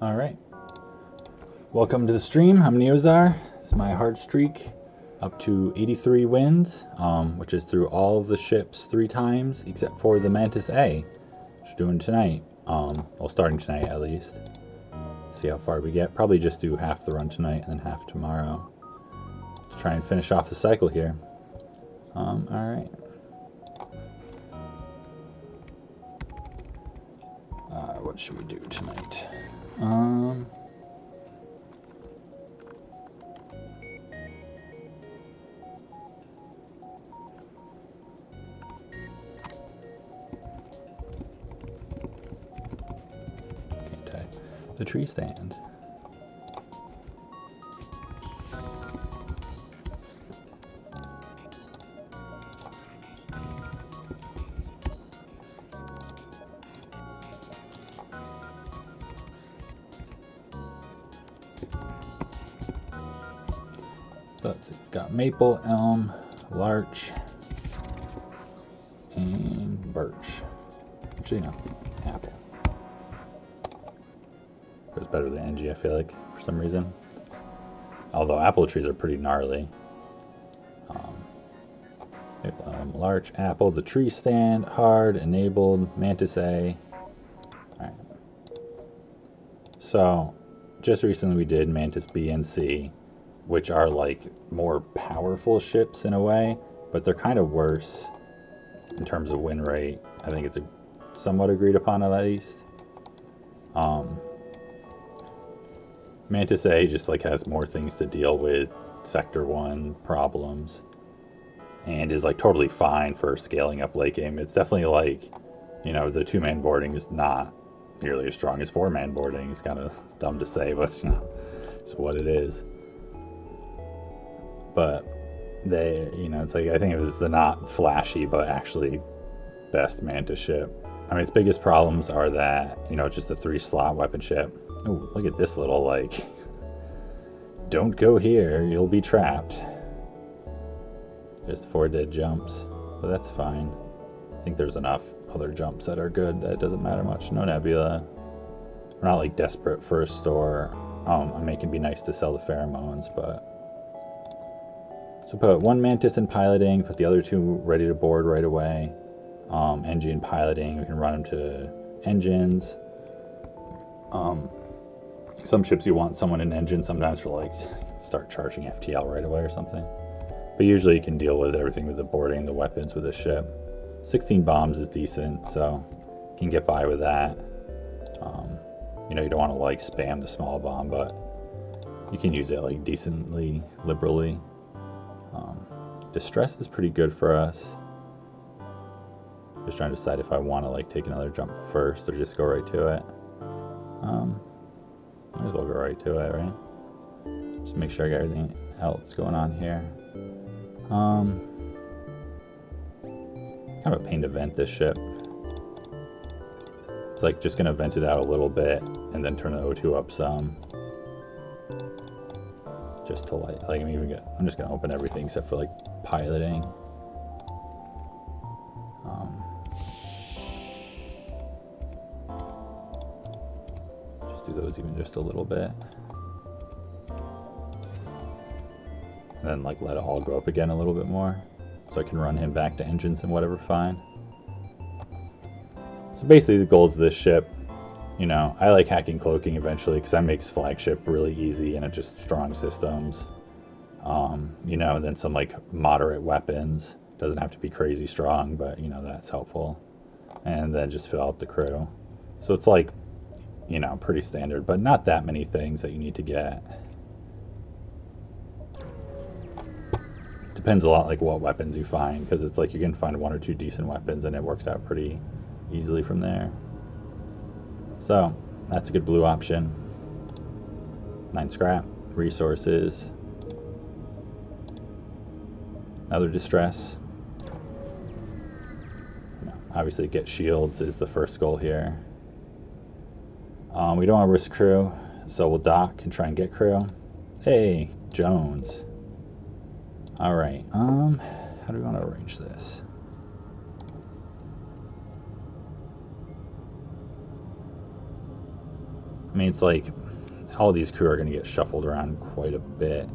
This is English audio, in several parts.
All right. Welcome to the stream. I'm Neozar. It's my hard streak up to 83 wins, which is through all of the ships 3 times except for the Mantis A, which we're doing tonight. Well, starting tonight at least. See how far we get. Probably just do half the run tonight and then half tomorrow to try and finish off the cycle here. All right. What should we do tonight? The tree stand. So let's see, we've got maple, elm, larch, and birch. Actually, no, apple. Goes better than NG, I feel like, for some reason. Although apple trees are pretty gnarly. Larch, apple, the tree stand, hard, enabled, Mantis A. Alright. So, just recently we did Mantis B and C, which are like more powerful ships in a way, but they're kind of worse in terms of win rate. I think it's somewhat agreed upon at least. Mantis A just like has more things to deal with, Sector 1 problems, and is like totally fine for scaling up late game. It's definitely like, you know, the 2-man boarding is not nearly as strong as 4-man boarding. It's kind of dumb to say, but you know, it's what it is. But they, you know, it's like, I think it was the not flashy but actually best Mantis ship. I mean, its biggest problems are that, you know, it's just a 3-slot weapon ship. Oh, look at this little, like, don't go here, you'll be trapped. Just 4 dead jumps, but that's fine. I think there's enough other jumps that are good that it doesn't matter much. No nebula. We're not like desperate for a store. I mean, it can be nice to sell the pheromones, but... So put 1 Mantis in piloting, put the other 2 ready to board right away. Engine piloting, we can run them to engines. Some ships you want someone in engine sometimes for like start charging FTL right away or something. But usually you can deal with everything with the boarding, the weapons with this ship. 16 bombs is decent, so you can get by with that. You know, you don't want to like spam the small bomb, but you can use it like decently, liberally. Distress is pretty good for us. Just trying to decide if I want to like take another jump first or just go right to it. Might as well go right to it, right? Just make sure I got everything else going on here. Kind of a pain to vent this ship. It's like just gonna vent it out a little bit and then turn the O2 up some. Just to like I'm just gonna open everything except for like piloting. Just do those even just a little bit. And then like let it all go up again a little bit more, so I can run him back to engines and whatever, fine. So basically the goals of this ship, you know, I like hacking cloaking eventually because that makes flagship really easy and it's just strong systems. You know, and then some like moderate weapons. Doesn't have to be crazy strong, but you know, that's helpful. And then just fill out the crew. So it's like, you know, pretty standard, but not that many things that you need to get. Depends a lot like what weapons you find, because it's like you can find 1 or 2 decent weapons and it works out pretty easily from there. So that's a good blue option. 9 scrap, resources, another distress. You know, obviously get shields is the first goal here. We don't want to risk crew, so we'll dock and try and get crew. Hey, Jones. Alright, how do we want to arrange this? mean, it's like all these crew are going to get shuffled around quite a bit.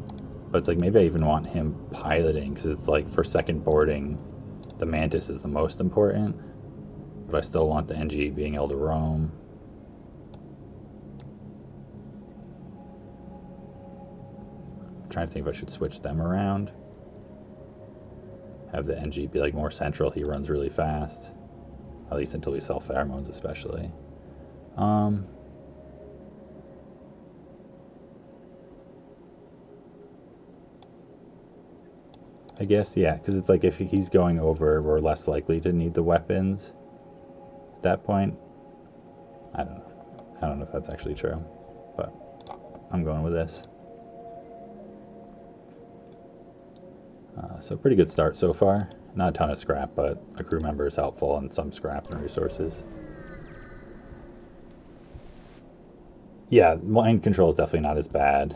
But it's like maybe I even want him piloting, because it's like for second boarding, the Mantis is the most important. But I still want the NG being able to roam. I'm trying to think if I should switch them around. Have the NG be like more central. He runs really fast. At least until we sell pheromones, especially. I guess, yeah, because it's like if he's going over, we're less likely to need the weapons at that point. I don't know. I don't know if that's actually true, but I'm going with this. So pretty good start so far. Not a ton of scrap, but a crew member is helpful and some scrap and resources. Yeah, mind control is definitely not as bad.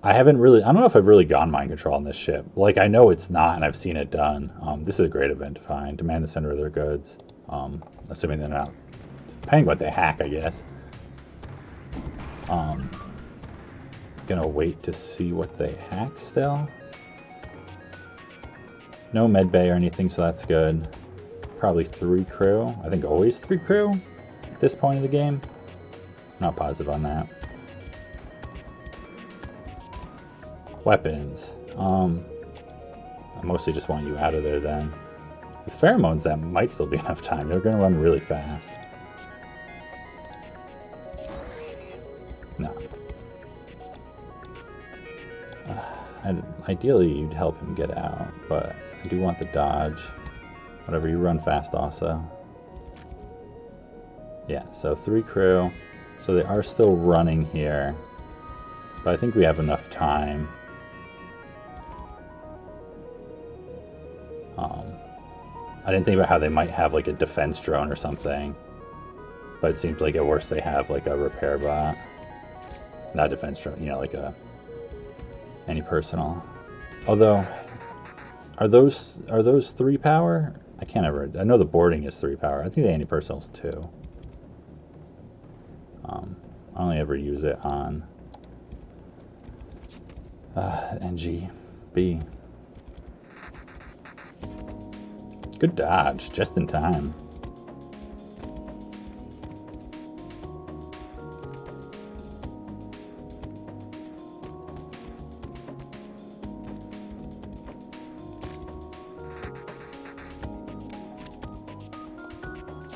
I haven't really, I don't know if I've really gone mind control on this ship. Like, I know it's not, and I've seen it done. This is a great event to find. Demand the center of their goods. Assuming they're not, depending what they hack, I guess. Gonna wait to see what they hack still. No med bay or anything, so that's good. Probably 3 crew. I think always 3 crew at this point of the game. Not positive on that. Weapons. I mostly just want you out of there then. With pheromones, that might still be enough time. They're going to run really fast. No. Ideally, you'd help him get out, but I do want the dodge. Whatever, you run fast also. Yeah, so 3 crew. So they are still running here. But I think we have enough time. I didn't think about how they might have like a defense drone or something. But it seems like at worst they have like a repair bot. Not a defense drone, you know, like a any personal. Although, are those 3 power? I can't ever. I know the boarding is 3 power. I think the anti-personal's 2. I only ever use it on NGB. Good dodge, just in time.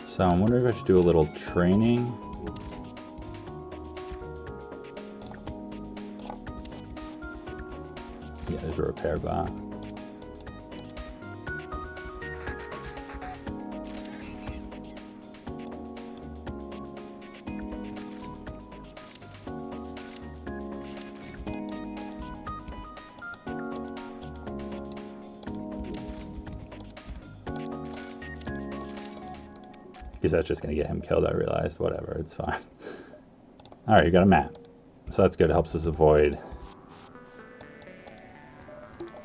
So I'm wondering if I should do a little training. Yeah, there's a repair bot. Because that's just going to get him killed, I realized. Whatever, it's fine. Alright, you got a map. So that's good. It helps us avoid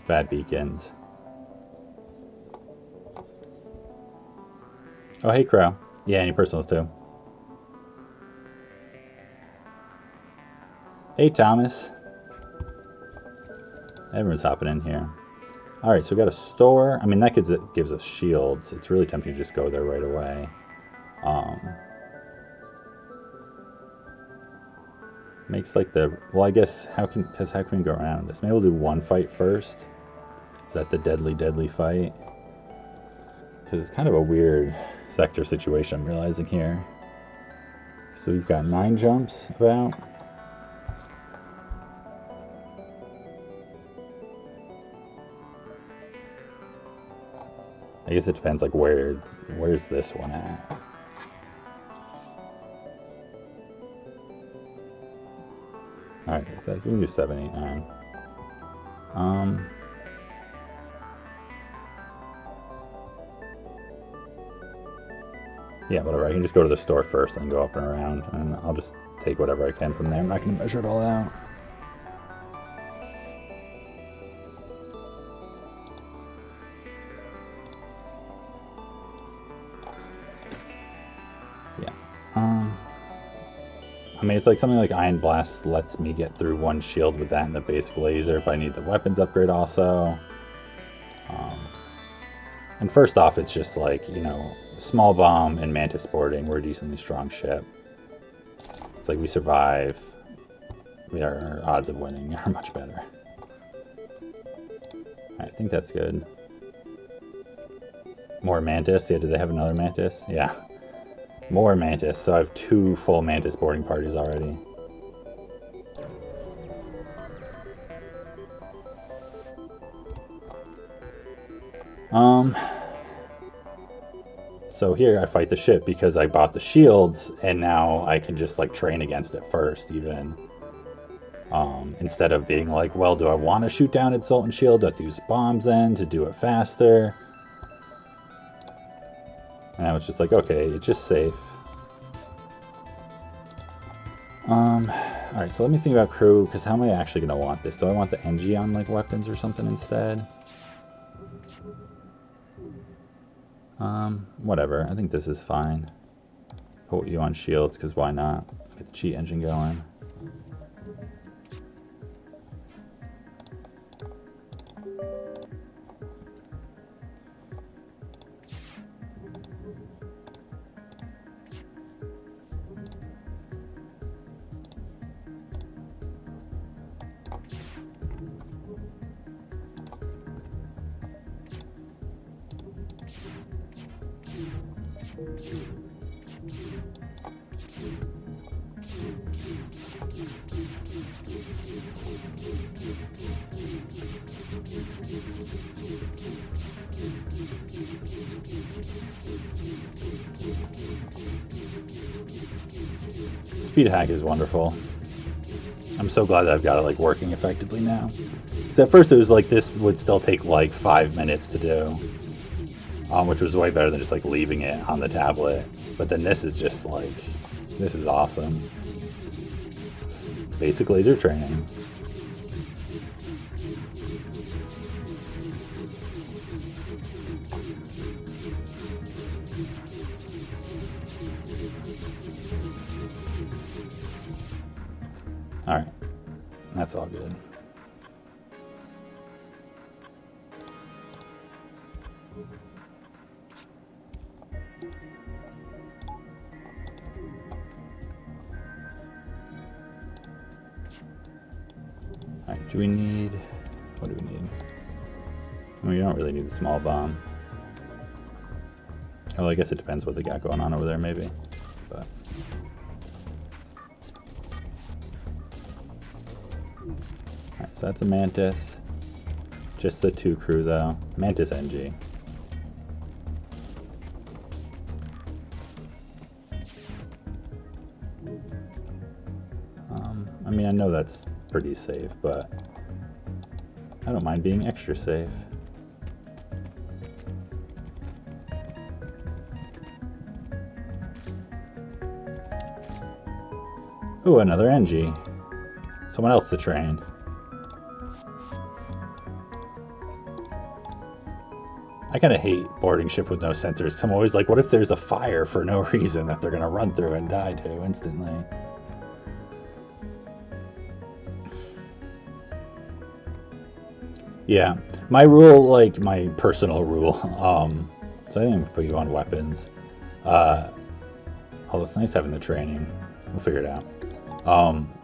bad beacons. Oh, hey, Crow. Yeah, any personals too. Hey, Thomas. Everyone's hopping in here. Alright, so we got a store. I mean, that gives us shields. It's really tempting to just go there right away. Makes like the, well, I guess how can we go around this? Maybe we'll do one fight first. Is that the deadly fight? Because it's kind of a weird sector situation I'm realizing here. So we've got 9 jumps about. I guess it depends like where's this one at? Alright, so we can do 7, 8, 9. Yeah, whatever. I can just go to the store first and go up and around, and I'll just take whatever I can from there. I'm not going to measure it all out. Yeah. I mean, it's like something like Iron Blast lets me get through one shield with that and the basic laser, but I need the weapons upgrade also. And first off, it's just like, you know, small bomb and Mantis boarding. We're a decently strong ship. It's like we survive. Our odds of winning are much better. I think that's good. More Mantis. Yeah, did they have another Mantis? Yeah. More Mantis. So I have 2 full Mantis boarding parties already. So here I fight the ship because I bought the shields, and now I can just like train against it first, even. Instead of being like, well, do I want to shoot down its Sultan shield? Do I have to use bombs then to do it faster? And I was just like, okay, it's just safe. Alright, so let me think about crew, because how am I actually going to want this? Do I want the NG on like weapons or something instead? Whatever. I think this is fine. Put you on shields, because why not? Get the cheat engine going. Speed hack is wonderful. I'm so glad that I've got it like working effectively now. Because at first it was like this would still take like 5 minutes to do, which was way better than just like leaving it on the tablet. But then this is just like, this is awesome. Basic laser training. Alright, that's all good. Alright, do we need, what do we need? We don't really need the small bomb. Oh, I guess it depends what they got going on over there, maybe. But alright, so that's a Mantis. Just the 2 crew though. Mantis NG. I mean, I know that's pretty safe, but I don't mind being extra safe. Ooh, another NG. Someone else to train. I kind of hate boarding ship with no sensors, 'cause I'm always like, what if there's a fire for no reason that they're going to run through and die to instantly? Yeah, my rule, like my personal rule, so I didn't put you on weapons. Although it's nice having the training. We'll figure it out.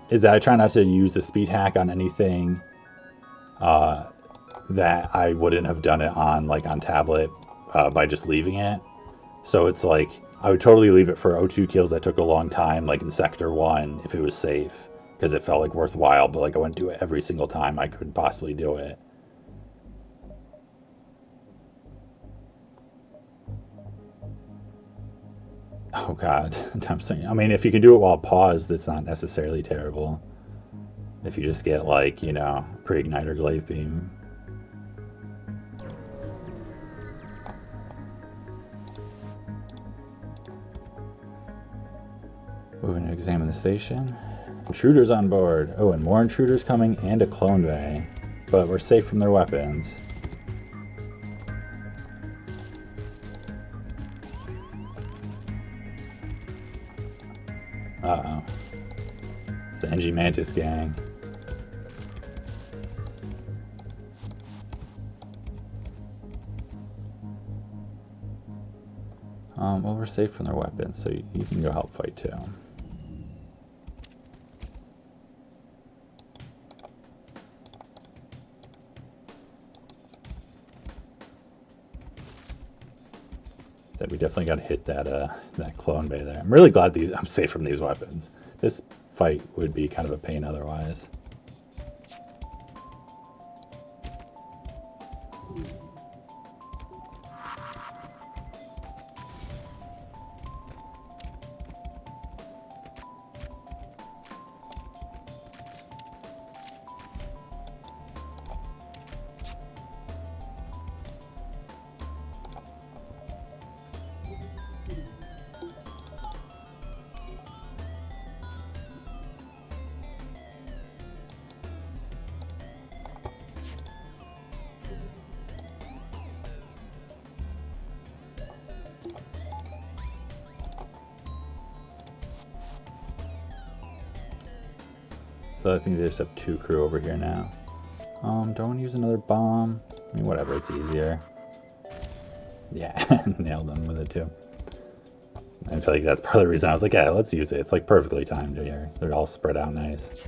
Is that I try not to use the speed hack on anything that I wouldn't have done it on, like on tablet, by just leaving it. So it's like, I would totally leave it for O2 kills that took a long time, like in Sector 1, if it was safe, because it felt like worthwhile, but like I wouldn't do it every single time I could possibly do it. Oh god, I'm saying, I mean, if you can do it while paused, that's not necessarily terrible. If you just get like, you know, pre-igniter glaive beam. We're going to examine the station. Intruders on board. Oh, and more intruders coming, and a clone bay. But we're safe from their weapons. Uh-oh. It's the NG Mantis gang. Well, we're safe from their weapons, so you can go help fight too. That we definitely got to hit that clone bay there. I'm really glad I'm safe from these weapons. This fight would be kind of a pain otherwise. So I think they just have 2 crew over here now. Don't want to use another bomb. I mean, whatever, it's easier. Yeah, nailed them with it too. I feel like that's part of the reason I was like, yeah, let's use it. It's like perfectly timed here. They're all spread out nice.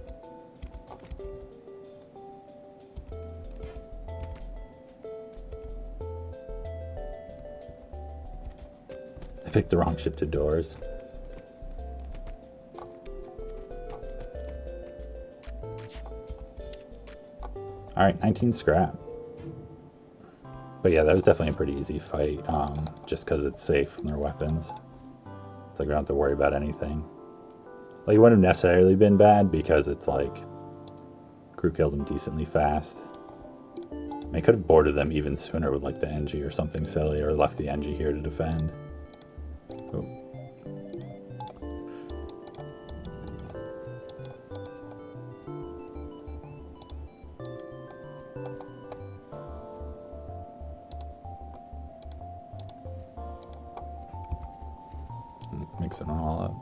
I picked the wrong ship to doors. Alright, 19 scrap. But yeah, that was definitely a pretty easy fight, just because it's safe from their weapons. It's like we don't have to worry about anything. Like, it wouldn't have necessarily been bad because it's like crew killed them decently fast. I could have boarded them even sooner with like the NG or something silly, or left the NG here to defend. Oh. Mixing it all up.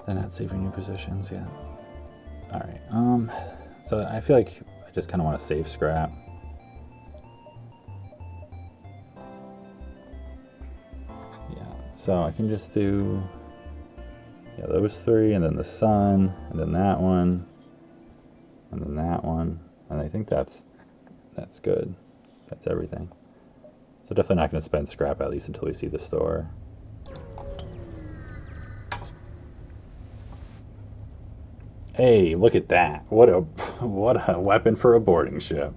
They're not saving new positions yet. Alright, so I feel like I just kind of want to save scrap. Yeah, so I can just do those 3, and then the sun, and then that one, and then that one, and I think that's good. That's everything. So definitely not going to spend scrap, at least until we see the store. Hey, look at that. What a weapon for a boarding ship.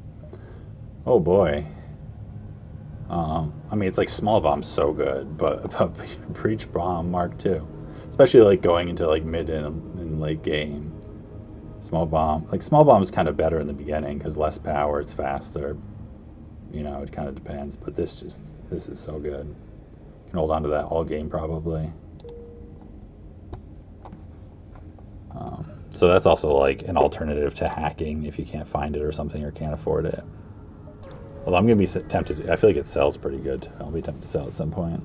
Oh boy. I mean, it's like small bomb's so good, but breach bomb Mark II. Especially like going into like mid and late game. Small bomb is kind of better in the beginning because less power, it's faster. You know, it kind of depends, but this is so good. You can hold on to that all game probably. So that's also like an alternative to hacking if you can't find it or something or can't afford it. Although I'm going to be tempted, I feel like it sells pretty good. I'll be tempted to sell at some point.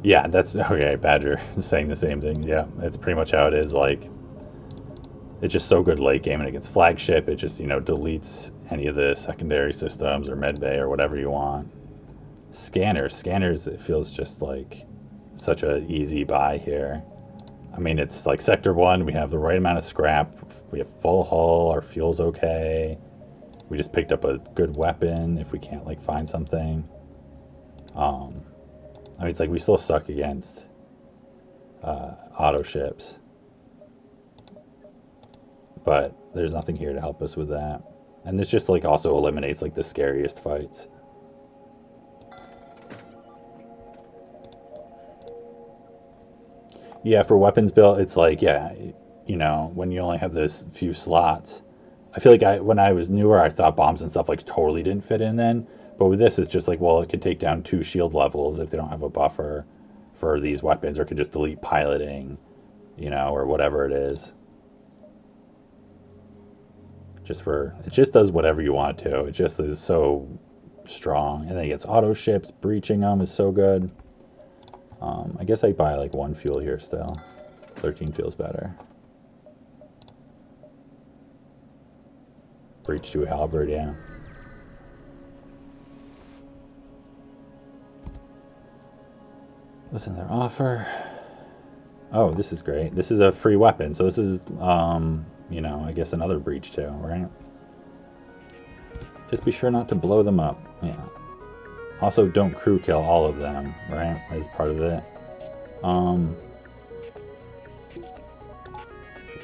Yeah, that's okay. Badger is saying the same thing. Yeah, it's pretty much how it is. Like, it's just so good late game, and it gets flagship. It just, deletes any of the secondary systems or medbay or whatever you want. Scanners, it feels just like such an easy buy here. I mean, it's like Sector 1, we have the right amount of scrap. We have full hull, our fuel's okay. We just picked up a good weapon if we can't, like, find something. I mean, it's like we still suck against auto ships. But there's nothing here to help us with that. And this just, like, also eliminates, like, the scariest fights. Yeah, for weapons build, it's like, yeah, when you only have those few slots. I feel like when I was newer, I thought bombs and stuff like totally didn't fit in then. But with this, it's just like, well, it could take down 2 shield levels if they don't have a buffer for these weapons, or it could just delete piloting, or whatever it is. It just does whatever you want to. It just is so strong. And then he gets auto ships. Breaching them is so good. I guess I buy like 1 fuel here still. 13 feels better. Breach to halberd, yeah. Listen to their offer. Oh, this is great. This is a free weapon, so this is, you know, I guess another breach too, right? Just be sure not to blow them up. Yeah. Also, don't crew kill all of them, right? As part of it.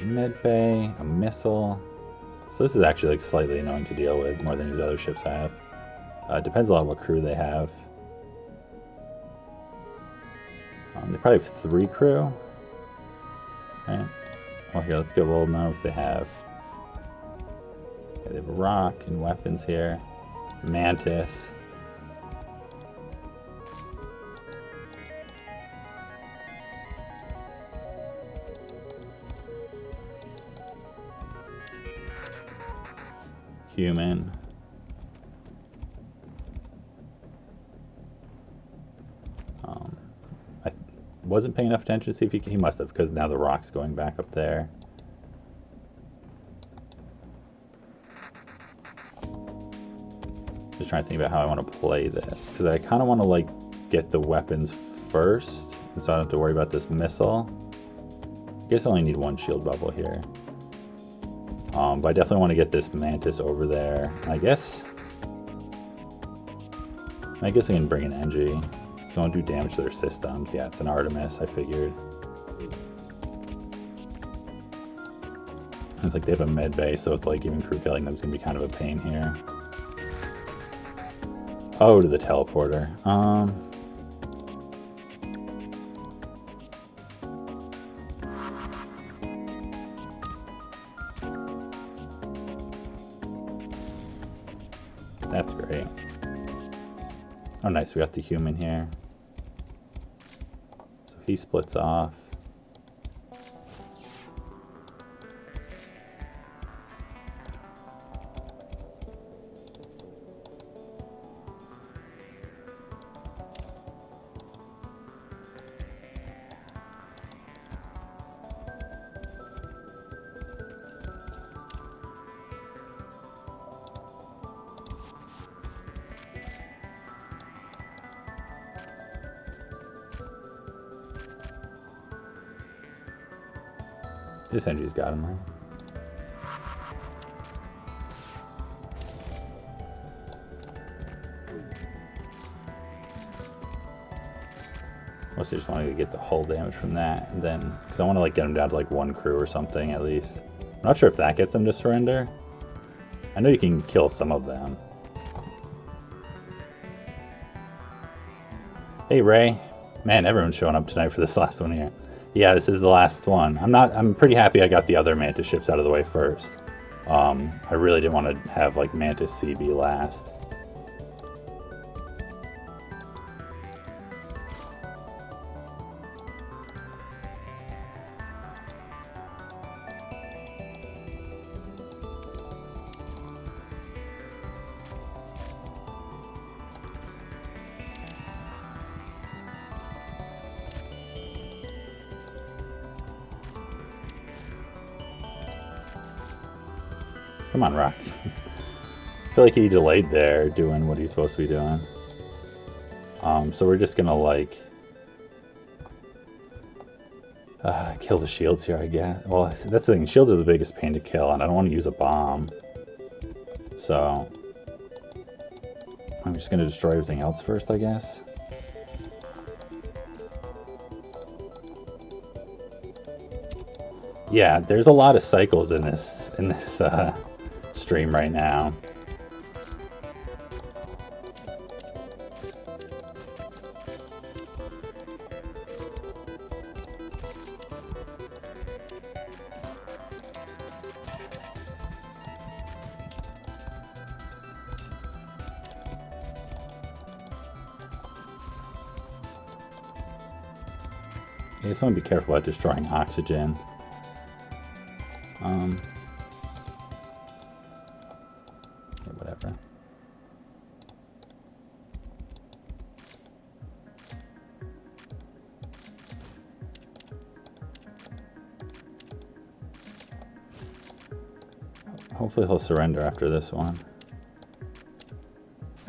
Med bay, a missile. So this is actually like slightly annoying to deal with, more than these other ships have. Depends a lot what crew they have. They probably have 3 crew. Right. Well, here, let's go. We'll know if they have. Okay, they have rock and weapons here. Mantis. Human. I wasn't paying enough attention to see if he must have, because now the rock's going back up there. Just trying to think about how I want to play this, because I kind of want to like get the weapons first, so I don't have to worry about this missile. I guess I only need 1 shield bubble here. But I definitely want to get this Mantis over there. I guess I can bring an NG. So I want to do damage to their systems. Yeah, it's an Artemis, I figured. It's like they have a med bay, so it's like even crew killing them is going to be kind of a pain here. Oh, to the teleporter. That's great. Oh, nice. We got the human here. So he splits off. This NG's got him, right? Mostly just wanted to get the hull damage from that, and then, because I want to like get him down to like 1 crew or something at least. I'm not sure if that gets them to surrender. I know you can kill some of them. Hey Ray, man, everyone's showing up tonight for this last one here. Yeah, this is the last one. I'm pretty happy I got the other Mantis ships out of the way first. I really didn't want to have like Mantis CB last. Come on, Rock. I feel like he delayed there doing what he's supposed to be doing. So we're just gonna like kill the shields here, I guess. Well, that's the thing. Shields are the biggest pain to kill, and I don't want to use a bomb. So I'm just gonna destroy everything else first, I guess. Yeah, there's a lot of cycles in this stream right now. I just want to be careful about destroying oxygen. Yeah, whatever. Hopefully he'll surrender after this one.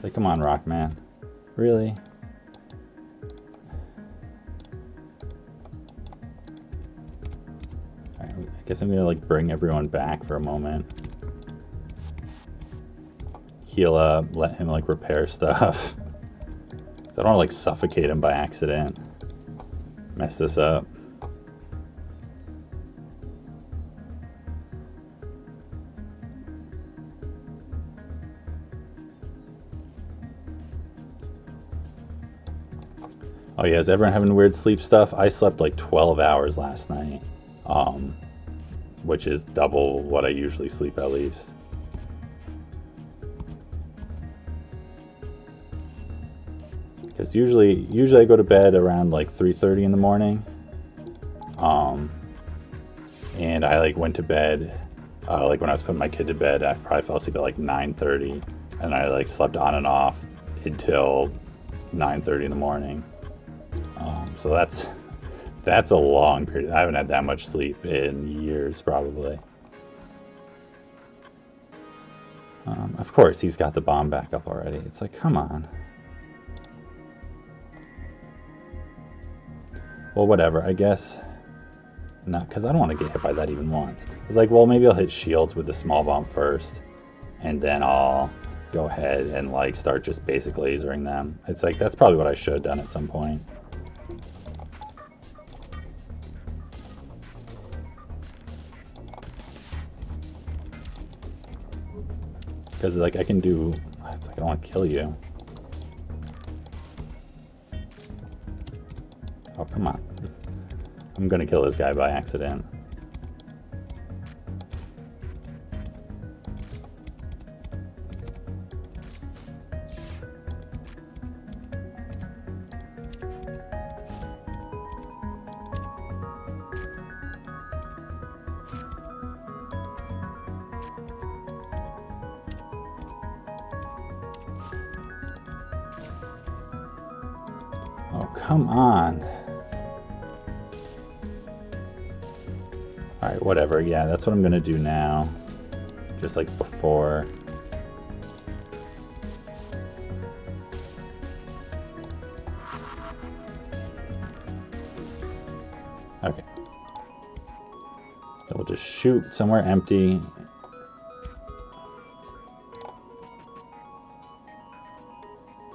Like, come on, Rockman. Really? Alright, I guess I'm gonna like bring everyone back for a moment. Heal up, let him like repair stuff. I don't wanna like suffocate him by accident. Mess this up. Oh yeah, is everyone having weird sleep stuff? I slept like 12 hours last night, which is double what I usually sleep at least. Because usually I go to bed around like 3:30 in the morning, and I like went to bed like when I was putting my kid to bed. I probably fell asleep at like 9:30, and I like slept on and off until 9:30 in the morning. So that's a long period. I haven't had that much sleep in years, probably. Of course, he's got the bomb back up already. It's like, come on. Well, whatever, I guess. No, because I don't want to get hit by that even once. It's like, well, maybe I'll hit shields with the small bomb first, and then I'll go ahead and like start just basic lasering them. It's like, that's probably what I should have done at some point. Because like I can do, it's like I don't want to kill you. Oh, come on. I'm gonna kill this guy by accident. Oh, come on. Alright, whatever. Yeah, that's what I'm gonna do now. Just like before. Okay. So we'll just shoot somewhere empty.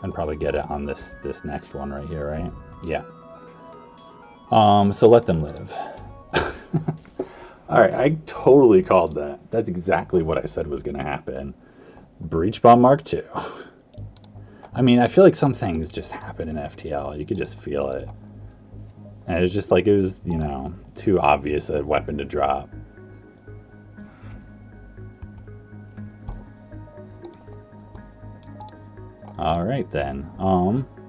And probably get it on this next one right here, right? Yeah. So let them live. Alright, I totally called that. That's exactly what I said was gonna happen. Breach Bomb Mark II. I mean, I feel like some things just happen in FTL. You could just feel it. And it was just like, it was, you know, too obvious a weapon to drop. Alright then.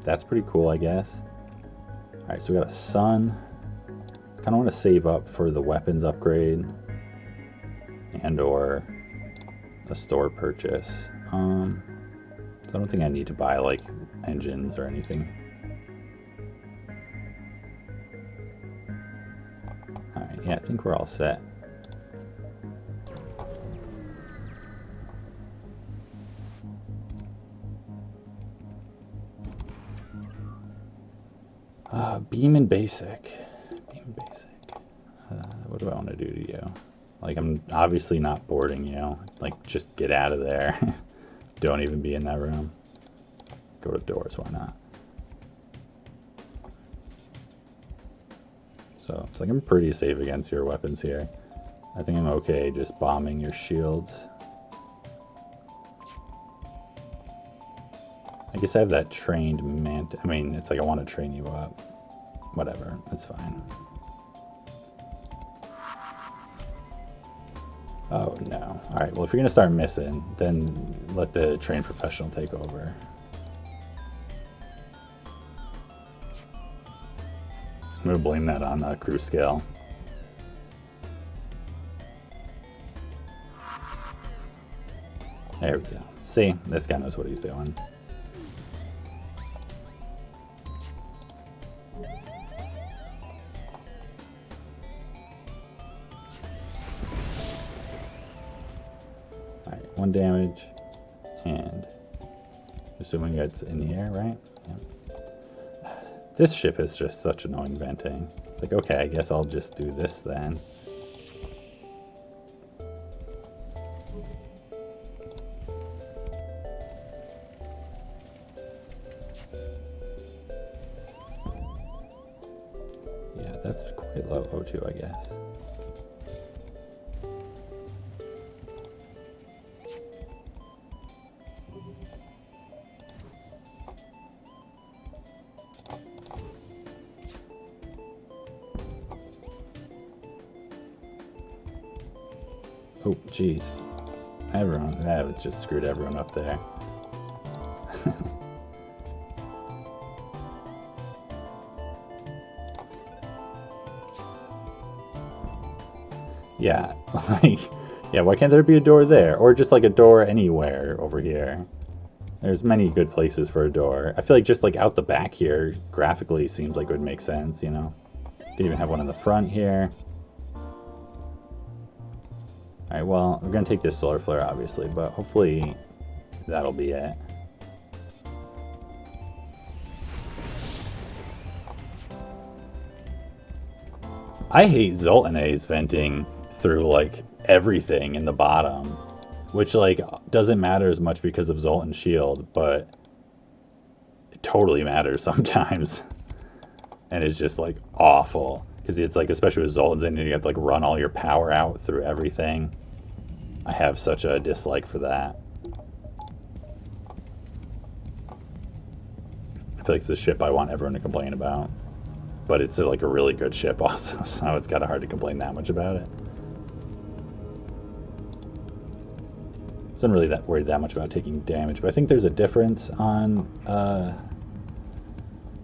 That's pretty cool, I guess. Alright, so we got a sun. Kind of want to save up for the weapons upgrade and or a store purchase. I don't think I need to buy like engines or anything. Alright, yeah, I think we're all set. Beam and basic. What do I want to do to you? Like, I'm obviously not boarding you. Like, just get out of there. Don't even be in that room. Go to doors, why not? So, it's like I'm pretty safe against your weapons here. I think I'm okay just bombing your shields. I guess I have that trained Mantis. I mean, it's like I want to train you up. Whatever, it's fine. Oh no. Alright, well if you're gonna start missing, then let the trained professional take over. I'm gonna blame that on crew scale. There we go. See, this guy knows what he's doing. 1 damage, and assuming it's in the air, right? Yeah. This ship is just such annoying venting. It's like, okay, I guess I'll just do this then. Yeah, that's quite low O2, I guess. Oh, jeez. Everyone, that just screwed everyone up there. Yeah, like, yeah, why can't there be a door there? Or just like a door anywhere over here? There's many good places for a door. I feel like just like out the back here, graphically seems like it would make sense, you know? You could even have one in the front here. Alright, well, we're going to take this solar flare, obviously, but hopefully that'll be it. I hate Zoltan A's venting through, like, everything in the bottom, which, like, doesn't matter as much because of Zoltan's shield, but it totally matters sometimes. And it's just, like, awful. Because it's, like, especially with Zoltan's in, you have to, like, run all your power out through everything. I have such a dislike for that. I feel like it's a ship I want everyone to complain about. But it's like a really good ship also, so it's kind of hard to complain that much about it. I wasn't really that worried that much about taking damage, but I think there's a difference on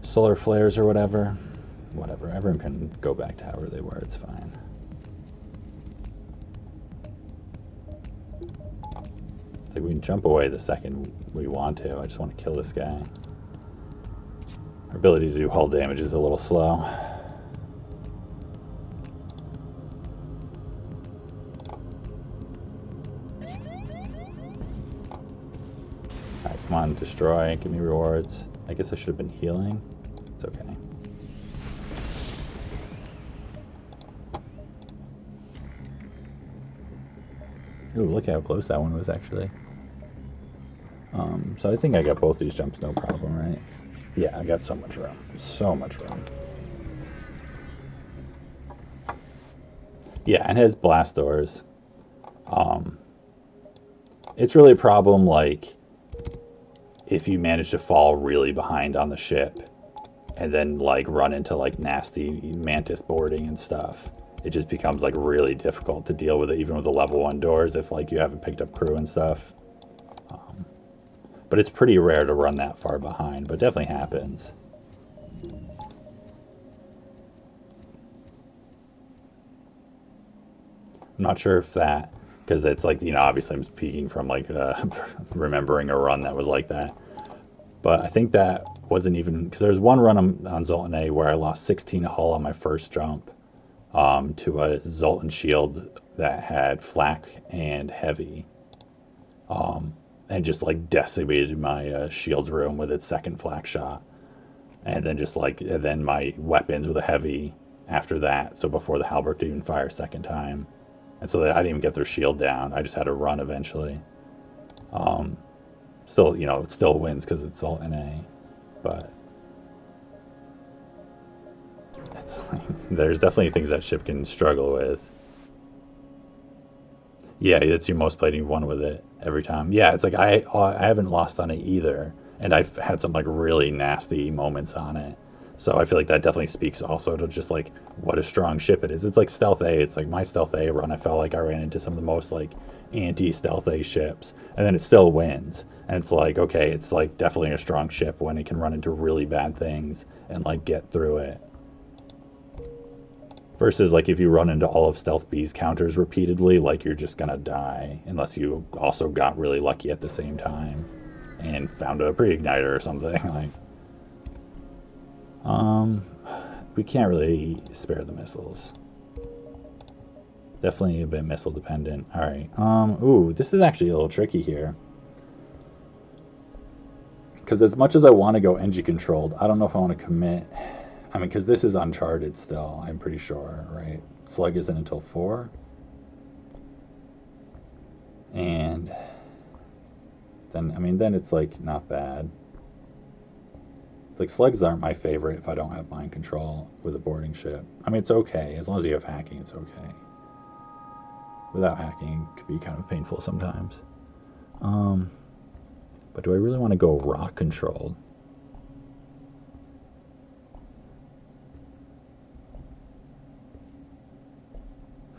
solar flares or whatever. Whatever, everyone can go back to however they were, it's fine. It's like we can jump away the second we want to. I just want to kill this guy. Our ability to do hull damage is a little slow. Alright, come on, destroy, give me rewards. I guess I should have been healing. It's okay. Ooh, look how close that one was actually. So I think I got both these jumps no problem, right? Yeah, I got so much room. So much room. Yeah, and it has blast doors. It's really a problem, like, if you manage to fall really behind on the ship and then, like, run into, like, nasty Mantis boarding and stuff. It just becomes, like, really difficult to deal with it, even with the level 1 doors, if, like, you haven't picked up crew and stuff. But it's pretty rare to run that far behind, but it definitely happens. I'm not sure if that, because it's like, you know, obviously I'm speaking from like remembering a run that was like that. But I think that wasn't even, because there's one run on Zoltan A where I lost 16 hull on my first jump to a Zoltan shield that had flak and heavy. And just like decimated my shield's room with its second flak shot. And then just like, and then my weapons with a heavy after that. So before the halberd even fire a second time. And so I didn't even get their shield down. I just had to run eventually. Still, you know, it still wins because it's all NA. But it's like, there's definitely things that ship can struggle with. Yeah, it's your most played. You've won with it every time. Yeah, it's like I haven't lost on it either, and I've had some like really nasty moments on it. So I feel like that definitely speaks also to just like what a strong ship it is. It's like Stealth A. It's like my Stealth A run. I felt like I ran into some of the most like anti-Stealth A ships, and then it still wins. And it's like, okay, it's like definitely a strong ship when it can run into really bad things and like get through it. Versus like if you run into all of Stealth B's counters repeatedly, like you're just gonna die unless you also got really lucky at the same time and found a pre-igniter or something. Like, we can't really spare the missiles. Definitely a bit missile dependent. All right. Ooh, this is actually a little tricky here. Because as much as I want to go NG controlled, I don't know if I want to commit. I mean, because this is Uncharted still, I'm pretty sure, right? Slug isn't until 4. And then, I mean, then it's like not bad. It's like slugs aren't my favorite if I don't have mind control with a boarding ship. I mean, it's okay. As long as you have hacking, it's okay. Without hacking, it could be kind of painful sometimes. But do I really want to go rock controlled?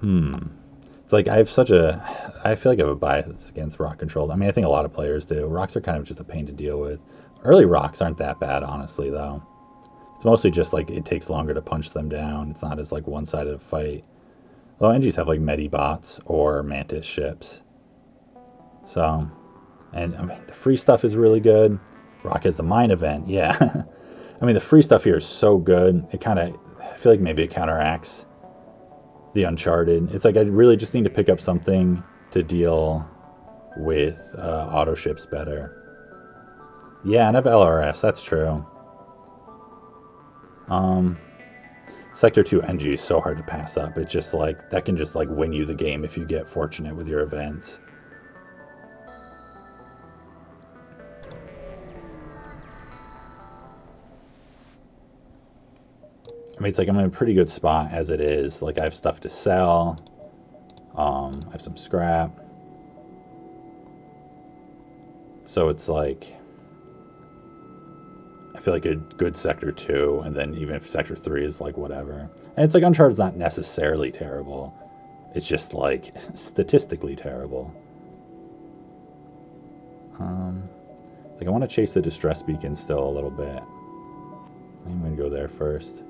It's like I have such a, I feel like I have a bias against rock controlled. I mean, I think a lot of players do. Rocks are kind of just a pain to deal with. Early rocks aren't that bad, honestly, though. It's mostly just like it takes longer to punch them down. It's not as like one-sided a fight. Though NGs have like medi bots or Mantis ships. So, and I mean, the free stuff is really good. Rock has the mine event, yeah. I mean, the free stuff here is so good. It kind of, I feel like maybe it counteracts the Uncharted. It's like I really just need to pick up something to deal with auto ships better. Yeah, and I have LRS, that's true. Sector 2 NG is so hard to pass up. It's just like, that can just like win you the game if you get fortunate with your events. I mean, it's like I'm in a pretty good spot as it is. Like I have stuff to sell. I have some scrap. So it's like, I feel like a good Sector 2, and then even if Sector 3 is like whatever. And it's like Uncharted's not necessarily terrible. It's just like statistically terrible. It's like I want to chase the distress beacon still a little bit. I'm going to go there first.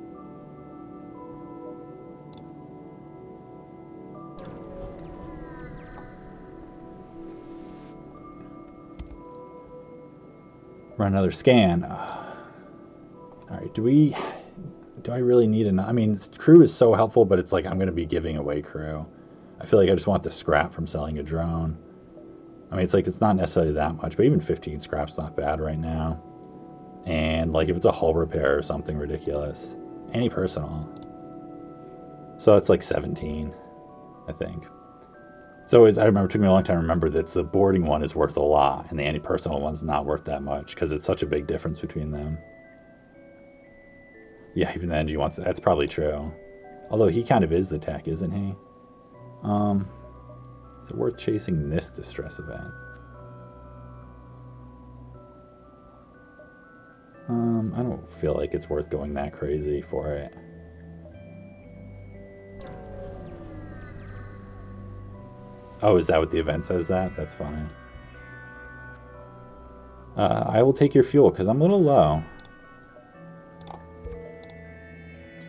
Run another scan. All right, do I really need an? I mean, crew is so helpful, but it's like I'm going to be giving away crew. I feel like I just want the scrap from selling a drone. I mean, it's like it's not necessarily that much, but even 15 scrap's not bad right now. And like if it's a hull repair or something ridiculous, any personal. So that's like 17, I think. So I remember it took me a long time to remember that the boarding one is worth a lot, and the anti-personal one's not worth that much because it's such a big difference between them. Yeah, even the NG wants it. That's probably true. Although he kind of is the tech, isn't he? Is it worth chasing this distress event? I don't feel like it's worth going that crazy for it. Oh, is that what the event says that? That's fine. I will take your fuel because I'm a little low.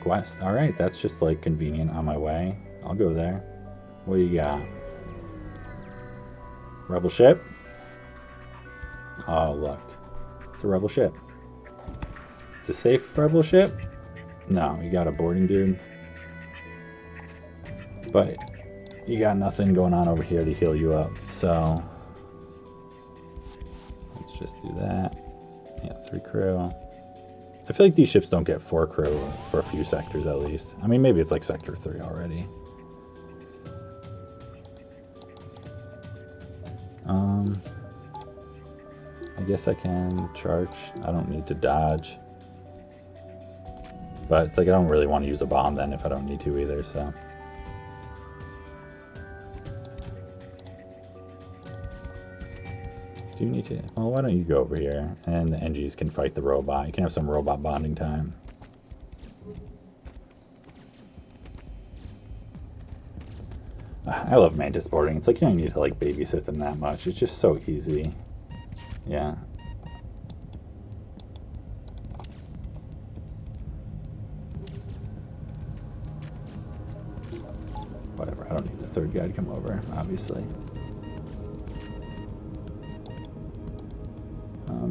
Quest. All right, that's just like convenient on my way. I'll go there. What do you got? Rebel ship? Oh, look. It's a rebel ship. It's a safe rebel ship? No, you got a boarding dude. But you got nothing going on over here to heal you up, so let's just do that. Yeah, 3 crew. I feel like these ships don't get 4 crew for a few sectors at least. I mean, maybe it's like Sector 3 already. I guess I can charge. I don't need to dodge. But it's like I don't really want to use a bomb then if I don't need to either, so. Do you need to? Well, why don't you go over here and the NGs can fight the robot. You can have some robot bonding time. I love Mantis boarding. It's like you don't need to like babysit them that much. It's just so easy. Yeah. Whatever, I don't need the third guy to come over, obviously.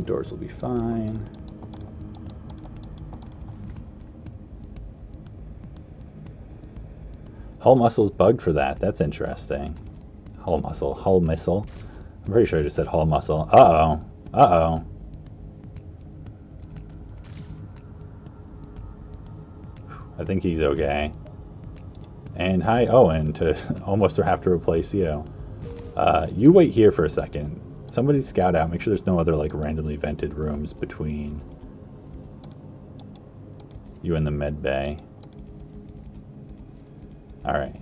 Doors will be fine. Hull muscle's bugged for that. That's interesting. Hull muscle. Hull missile. I'm pretty sure I just said hull muscle. Uh-oh. Uh-oh. I think he's okay. And hi, Owen, to almost have to replace you. You wait here for a second. Somebody scout out. Make sure there's no other like randomly vented rooms between you and the med bay. Alright.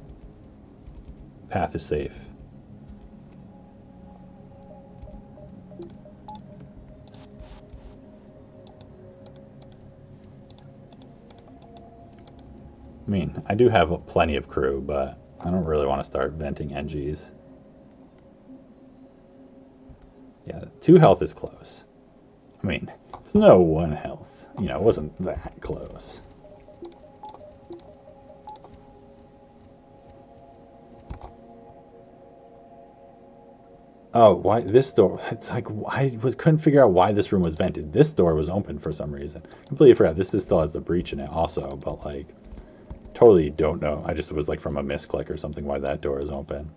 Path is safe. I mean, I do have plenty of crew, but I don't really want to start venting NGs. Yeah, 2 health is close. I mean, it's no 1 health. You know, it wasn't that close. Oh, why this door? It's like, I couldn't figure out why this room was vented. This door was open for some reason. Completely forgot. This still has the breach in it also, but like, totally don't know. I just was like from a misclick or something why that door is open.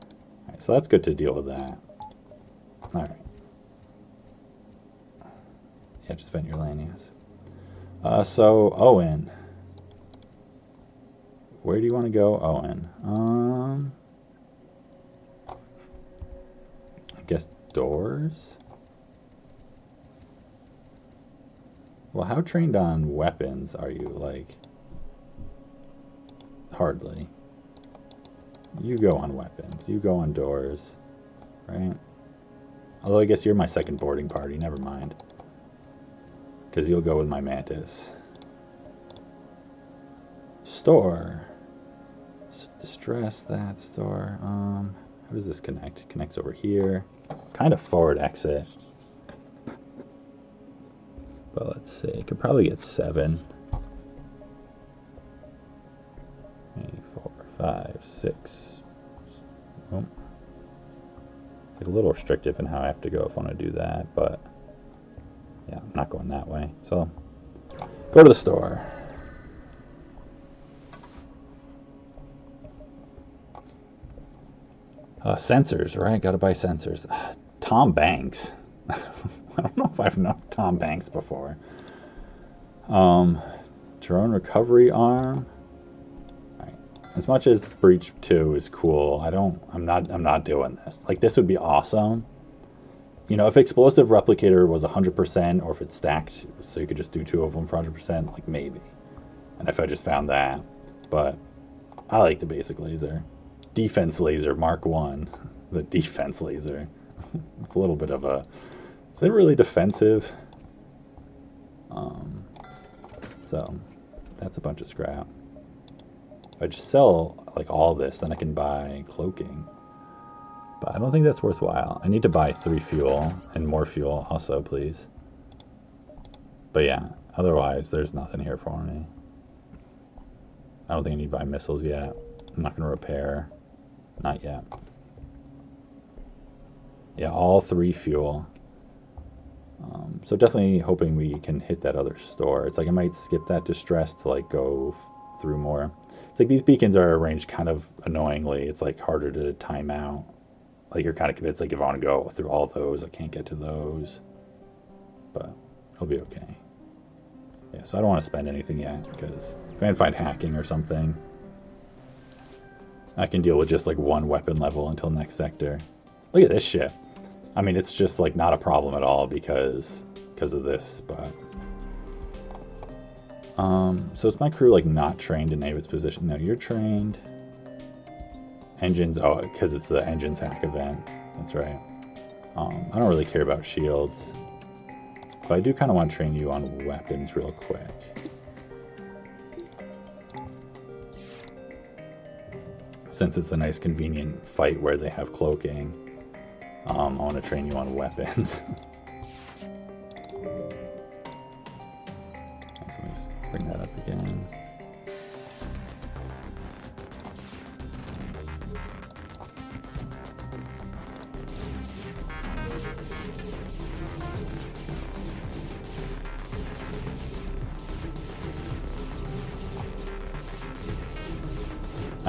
All right, so that's good to deal with that. All right. Yeah, just vent your lanius. So Owen, where do you want to go, Owen? I guess doors. Well, how trained on weapons are you? Like, hardly. You go on weapons. You go on doors, right? Although I guess you're my second boarding party. Never mind. Because you'll go with my Mantis. Store. Distress that store. How does this connect? Connects over here. Kind of forward exit. But let's see. I could probably get 7. 3, 4, 5, 6. Oh. It's like a little restrictive in how I have to go if I want to do that, but yeah, I'm not going that way. So, go to the store. Sensors, right? Gotta buy sensors. Tom Banks. I don't know if I've known Tom Banks before. Drone recovery arm. All right. As much as Breach 2 is cool, I'm not doing this. Like, this would be awesome. You know, if explosive replicator was 100%, or if it's stacked, so you could just do 2 of them for 100%, like maybe. And if I just found that, but I like the basic laser, defense laser Mark 1, the defense laser. It's a little bit of a. Is it really defensive? So that's a bunch of scrap. If I just sell like all this, then I can buy cloaking. But I don't think that's worthwhile. I need to buy 3 fuel and more fuel also, please. But yeah, otherwise there's nothing here for me. I don't think I need to buy missiles yet. I'm not going to repair. Not yet. Yeah, all 3 fuel. So definitely hoping we can hit that other store. It's like I might skip that distress to like go through more. It's like these beacons are arranged kind of annoyingly. It's like harder to time out. Like you're kind of convinced, like if I want to go through all those, I can't get to those. But it'll be okay. Yeah, so I don't want to spend anything yet, because if I can find hacking or something, I can deal with just like 1 weapon level until next sector. Look at this ship. I mean, it's just like not a problem at all because of this, but... so is my crew like not trained in David's position? No, you're trained. Engines, oh, because it's the engines hack event. That's right. I don't really care about shields, but I do kind of want to train you on weapons real quick. Since it's a nice convenient fight where they have cloaking, I want to train you on weapons. So let me just bring that up again.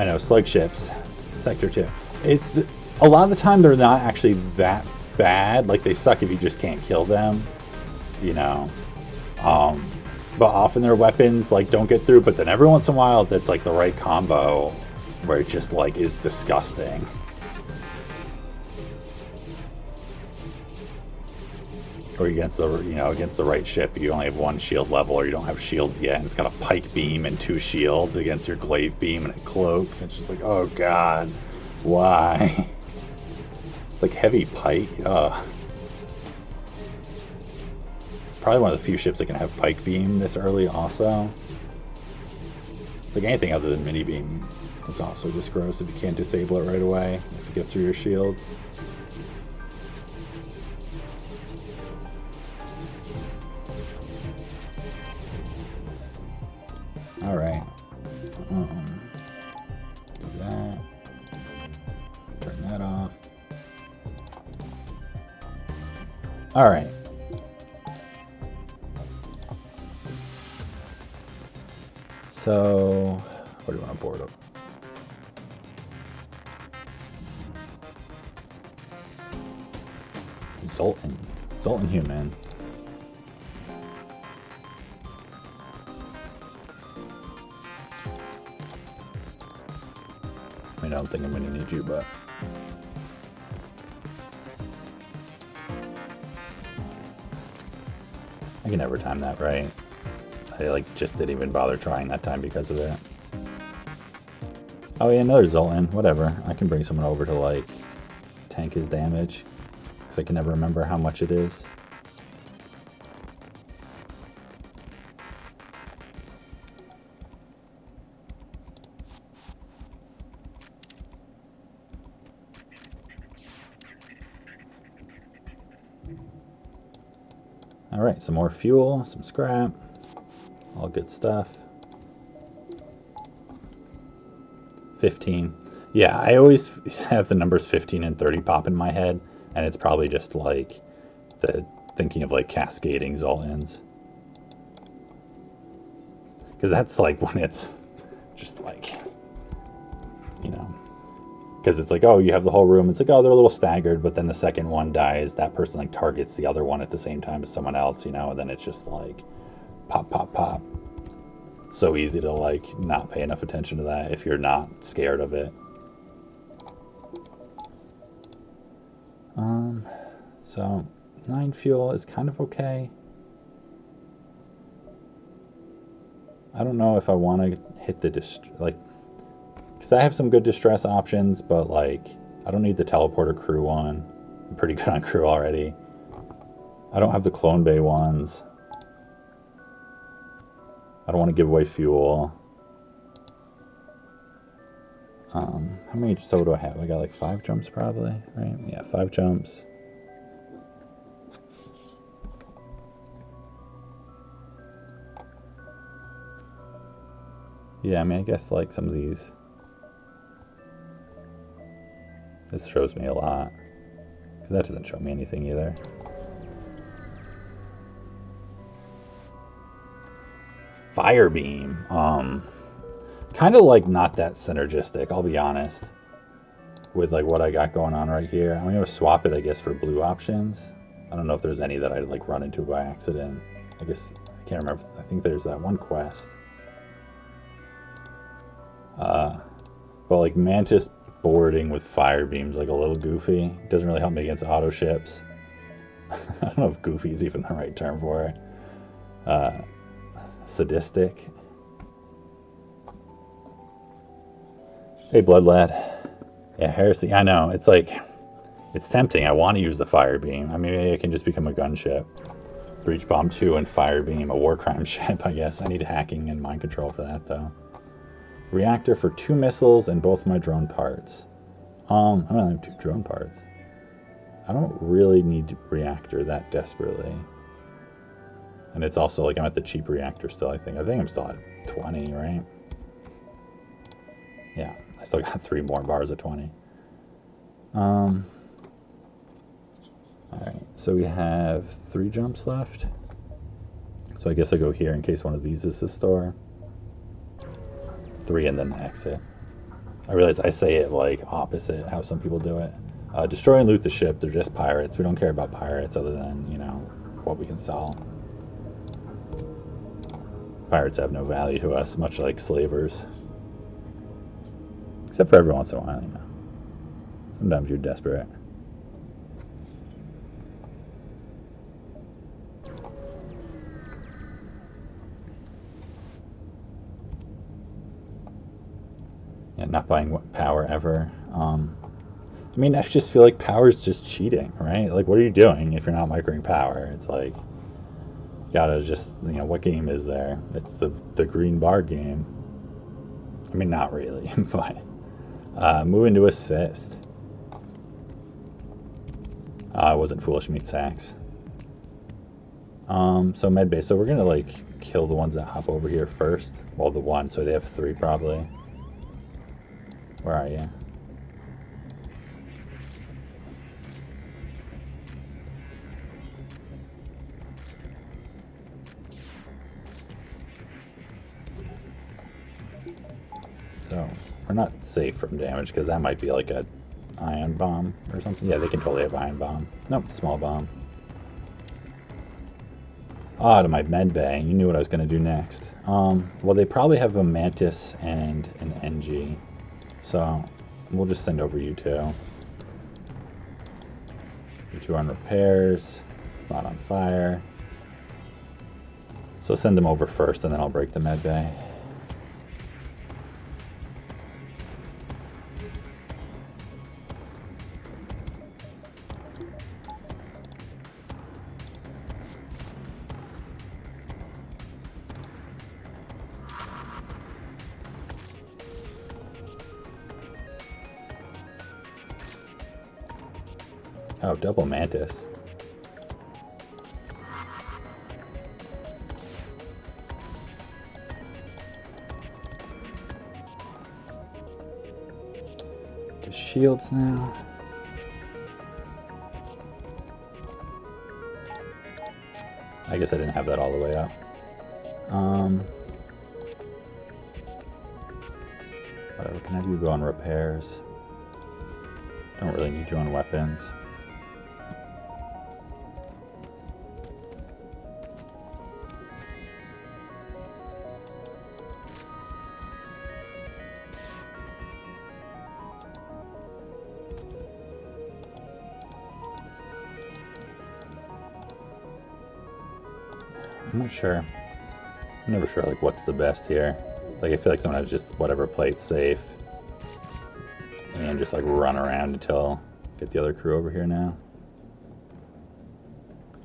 I know, slug ships. Sector 2. A lot of the time they're not actually that bad. Like, they suck if you just can't kill them. You know. But often their weapons, like, don't get through. But then every once in a while, that's, like, the right combo where it just, like, is disgusting. Or against the, against the right ship, you only have one shield level, or you don't have shields yet, and it's got a pike beam and 2 shields against your glaive beam, and it cloaks. It's just like, oh god, why? It's like heavy pike. Probably one of the few ships that can have pike beam this early. Also, it's like anything other than mini beam is also just gross if you can't disable it right away if it gets through your shields. Alright. Do that. Turn that off. Alright. So, what do you want to board up? Zoltan human. I mean, I don't think I'm going to need you, but... I can never time that right. I, like, just didn't even bother trying that time because of it. Oh, yeah, another Zoltan. Whatever. I can bring someone over to, like, tank his damage. Because I can never remember how much it is. Alright, some more fuel, some scrap, all good stuff. 15. Yeah, I always have the numbers 15 and 30 pop in my head, and it's probably just like the thinking of like cascading Zoltans. Because that's like when it's just like, because it's like, oh, you have the whole room. It's like, oh, they're a little staggered, but then the second one dies. That person like targets the other one at the same time as someone else, and then it's just like pop, pop, pop. So easy to like not pay enough attention to that if you're not scared of it. So 9 fuel is kind of okay. I don't know if I want to hit the because I have some good distress options, but like I don't need the teleporter crew one. I'm pretty good on crew already. I don't have the clone bay ones. I don't want to give away fuel. How many so do I have? I got like 5 jumps probably, right? Yeah, 5 jumps. Yeah, I mean, I guess like some of these. This shows me a lot. Because that doesn't show me anything either. Fire beam. Kind of like not that synergistic, I'll be honest. With like what I got going on right here. I'm going to swap it, I guess, for blue options. I don't know if there's any that I'd like run into by accident. I guess, I can't remember. I think there's that one quest. But like Mantis boarding with fire beams like a little goofy. It doesn't really help me against auto ships. I don't know if goofy is even the right term for it. Sadistic. Hey, Blood Lad. Yeah, Heresy. I know. It's like, it's tempting. I want to use the fire beam. I mean, maybe I can just become a gunship. Breach Bomb 2 and fire beam, a war crime ship, I guess. I need hacking and mind control for that, though. Reactor for 2 missiles and both my drone parts. I don't have 2 drone parts. I don't really need reactor that desperately. And it's also like I'm at the cheap reactor still, I think. I think I'm still at 20, right? Yeah, I still got 3 more bars at 20. Alright, so we have 3 jumps left. So I guess I go here in case one of these is the store. 3 and then the exit. I realize I say it like opposite how some people do it. Destroy and loot the ship. They're just pirates. We don't care about pirates other than, you know, what we can sell. Pirates have no value to us, much like slavers. Except for every once in a while, you know. Sometimes you're desperate. Yeah, not buying power ever. I mean, I just feel like power is just cheating, right? Like, what are you doing if you're not microing power? It's like, you gotta just, you know, what game is there? It's the green bar game. I mean, not really, but move into assist. I wasn't foolish meat sacks. So medbay. So we're gonna like kill the ones that hop over here first. Well, the one, so they have 3 probably. Where are you? So we're not safe from damage because that might be like a ion bomb or something. Yeah, they can totally have ion bomb. Nope, small bomb. Ah, to my med bay. You knew what I was going to do next. Well, they probably have a Mantis and an NG. So we'll just send over you two. You two are on repairs. It's not on fire. So send them over first and then I'll break the med bay. Oh, double Mantis. Get shields now. I guess I didn't have that all the way up. Whatever, can I have you go on repairs? Don't really need you on weapons. I'm not sure. I'm never sure like what's the best here. Like I feel like sometimes just whatever play it safe. And just like run around until get the other crew over here now.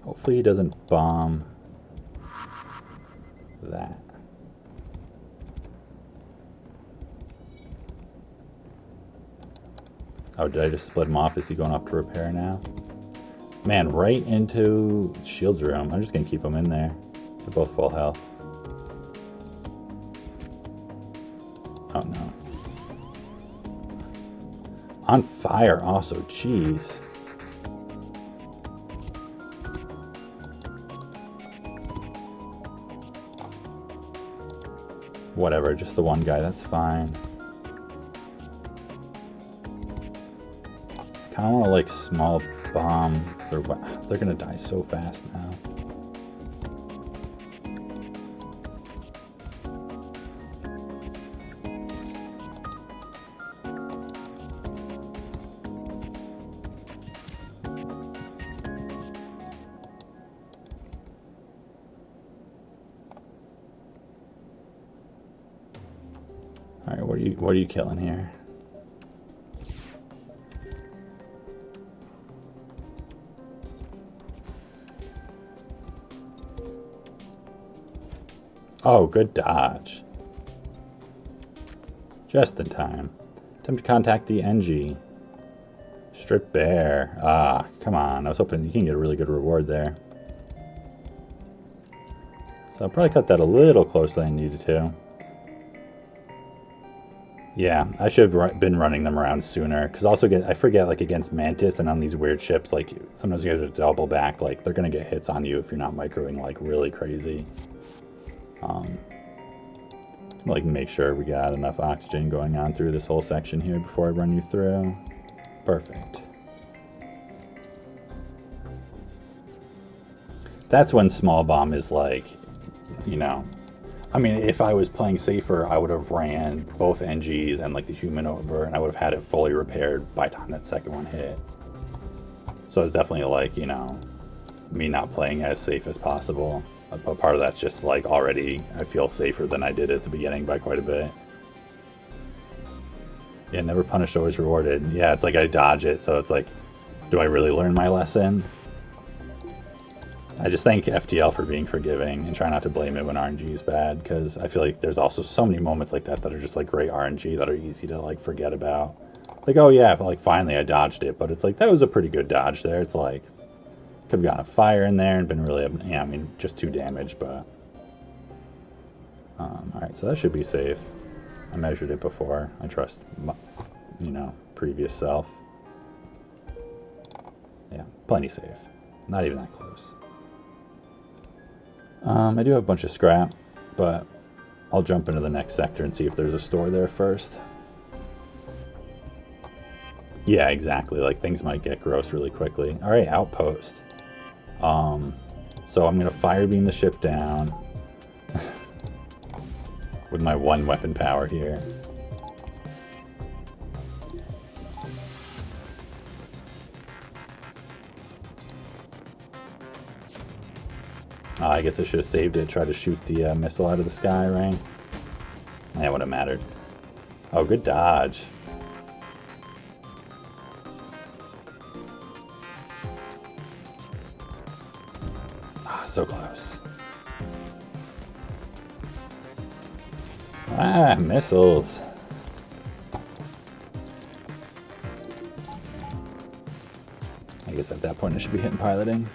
Hopefully he doesn't bomb that. Oh, did I just split him off? Is he going off to repair now? Man, right into shields room. I'm just gonna keep them in there. They're both full health. Oh no. On fire also, jeez. Whatever, just the one guy, that's fine. Kinda wanna like small bomb. They're gonna die so fast now. All right, what are you killing here? Oh, good dodge. Just in time. Attempt to contact the NG. Strip bear. Ah, come on. I was hoping you can get a really good reward there. So I'll probably cut that a little closer than I needed to. Yeah, I should have been running them around sooner. Because also, I forget, like, against Mantis and on these weird ships, like, sometimes you have to double back. Like, they're going to get hits on you if you're not microing, like, really crazy. Like, make sure we got enough oxygen going on through this whole section here before I run you through. Perfect. That's when small bomb is like, you know, I mean, if I was playing safer, I would have ran both NGs and like the human over, and I would have had it fully repaired by the time that second one hit. So it's definitely like, you know, me not playing as safe as possible. But part of that's just like already I feel safer than I did at the beginning by quite a bit. Yeah, never punished, always rewarded. Yeah, it's like I dodge it, so it's like, do I really learn my lesson? I just thank FTL for being forgiving and try not to blame it when RNG is bad, because I feel like there's also so many moments like that that are just like great RNG that are easy to like forget about. Like, oh yeah, but like finally I dodged it, but it's like that was a pretty good dodge there. It's like could have gotten a fire in there and been really, yeah, I mean just 2 damage, but all right, so that should be safe. I measured it before. I trust my, you know, previous self. Yeah, plenty safe. Not even that close. I do have a bunch of scrap, but I'll jump into the next sector and see if there's a store there first. Yeah, exactly. Like, things might get gross really quickly. All right, outpost. So I'm going to fire beam the ship down with my 1 weapon power here. I guess I should have saved it, try to shoot the missile out of the sky, right? That would have mattered. Oh, good dodge. Ah, so close. Ah, missiles. I guess at that point I should be hitting piloting.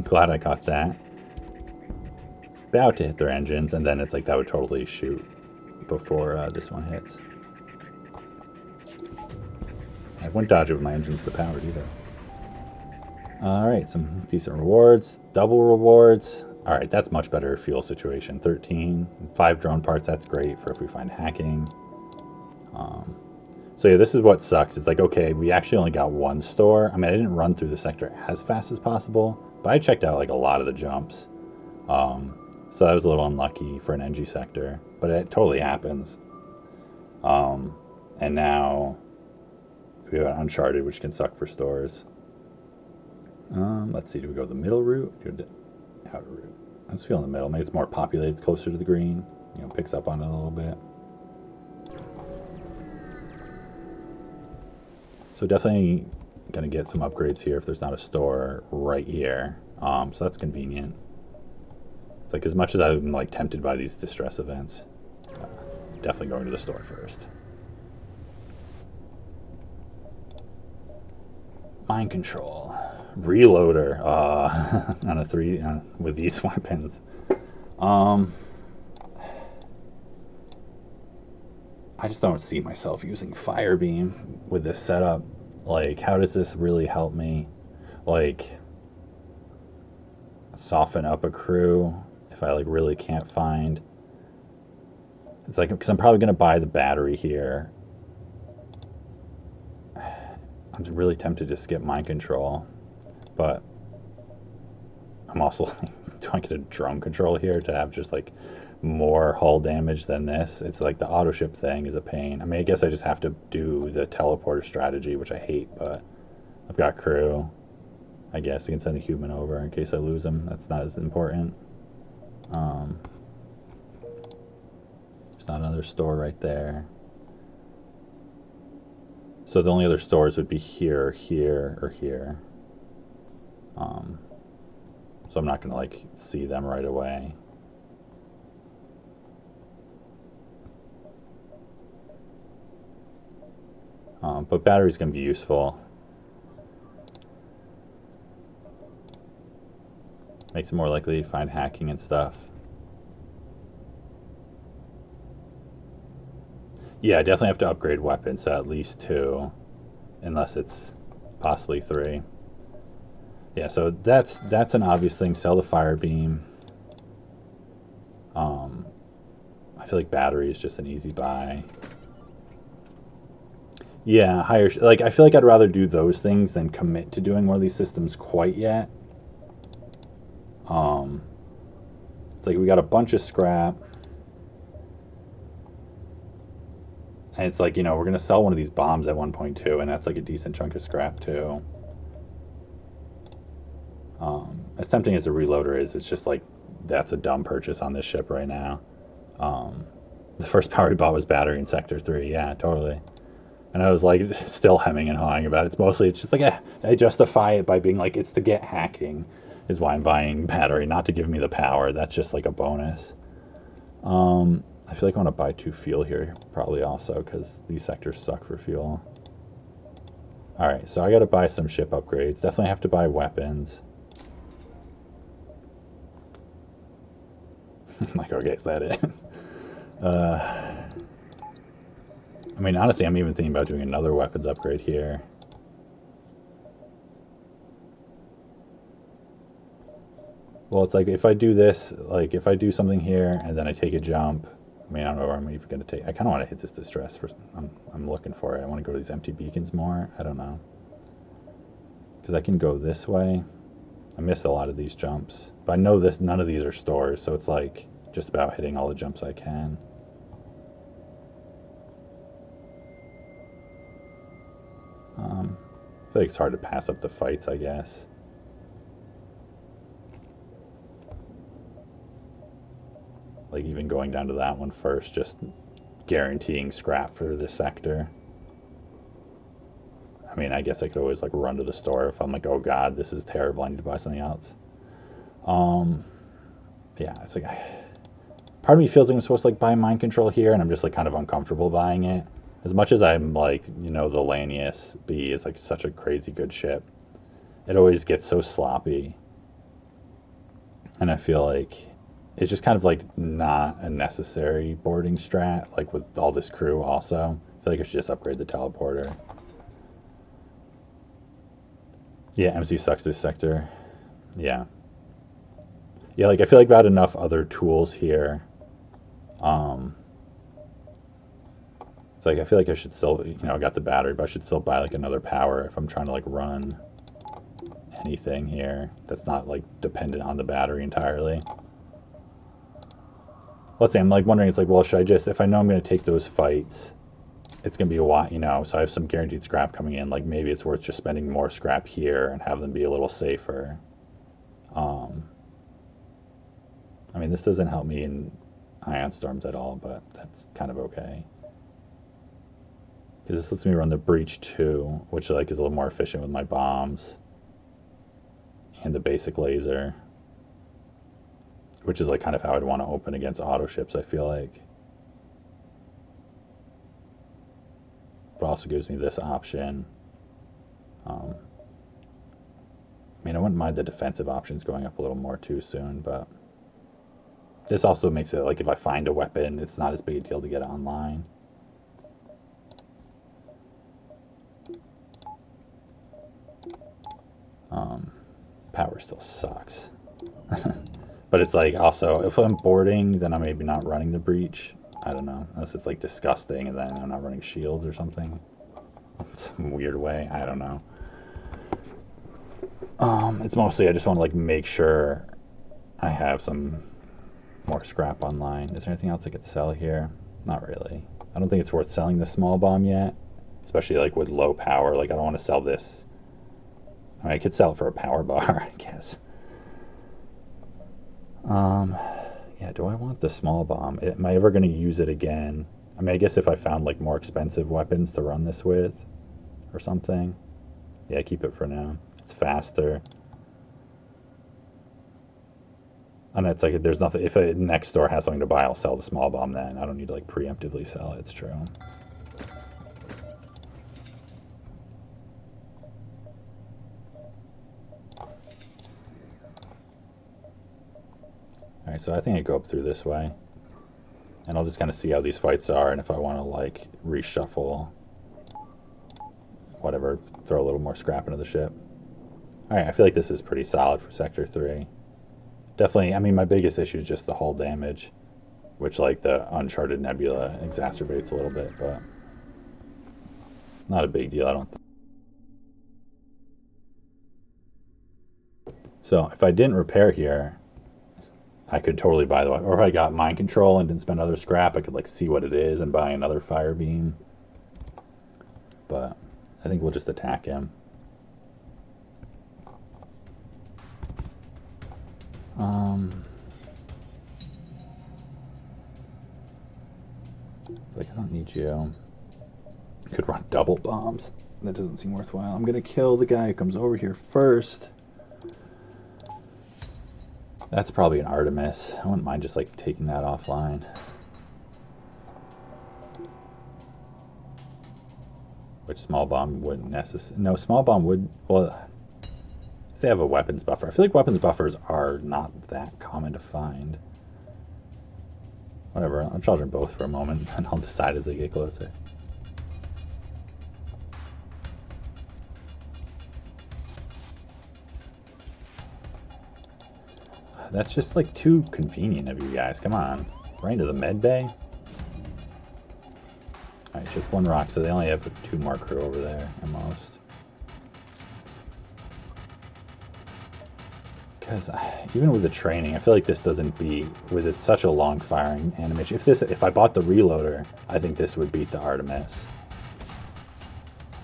Glad I caught that. About to hit their engines, and then it's like that would totally shoot before this one hits. I wouldn't dodge it with my engines powered either. Alright, some decent rewards. Double rewards. Alright, that's much better fuel situation. 13. 5 drone parts, that's great for if we find hacking. So yeah, this is what sucks. It's like, okay, we actually only got 1 store. I mean, I didn't run through the sector as fast as possible, but I checked out like a lot of the jumps. So that was a little unlucky for an NG sector, but it totally happens. And now we have Uncharted, which can suck for stores. Let's see, do we go the middle route? Do the outer route? I was feeling the middle. Maybe it's more populated, it's closer to the green. You know, picks up on it a little bit. So definitely gonna get some upgrades here if there's not a store right here. So that's convenient. It's like as much as I'm like tempted by these distress events, definitely going to the store first. Mind control, reloader on a 3 with these weapons. I just don't see myself using fire beam with this setup. Like, how does this really help me, like, soften up a crew if I like really can't find? It's like, because I'm probably gonna buy the battery here. I'm really tempted to skip mind control, but I'm also do I get a drone control here to have just like more hull damage than this? It's like the auto ship thing is a pain. I mean, I guess I just have to do the teleporter strategy, which I hate, but I've got crew. I guess I can send a human over in case I lose them. That's not as important. There's not another store right there. So the only other stores would be here, here, or here. So I'm not gonna like see them right away. But battery's gonna be useful. Makes it more likely to find hacking and stuff. Yeah, I definitely have to upgrade weapons to at least 2, unless it's possibly 3. Yeah, so that's an obvious thing. Sell the fire beam. I feel like battery is just an easy buy. Yeah, higher. Like, I feel like I'd rather do those things than commit to doing one of these systems quite yet. It's like we got a bunch of scrap. And it's like, we're going to sell one of these bombs at 1.2, and that's like a decent chunk of scrap, too. As tempting as the reloader is, it's just like, that's a dumb purchase on this ship right now. The first power we bought was battery in Sector 3. Yeah, totally. And I was like, still hemming and hawing about it. It's just like, I justify it by being like, it's to get hacking, is why I'm buying battery, not to give me the power. That's just like a bonus. I feel like I want to buy 2 fuel here, probably also, because these sectors suck for fuel. Alright, so I got to buy some ship upgrades. Definitely have to buy weapons. I'm like, okay, is that it? I mean, honestly, I'm even thinking about doing another weapons upgrade here. Well, it's like, if I do this, like, if I do something here, and then I take a jump, I mean, I don't know where I'm even going to take... I kind of want to hit this distress. I'm looking for it. I want to go to these empty beacons more. I don't know. Because I can go this way. I miss a lot of these jumps. But I know none of these are stores, so it's like just about hitting all the jumps I can. I feel like it's hard to pass up the fights, I guess. Like, even going down to that one first, just guaranteeing scrap for this sector. I mean, I guess I could always, like, run to the store if I'm like, oh god, this is terrible, I need to buy something else. Yeah, it's like, part of me feels like I'm supposed to, like, buy mind control here, and I'm just, like, kind of uncomfortable buying it. As much as I'm, like, the Lanius B is, like, such a crazy good ship, it always gets so sloppy. And I feel like it's just kind of, like, not a necessary boarding strat, like, with all this crew also. I feel like I should just upgrade the teleporter. Yeah, MC sucks this sector. Yeah. Yeah, like, I feel like I've got enough other tools here. It's like, I feel like I should still, I got the battery, but I should still buy, like, another power if I'm trying to, like, run anything here that's not, like, dependent on the battery entirely. Let's say I'm, like, wondering, it's like, well, should I just, if I know I'm going to take those fights, it's going to be a while, so I have some guaranteed scrap coming in, like, maybe it's worth just spending more scrap here and have them be a little safer. I mean, this doesn't help me in ion storms at all, but that's kind of okay. Because this lets me run the breach too, which, like, is a little more efficient with my bombs and the basic laser, which is, like, kind of how I'd want to open against auto ships, I feel like. But also gives me this option. I mean, I wouldn't mind the defensive options going up a little more too soon, but this also makes it, like, if I find a weapon, it's not as big a deal to get it online. Power still sucks. But it's like, also, if I'm boarding, then I'm maybe not running the breach. I don't know, unless it's, like, disgusting and then I'm not running shields or something in some weird way. I don't know. It's mostly I just want to, like, make sure I have some more scrap online. Is there anything else I could sell here? Not really. I don't think it's worth selling the small bomb yet, especially, like, with low power. Like, I don't want to sell this. I mean, I could sell it for a power bar, I guess. Yeah, do I want the small bomb? Am I ever going to use it again? I mean, I guess if I found, like, more expensive weapons to run this with or something. Yeah, keep it for now. It's faster. And it's like, there's nothing, if a next store has something to buy, I'll sell the small bomb then. I don't need to, like, preemptively sell it, it's true. Alright, so I think I go up through this way. And I'll just kind of see how these fights are, and if I want to, like, reshuffle, whatever, throw a little more scrap into the ship. Alright, I feel like this is pretty solid for Sector 3. Definitely, I mean, my biggest issue is just the hull damage, which, like, the Uncharted Nebula exacerbates a little bit, but not a big deal, I don't think. So, if I didn't repair here, I could totally buy the... Or if I got mind control and didn't spend other scrap, I could, like, see what it is and buy another fire beam. But I think we'll just attack him. Like, I don't need you. Could run double bombs. That doesn't seem worthwhile. I'm gonna kill the guy who comes over here first. That's probably an Artemis. I wouldn't mind just, like, taking that offline. Which small bomb wouldn't necessarily... No, small bomb would... Well, if they have a weapons buffer. I feel like weapons buffers are not that common to find. Whatever, I'll charge them both for a moment, and I'll decide as they get closer. That's just, like, too convenient of you guys. Come on. Right into the med bay? Alright, just one rock, so they only have 2 more crew over there, at most. Because even with the training, I feel like this doesn't beat, with such a long firing animation. If I bought the reloader, I think this would beat the Artemis.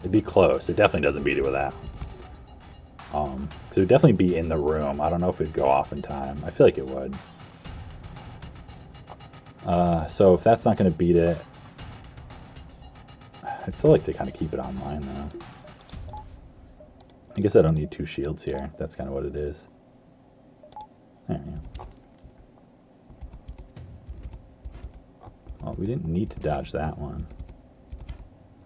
It'd be close. It definitely doesn't beat it with that. So it would definitely be in the room. I don't know if it'd go off in time. I feel like it would. So if that's not going to beat it, I'd still like to kind of keep it online, though. I guess I don't need 2 shields here. That's kind of what it is. There you go. Well, we didn't need to dodge that one.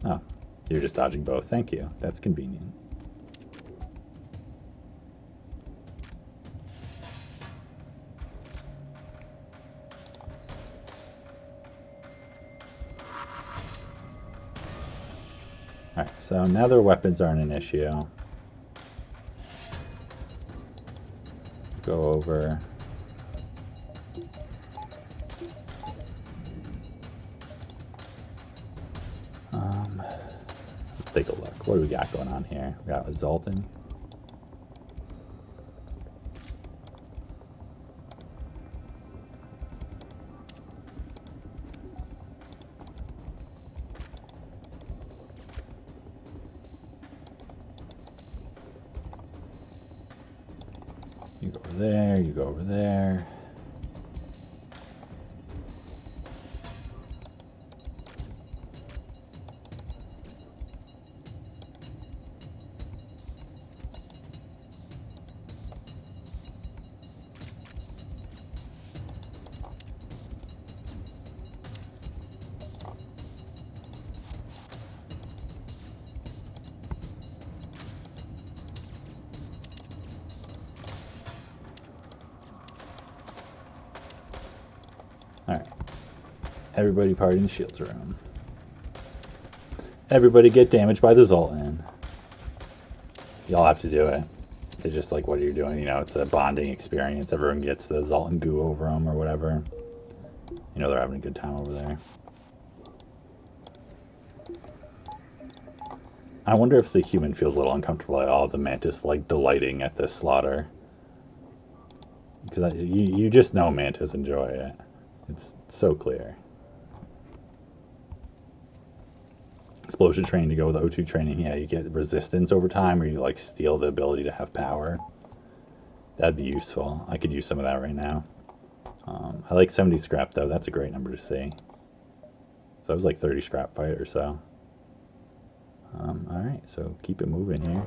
Oh, you're just dodging both. Thank you. That's convenient. Alright, so now their weapons aren't an issue. Go over. Let's take a look. What do we got going on here? We got Zoltan. You go over there, you go over there. Alright. Everybody party in the shields room. Everybody get damaged by the Zoltan. Y'all have to do it. It's just like what you're doing, you know, it's a bonding experience. Everyone gets the Zoltan goo over them or whatever. You know, they're having a good time over there. I wonder if the human feels a little uncomfortable at all, the Mantis, like, delighting at this slaughter. Because you just know Mantis enjoy it. It's so clear. Explosion training to go with O2 training. Yeah, you get resistance over time, or you, like, steal the ability to have power. That'd be useful. I could use some of that right now. I like 70 scrap, though. That's a great number to see. So it was like 30 scrap fight or so. Alright, so keep it moving here.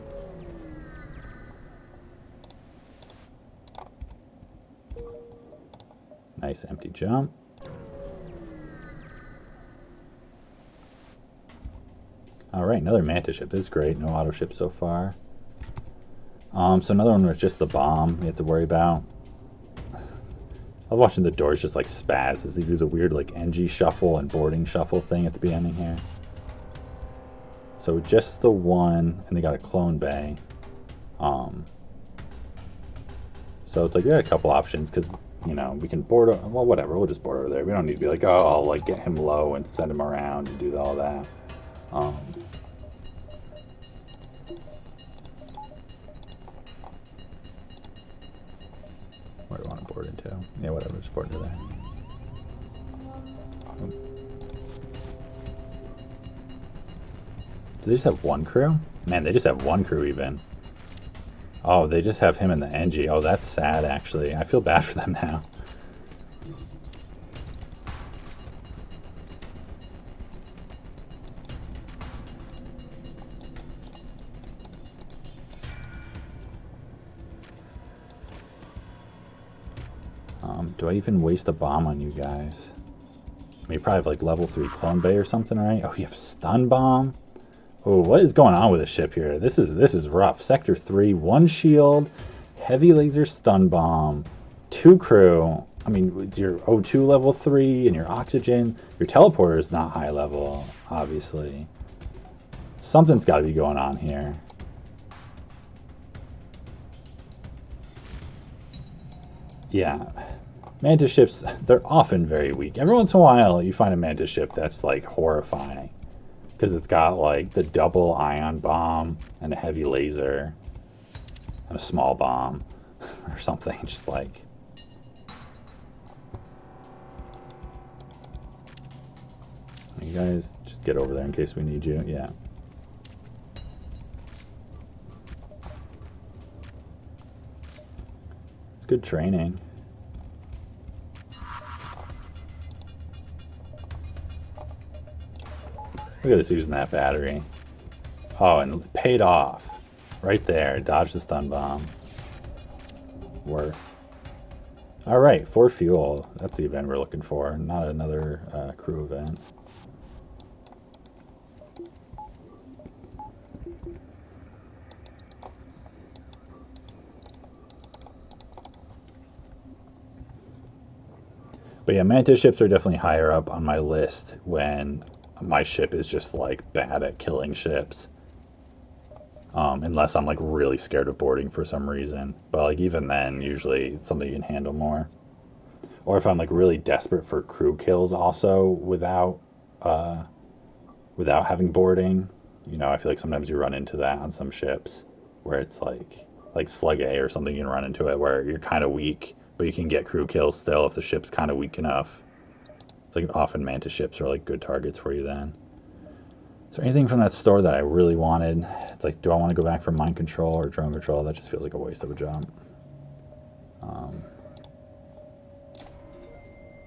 Nice empty jump. Alright, another Mantis ship. This is great. No auto ship so far. So another one with just the bomb you have to worry about. I was watching the doors just like spaz as they do the weird like NG shuffle and boarding shuffle thing at the beginning here. So just the one, and they got a clone bay. So it's like we got a couple options because, you know, we can board, well, whatever, we'll just board over there. We don't need to be like, oh, I'll like get him low and send him around and do all that. Where do I want to board into? Yeah, whatever, just board into there. Do they just have one crew? Man, they just have one crew even. Oh, they just have him in the NG. Oh, that's sad, actually. I feel bad for them now. Do I even waste a bomb on you guys? I mean, you probably have like level 3 clone bay or something, right? Oh, you have a stun bomb? Oh, what is going on with the ship here? This is rough. Sector 3, 1 shield, heavy laser stun bomb, 2 crew. I mean, it's your O2 level 3 and your oxygen. Your teleporter is not high level, obviously. Something's got to be going on here. Yeah. Mantis ships, they're often very weak. Every once in a while, you find a Mantis ship that's like horrifying. Because it's got like the double ion bomb and a heavy laser and a small bomb or something. Just like, you guys just get over there in case we need you. Yeah. It's good training. Look at us using that battery. Oh, and it paid off. Right there. Dodge the stun bomb. Worth. Alright, 4 fuel. That's the event we're looking for. Not another crew event. But yeah, Mantis ships are definitely higher up on my list when my ship is just like bad at killing ships. Unless I'm like really scared of boarding for some reason. But like even then, usually it's something you can handle more. Or if I'm like really desperate for crew kills also without having boarding. You know, I feel like sometimes you run into that on some ships where it's like Slug A or something, you can run into it where you're kind of weak, but you can get crew kills still if the ship's kind of weak enough. It's like often Mantis ships are like good targets for you then. Is there anything from that store that I really wanted? It's like, do I want to go back for mind control or drone control? That just feels like a waste of a jump.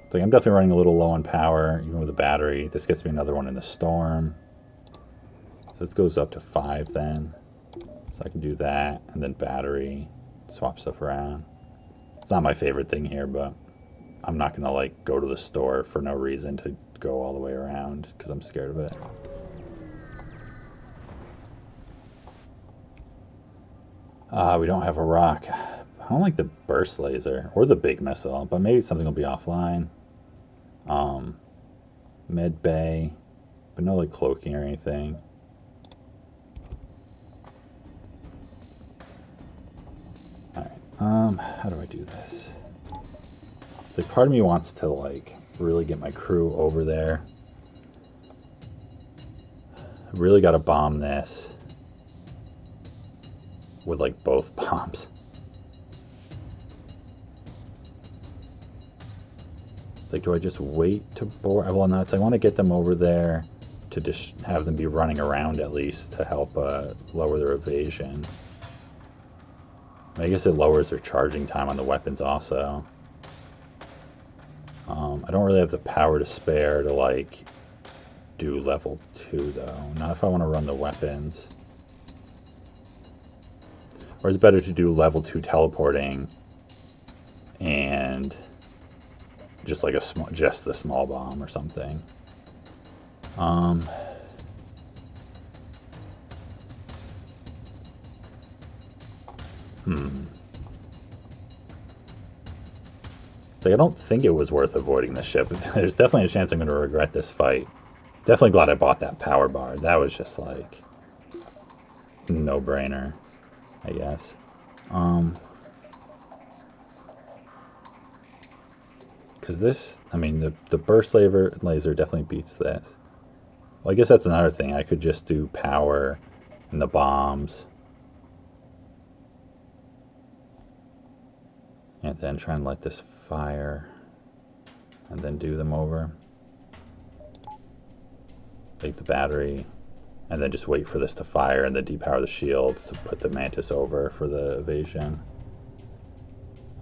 It's like I'm definitely running a little low on power, even with a battery. This gets me another one in the storm. So it goes up to 5 then. So I can do that, and then battery, swap stuff around. It's not my favorite thing here, but I'm not going to like go to the store for no reason to go all the way around because I'm scared of it. We don't have a rock. I don't like the burst laser or the big missile, but maybe something will be offline. Med bay, but no like cloaking or anything. Alright, how do I do this? Like part of me wants to like really get my crew over there. I really got to bomb this with like both bombs. Like, do I just wait to board? Well, no, it's I want to get them over there to just have them be running around at least to help lower their evasion. I guess it lowers their charging time on the weapons also. I don't really have the power to spare to like do level 2 though. Not if I want to run the weapons. Or it's better to do level 2 teleporting and just like just the small bomb or something. like, I don't think it was worth avoiding this ship. There's definitely a chance I'm going to regret this fight. Definitely glad I bought that power bar. That was just like no-brainer, I guess. Because this, I mean, the burst laser definitely beats this. Well, I guess that's another thing. I could just do power and the bombs. And then try and let this fire. And then do them over. Take the battery. And then just wait for this to fire and then depower the shields to put the Mantis over for the evasion.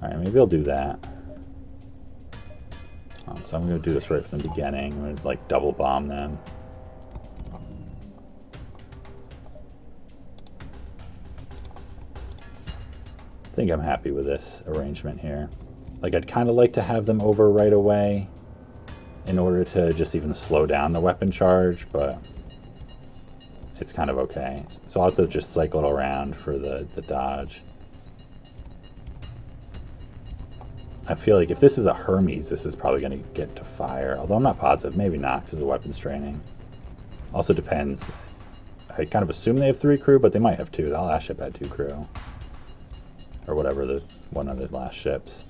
Alright, maybe I'll do that. So I'm going to do this right from the beginning. I'm going to like double bomb them. I think I'm happy with this arrangement here. Like, I'd kind of like to have them over right away in order to just even slow down the weapon charge, but it's kind of okay. So I'll have to just cycle it around for the dodge. I feel like if this is a Hermes, this is probably going to get to fire. Although I'm not positive. Maybe not, because of the weapons training. Also depends. I kind of assume they have 3 crew, but they might have 2. The last ship had 2 crew. Or whatever, one of the last ships.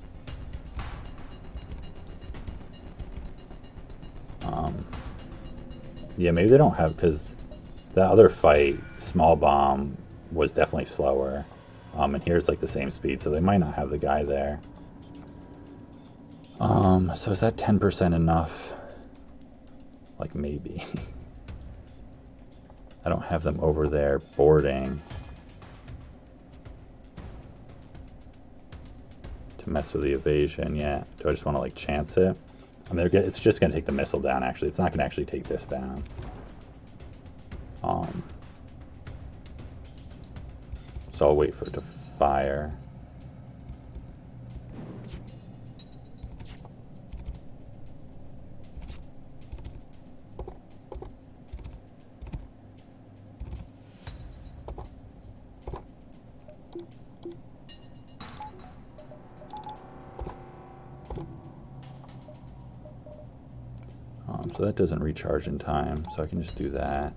Yeah, maybe they don't have, because the other fight, Small Bomb, was definitely slower. And here's like the same speed, so they might not have the guy there. So is that 10% enough? Like, maybe. I don't have them over there boarding to mess with the evasion yet. Do I just want to like chance it? I mean, it's just going to take the missile down, actually. It's not going to actually take this down. So I'll wait for it to fire. So that doesn't recharge in time, so I can just do that.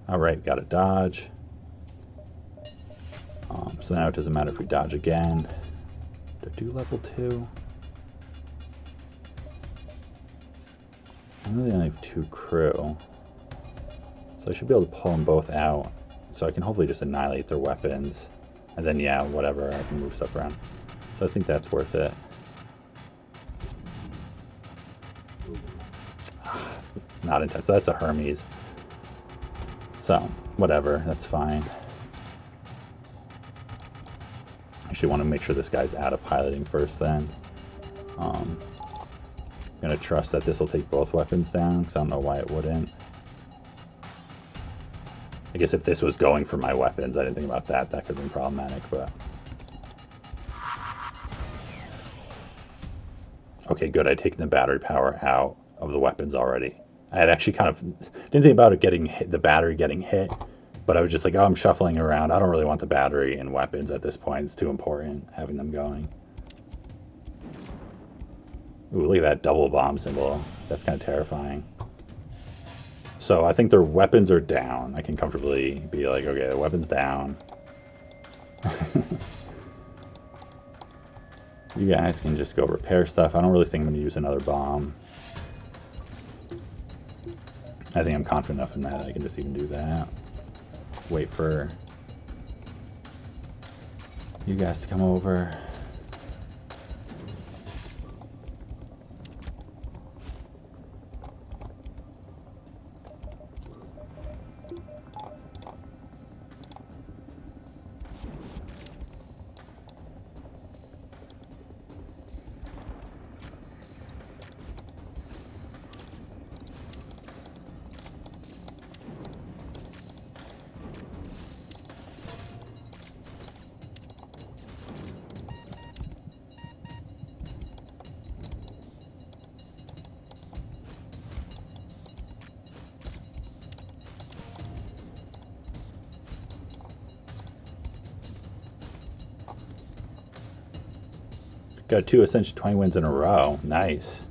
Alright, got a dodge. So now it doesn't matter if we dodge again. Do I do level 2? I know they only have 2 crew. So I should be able to pull them both out. So I can hopefully just annihilate their weapons. And then, yeah, whatever, I can move stuff around. So I think that's worth it. Not intense. So that's a Hermes. So, whatever, that's fine. Actually want to make sure this guy's out of piloting first then. I'm going to trust that this will take both weapons down, because I don't know why it wouldn't. I guess if this was going for my weapons, I didn't think about that. That could have been problematic, but... Okay, good. I'd taken the battery power out of the weapons already. I had actually kind of didn't think about it getting hit, the battery getting hit, but I was just like, oh, I'm shuffling around. I don't really want the battery and weapons at this point. It's too important having them going. Ooh, look at that double bomb symbol. That's kind of terrifying. So I think their weapons are down. I can comfortably be like, okay, the weapon's down. You guys can just go repair stuff. I don't really think I'm going to use another bomb. I think I'm confident enough in that I can just even do that. Wait for you guys to come over. Got 2 Ascension 20 wins in a row. Nice.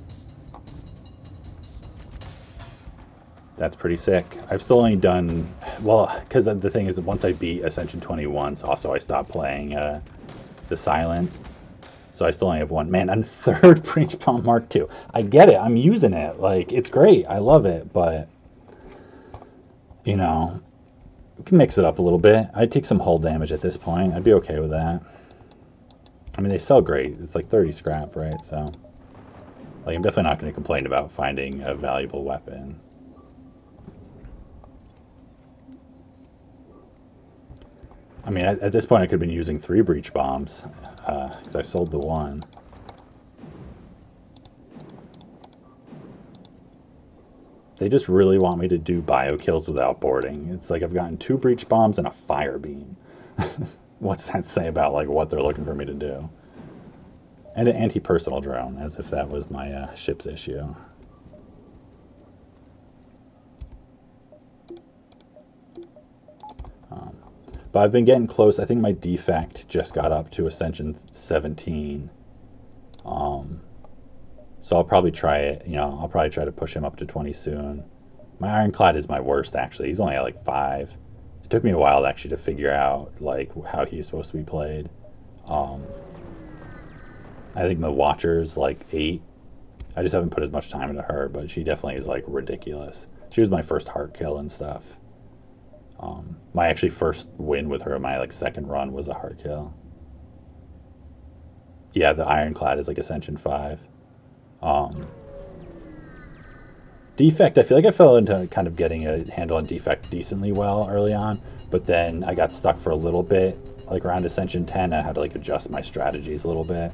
That's pretty sick. I've still only done, well, because the thing is, once I beat Ascension 20 once, also I stopped playing the Silent. So I still only have one. Man, I'm third Breach Bomb Mark II. I get it. I'm using it. Like, it's great. I love it. But, you know, we can mix it up a little bit. I'd take some hull damage at this point. I'd be okay with that. I mean, they sell great. It's like 30 scrap, right? So, like, I'm definitely not going to complain about finding a valuable weapon. I mean, at this point, I could have been using 3 breach bombs because I sold the one. They just really want me to do bio kills without boarding. It's like I've gotten 2 breach bombs and a fire beam. What's that say about like what they're looking for me to do? And an anti-personal drone, as if that was my ship's issue. But I've been getting close. I think my defect just got up to Ascension 17. So I'll probably try it. You know, I'll probably try to push him up to 20 soon. My Ironclad is my worst, actually. He's only at like 5. It took me a while actually to figure out like how he's supposed to be played. I think the Watcher's like 8. I just haven't put as much time into her, but she definitely is like ridiculous. She was my first heart kill and stuff. My actually first win with her, my like second run, was a heart kill. Yeah, the Ironclad is like Ascension 5. Defect, I feel like I fell into kind of getting a handle on Defect decently well early on, but then I got stuck for a little bit, like around Ascension 10. I had to like adjust my strategies a little bit.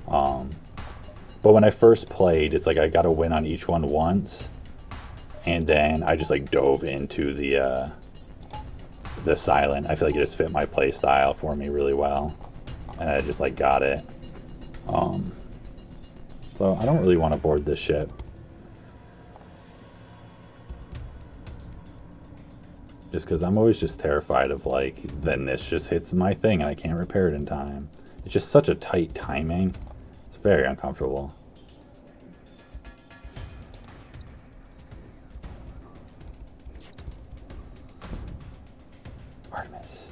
But when I first played, it's like I got a win on each one once, and then I just like dove into the Silent. I feel like it just fit my play style for me really well, and I just like got it. So I don't really want to board this ship. Just because I'm always just terrified of like, then this just hits my thing and I can't repair it in time. It's just such a tight timing. It's very uncomfortable. Artemis.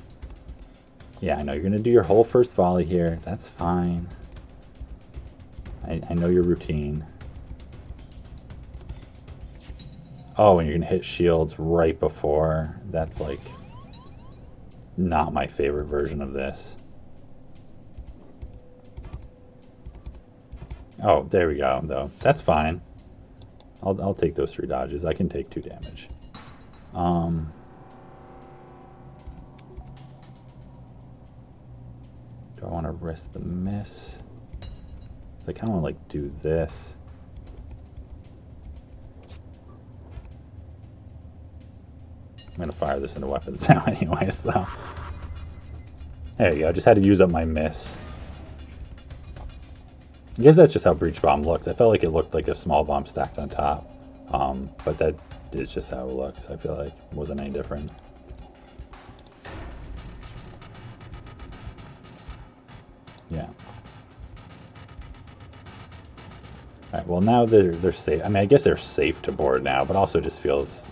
Yeah, I know you're going to do your whole first volley here. That's fine. I know your routine. Oh, and you're going to hit shields right before. That's like not my favorite version of this. Oh, there we go, though. That's fine. I'll take those 3 dodges. I can take 2 damage. Do I want to risk the miss? I kind of want to like do this. I'm going to fire this into weapons now anyways, though. There you go. I just had to use up my miss. I guess that's just how Breach Bomb looks. I felt like it looked like a small bomb stacked on top. But that is just how it looks. I feel like it wasn't any different. Yeah. Alright, well now they're safe. I mean, I guess they're safe to board now, but also just feels,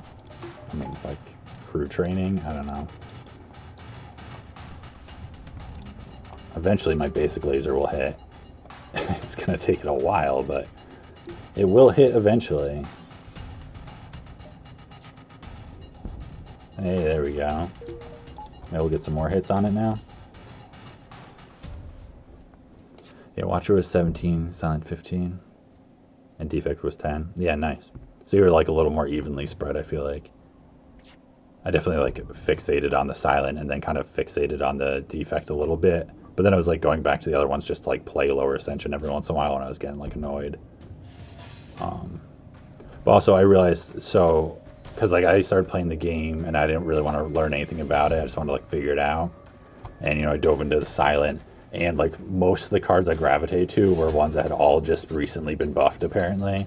I mean, it's like crew training. I don't know. Eventually my basic laser will hit. It's going to take it a while, but it will hit eventually. Hey, there we go. Maybe we'll get some more hits on it now. Yeah, Watcher was 17, Silent 15, and Defect was 10. Yeah, nice. So you were like a little more evenly spread, I feel like. I definitely like fixated on the Silent and then kind of fixated on the Defect a little bit. But then I was like going back to the other ones just to like play lower Ascension every once in a while when I was getting like annoyed. But also I realized, so, because like I started playing the game and I didn't really want to learn anything about it. I just wanted to like figure it out. And, you know, I dove into the Silent. And like most of the cards I gravitated to were ones that had all just recently been buffed apparently.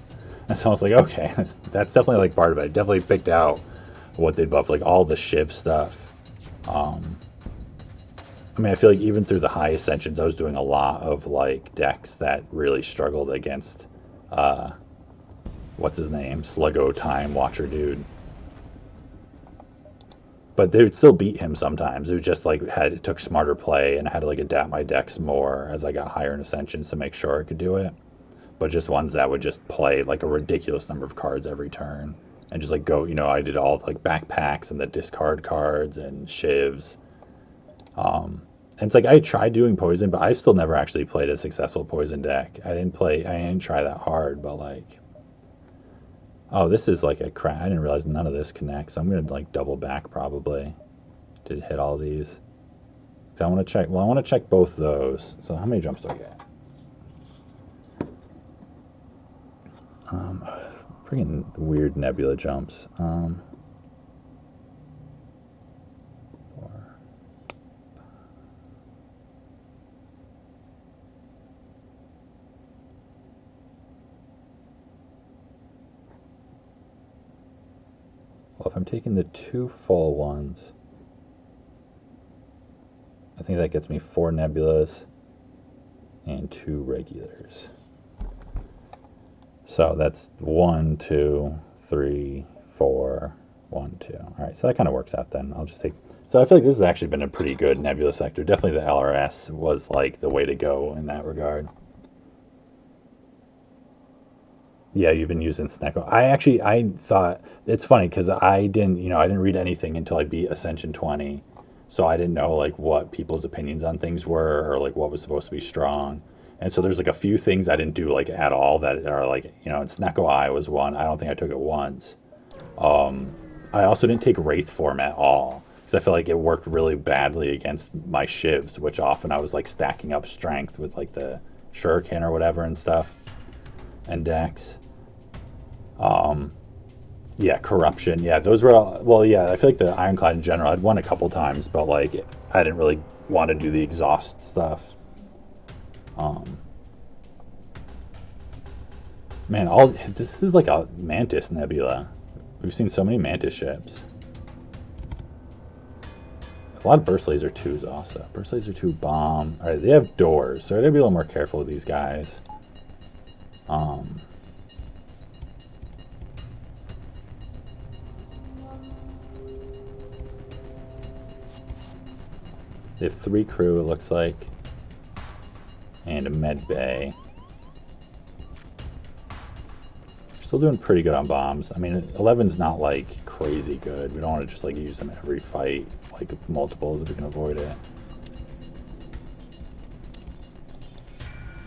And so I was like, okay, that's definitely like part of it. I definitely picked out what they buffed, like all the Shiv stuff. I mean, I feel like even through the high ascensions, I was doing a lot of like decks that really struggled against, what's his name, Sluggo Time Watcher dude. But they would still beat him sometimes. It was just like it took smarter play, and I had to like adapt my decks more as I got higher in ascensions to make sure I could do it. But just ones that would just play like a ridiculous number of cards every turn, and just like go, I did all like backpacks and the discard cards and shivs. And it's like I tried doing poison, but I've still never actually played a successful poison deck. I didn't try that hard, but like, oh, this is like a crap. I didn't realize none of this connects. So I'm gonna like double back probably to hit all these. So I want to check. Well, I want to check both those. So how many jumps do I get? Freaking weird nebula jumps. 4. Well, if I'm taking the 2 full ones, I think that gets me 4 nebulas and 2 regulars. So that's 1, 2, 3, 4, 1, 2. All right, so that kind of works out then. I'll just take. So I feel like this has actually been a pretty good nebula sector. Definitely the LRS was like the way to go in that regard. Yeah, you've been using Snecko. I thought it's funny because I didn't read anything until I beat Ascension 20, so I didn't know like what people's opinions on things were or like what was supposed to be strong. And so there's like a few things I didn't do like at all that are like, and Snecko Eye was one. I don't think I took it once. I also didn't take Wraith Form at all because I feel like it worked really badly against my shivs, which often I was like stacking up strength with like the Shuriken or whatever and stuff and decks. Yeah, Corruption. Yeah, those were all, well, yeah, I feel like the Ironclad in general, I'd won a couple times, but like I didn't really want to do the exhaust stuff. Man, this is like a Mantis nebula. We've seen so many Mantis ships. A lot of Burst Laser 2s also. Burst Laser 2 bomb. Alright, they have doors, so I gotta be a little more careful with these guys. They have 3 crew, it looks like. And a med bay. Still doing pretty good on bombs. I mean, 11's not like crazy good. We don't want to just like use them every fight, like multiples if we can avoid it.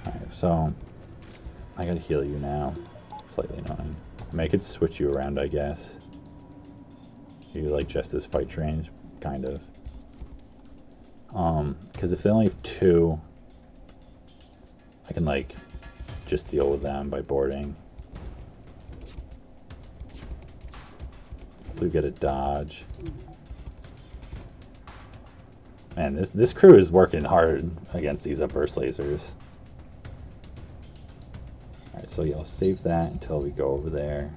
Alright, so I gotta heal you now. Slightly annoying. I mean, I could switch you around, I guess. You like just as fight range, kind of. Because if they only have 2, I can like just deal with them by boarding. Hopefully we get a dodge. Man, this crew is working hard against these burst lasers. Alright, so yeah, I'll save that until we go over there.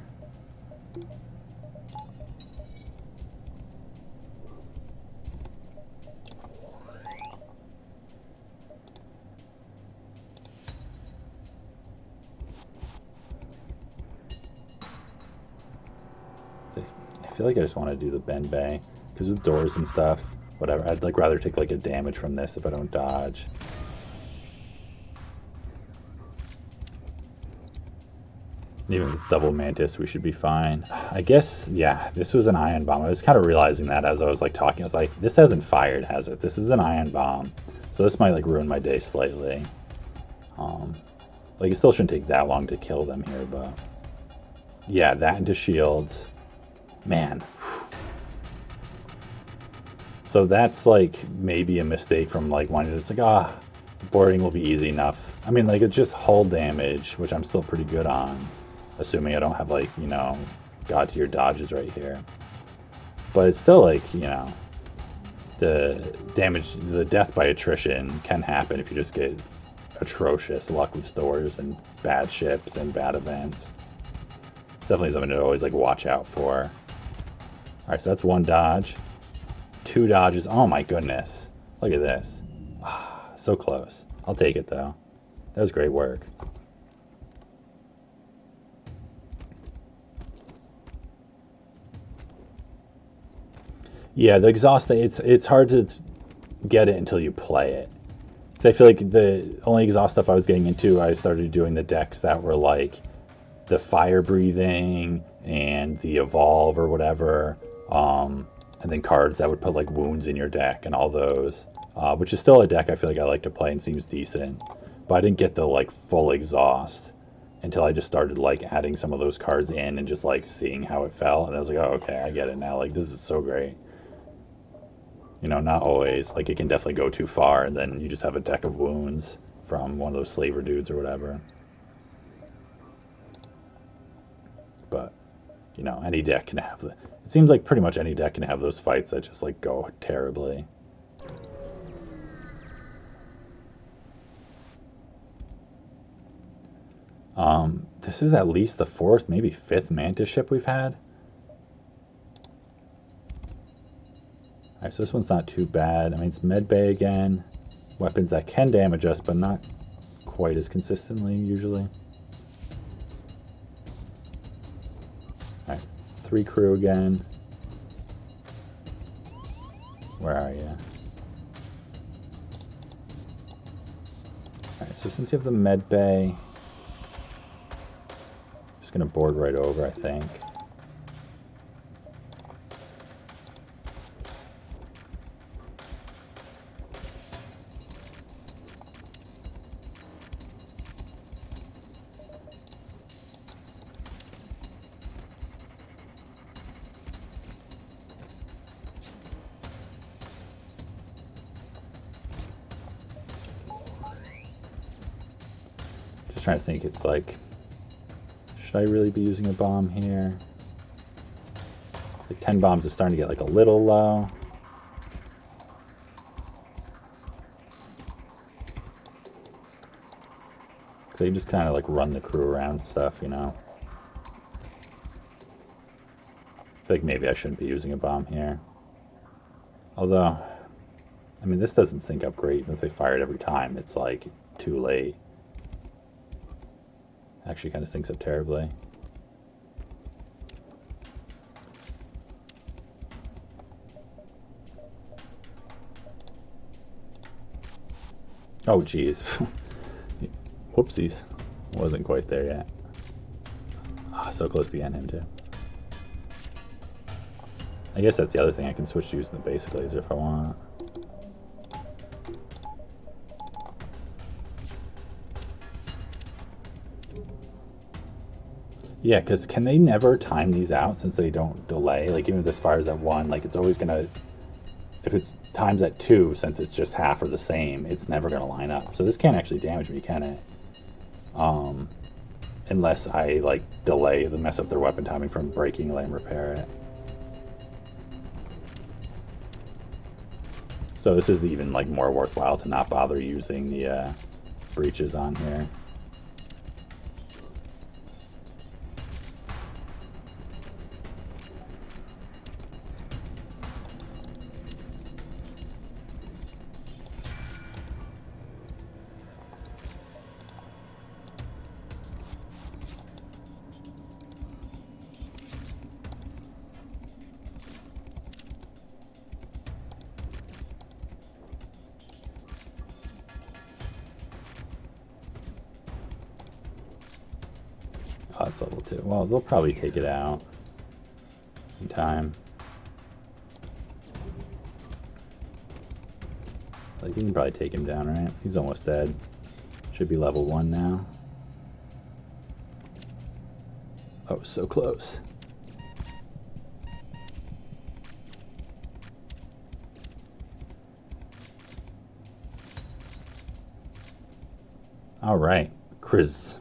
I feel like I just want to do the Ben Bay because with doors and stuff, whatever, I'd like rather take like a damage from this if I don't dodge. Even if it's double Mantis, we should be fine. I guess, yeah, this was an ion bomb. I was kind of realizing that as I was like talking. I was like, this hasn't fired, has it? This is an ion bomb, so this might like ruin my day slightly. Like it still shouldn't take that long to kill them here, but yeah, that into shields. Man. So that's like maybe a mistake from like wanting to just like, boarding will be easy enough. I mean, like it's just hull damage, which I'm still pretty good on, assuming I don't have like, god tier dodges right here. But it's still like, the damage, the death by attrition can happen if you just get atrocious luck with stores and bad ships and bad events. Definitely something to always like watch out for. Alright, so that's 1 dodge. 2 dodges. Oh my goodness. Look at this. Ah, so close. I'll take it though. That was great work. Yeah, the exhaust thing, it's hard to get it until you play it. 'Cause I feel like the only exhaust stuff I was getting into, I started doing the decks that were like the fire breathing and the evolve or whatever, and then cards that would put like wounds in your deck and all those, which is still a deck I feel like I like to play and seems decent. But I didn't get the like full exhaust until I just started like adding some of those cards in and just like seeing how it felt, and I was like, oh, okay, I get it now. Like this is so great. You know, not always. Like it can definitely go too far, and then you just have a deck of wounds from one of those slaver dudes or whatever. But you know, any deck can have the. It seems like pretty much any deck can have those fights that just like go terribly. This is at least the fourth, maybe fifth Mantis ship we've had. Alright, so this one's not too bad. I mean, it's med bay again. Weapons that can damage us, but not quite as consistently usually. Alright, 3 crew again. Where are you? Alright, so since you have the med bay, I'm just gonna board right over, I think. Trying to think, it's like, should I really be using a bomb here? Like 10 bombs is starting to get like a little low. So you just kind of like run the crew around stuff, you know. I feel like maybe I shouldn't be using a bomb here. Although, I mean, this doesn't sync up great. Even if they fire it every time, it's like too late. Actually kind of syncs up terribly. Oh geez. Whoopsies. Wasn't quite there yet. Ah, so close to getting him too. I guess that's the other thing. I can switch to using the basic laser if I want. Yeah, because can they never time these out since they don't delay? Like even if this fires at 1, like it's always gonna, if it's times at 2, since it's just half or the same, it's never gonna line up. So this can't actually damage me, can it? Unless I like delay the mess up their weapon timing from breaking, let them repair it. So this is even like more worthwhile to not bother using the breaches on here. Oh, it's level 2. Well, they'll probably take it out in time. Like, you can probably take him down, right? He's almost dead. Should be level 1 now. Oh, so close. All right, Chris.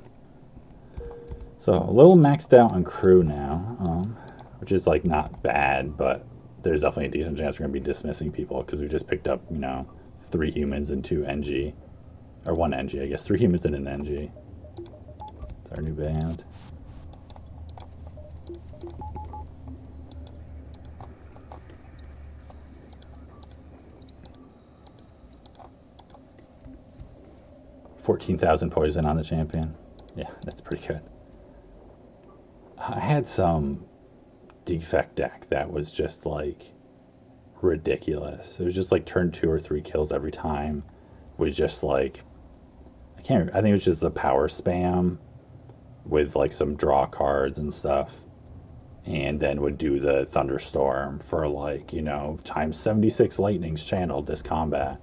So a little maxed out on crew now, which is like not bad, but there's definitely a decent chance we're gonna be dismissing people because we just picked up, you know, 3 humans and 2 NG, or 1 NG, I guess. 3 humans and an NG. It's our new band. 14,000 poison on the champion. Yeah, that's pretty good. I had some defect deck that was just like ridiculous. It was just like turn 2 or 3 kills every time. Was just like, I think it was just the power spam with like some draw cards and stuff. And then would do the thunderstorm for like, you know, times 76 lightnings channeled this combat.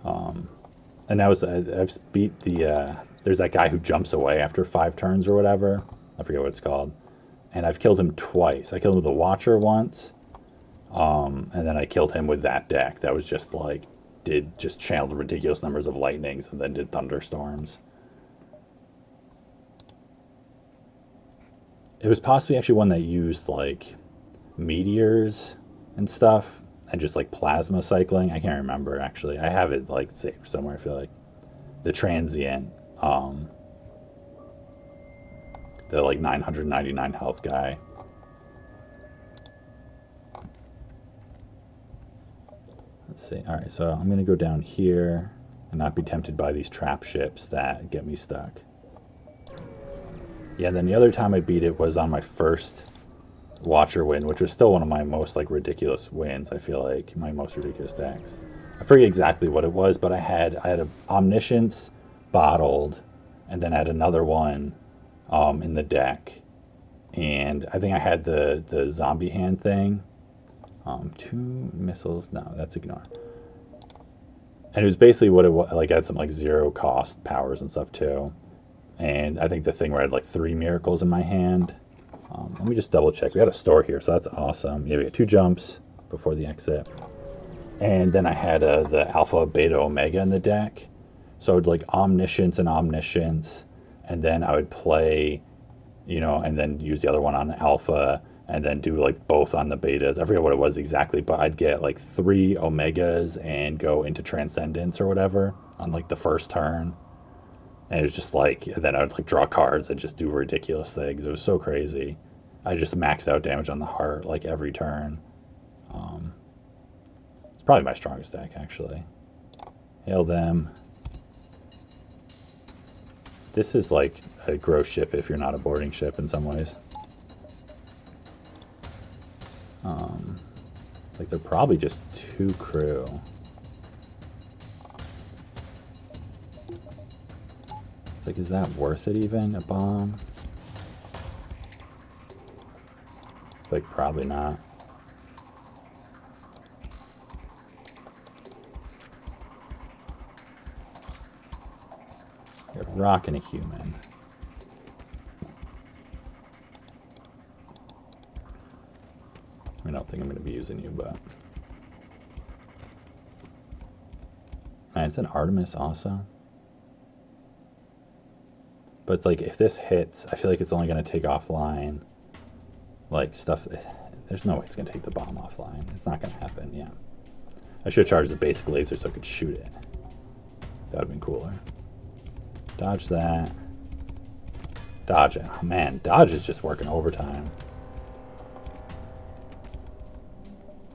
And that was, I've beat the, there's that guy who jumps away after 5 turns or whatever. I forget what it's called. And I've killed him twice. I killed him with the Watcher once. And then I killed him with that deck. That was just like, just channeled ridiculous numbers of lightnings and then did thunderstorms. It was possibly actually one that used like meteors and stuff and just like plasma cycling. I can't remember actually. I have it like saved somewhere. I feel like the transient, the like 999 health guy. Let's see. All right, so I'm gonna go down here and not be tempted by these trap ships that get me stuck. Yeah, and then the other time I beat it was on my first Watcher win, which was still one of my most like ridiculous wins. I feel like my most ridiculous decks. I forget exactly what it was, but I had a Omniscience bottled, and then I had another one in the deck, and I think I had the zombie hand thing. 2 missiles. No, that's ignore. And it was basically what it was. Like I had some like 0 cost powers and stuff too. And I think the thing where I had like 3 miracles in my hand. Let me just double check. We had a store here, so that's awesome. Yeah, we got 2 jumps before the exit. And then I had the Alpha, Beta, Omega in the deck. So I would like Omniscience and Omniscience. And then I would play, you know, and then use the other one on the Alpha. And then do like both on the Betas. I forget what it was exactly, but I'd get like 3 Omegas and go into Transcendence or whatever on like the first turn. And it was just like, then I would like draw cards and just do ridiculous things. It was so crazy. I just maxed out damage on the heart like every turn. It's probably my strongest deck actually. Hail them. This is like a gross ship if you're not a boarding ship in some ways. Like they're probably just 2 crew. It's like, is that worth it even, a bomb? Like, probably not. You're a rock and a human. I don't think I'm going to be using you, but... Man, it's an Artemis also. But it's like, if this hits, I feel like it's only going to take offline, like, stuff. There's no way it's going to take the bomb offline. It's not going to happen, yeah. I should have charged the basic laser so I could shoot it. That would have been cooler. Dodge that. Dodge it. Oh, man, dodge is just working overtime.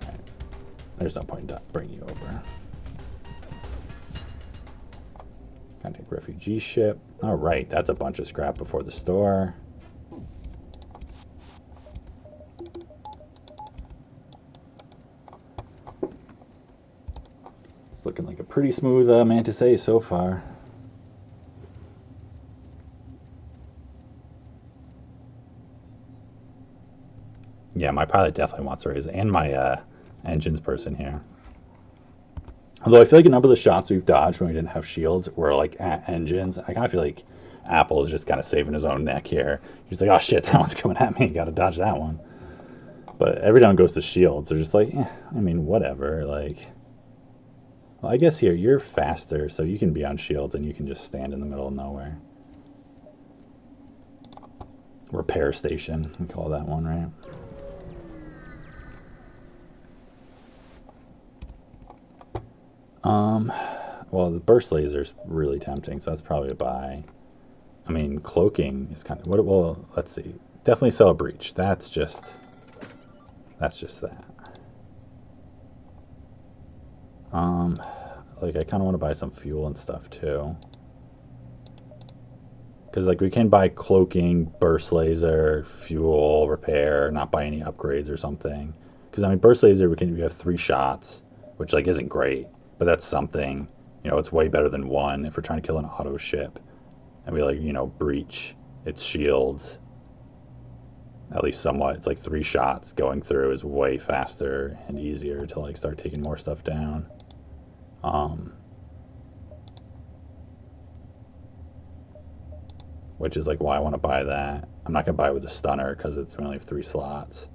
Right. There's no point in bringing you over. Gotta take refugee ship. All right, that's a bunch of scrap before the store. It's looking like a pretty smooth Mantis A so far. Yeah, my pilot definitely wants to raise, and my engines person here. Although I feel like a number of the shots we've dodged when we didn't have shields were like at engines. I kind of feel like Apple is just kind of saving his own neck here. He's like, oh shit, that one's coming at me. Got to dodge that one. But every time it goes to shields, they're just like, I mean, whatever. Like, well, I guess here you're faster, so you can be on shields and you can just stand in the middle of nowhere. Repair station, we call that one, right? Well, the burst laser is really tempting, so that's probably a buy. I mean, cloaking is kind of what. Well, let's see. Definitely sell a breach. That's just that. Like I kind of want to buy some fuel and stuff too. Because like we can buy cloaking, burst laser, fuel, repair, not buy any upgrades or something. Because I mean, burst laser we have 3 shots, which like isn't great, but that's something. You know, it's way better than 1 if we're trying to kill an auto ship. And we like breach its shields. At least somewhat. It's like 3 shots going through is way faster and easier to like start taking more stuff down. Which is like why I want to buy that. I'm not gonna buy it with a stunner because it's only 3 slots.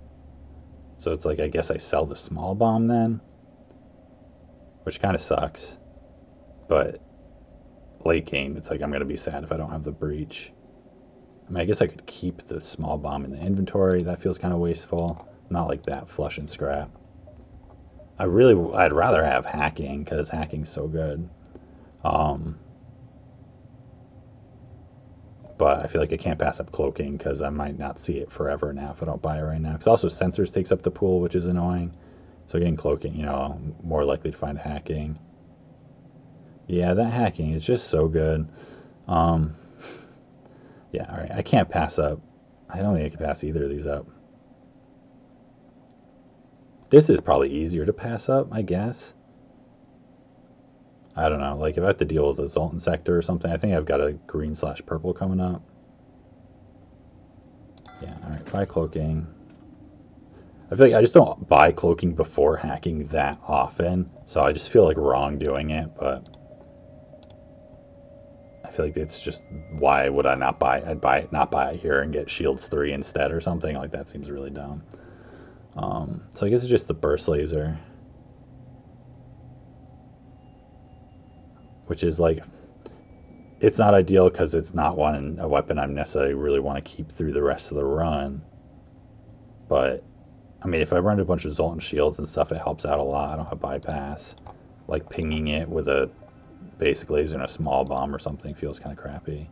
So it's like I guess I sell the small bomb then, which kind of sucks. But late game, it's like I'm gonna be sad if I don't have the breach. I mean, I guess I could keep the small bomb in the inventory. That feels kind of wasteful. Not like that flush and scrap. I'd rather have hacking because hacking's so good. But I feel like I can't pass up cloaking because I might not see it forever now if I don't buy it right now. Because also sensors takes up the pool, which is annoying. So getting cloaking, more likely to find hacking. Yeah, that hacking is just so good. Yeah, all right. I can't pass up. I don't think I can pass either of these up. This is probably easier to pass up, I guess. I don't know. Like, if I have to deal with the Zoltan sector or something, I think I've got a green/purple coming up. Yeah, all right. Buy cloaking. I feel like I just don't buy cloaking before hacking that often, so I just feel like wrong doing it, but I feel like it's just, why would I not buy? Not buy it here and get shields 3 instead or something. Like, that seems really dumb. So I guess it's just the burst laser, which is like, it's not ideal because it's not a weapon I necessarily really want to keep through the rest of the run. But I mean, if I run a bunch of Zoltan shields and stuff, it helps out a lot. I don't have bypass. Like pinging it with a basic laser and a small bomb or something feels kind of crappy.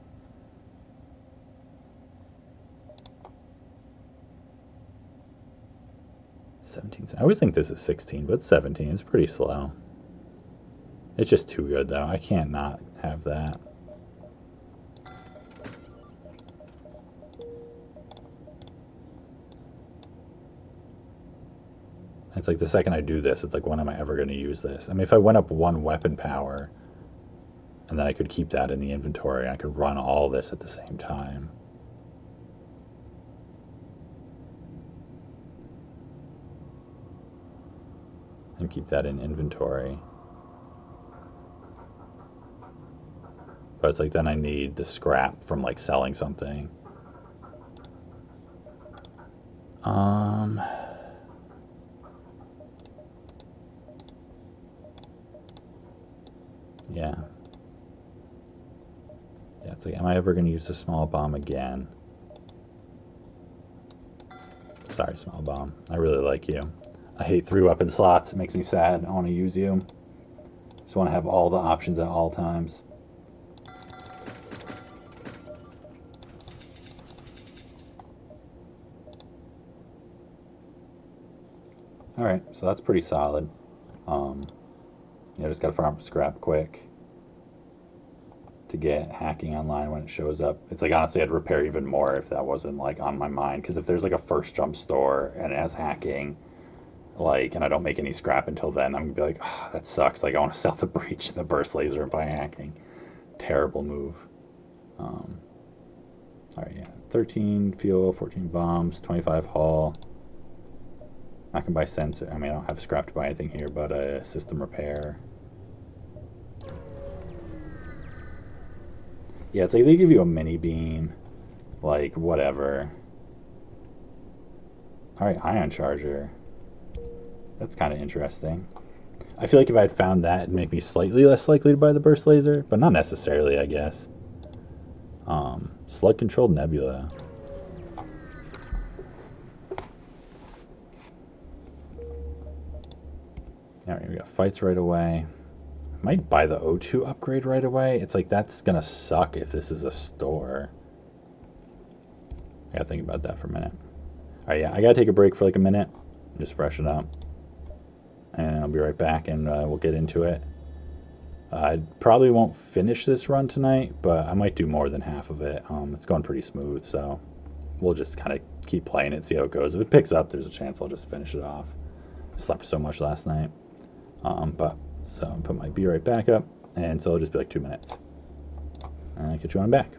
I always think this is 16, but it's 17. It's pretty slow. It's just too good, though. I can't not have that. It's like the second I do this, it's like, when am I ever going to use this? I mean, if I went up 1 weapon power, and then I could keep that in the inventory, I could run all this at the same time. And keep that in inventory. But it's like, then I need the scrap from like selling something. Yeah. Yeah, it's like, am I ever going to use the small bomb again? Sorry, small bomb. I really like you. I hate 3 weapon slots. It makes me sad. I want to use you. Just want to have all the options at all times. Alright, so that's pretty solid. Just gotta farm up scrap quick to get hacking online when it shows up. It's like, honestly, I'd repair even more if that wasn't like on my mind. Because if there's like a first jump store and it has hacking, like, and I don't make any scrap until then, I'm gonna be like, oh, that sucks. Like, I want to sell the breach and the burst laser and buy hacking. Terrible move. All right, yeah, 13 fuel, 14 bombs, 25 hull. I can buy sensor. I mean, I don't have scrap to buy anything here, but a system repair. Yeah, it's like they give you a mini beam, like whatever. All right, ion charger. That's kind of interesting. I feel like if I had found that, it'd make me slightly less likely to buy the burst laser, but not necessarily, I guess. Slug controlled nebula. Alright, we got fights right away. I might buy the O2 upgrade right away. It's like, that's gonna suck if this is a store. I gotta think about that for a minute. Alright, yeah, I gotta take a break for like a minute. Just freshen up. And I'll be right back and we'll get into it. I probably won't finish this run tonight, but I might do more than half of it. It's going pretty smooth, so we'll just kind of keep playing it, see how it goes. If it picks up, there's a chance I'll just finish it off. I slept so much last night. But so I'll put my B right back up, and so it'll just be like 2 minutes. And I get you on back.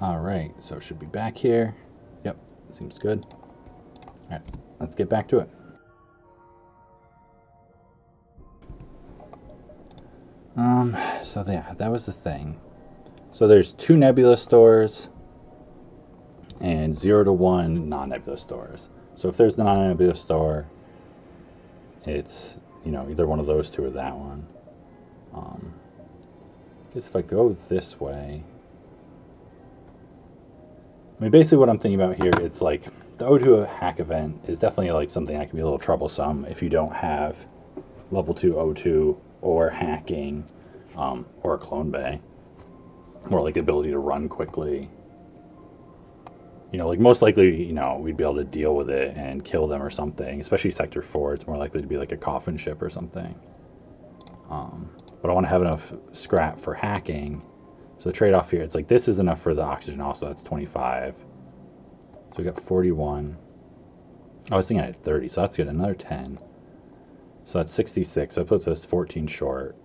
All right, so it should be back here. Yep, seems good. All right, let's get back to it. So yeah, that was the thing. So there's 2 nebula stores and 0 to 1 non-nebula stores. So if there's the non-nebula store, it's, either one of those two or that one. I guess if I go this way, I mean, basically what I'm thinking about here, it's like the O2 hack event is definitely like something that can be a little troublesome if you don't have level 2 O2 or hacking, or a clone bay, or like the ability to run quickly. Like most likely, we'd be able to deal with it and kill them or something, especially Sector 4. It's more likely to be like a coffin ship or something. But I want to have enough scrap for hacking. So the trade-off here, it's like this is enough for the oxygen also. That's 25. So we got 41. I was thinking I had 30, so that's good. Another 10. So that's 66. That puts us 14 short.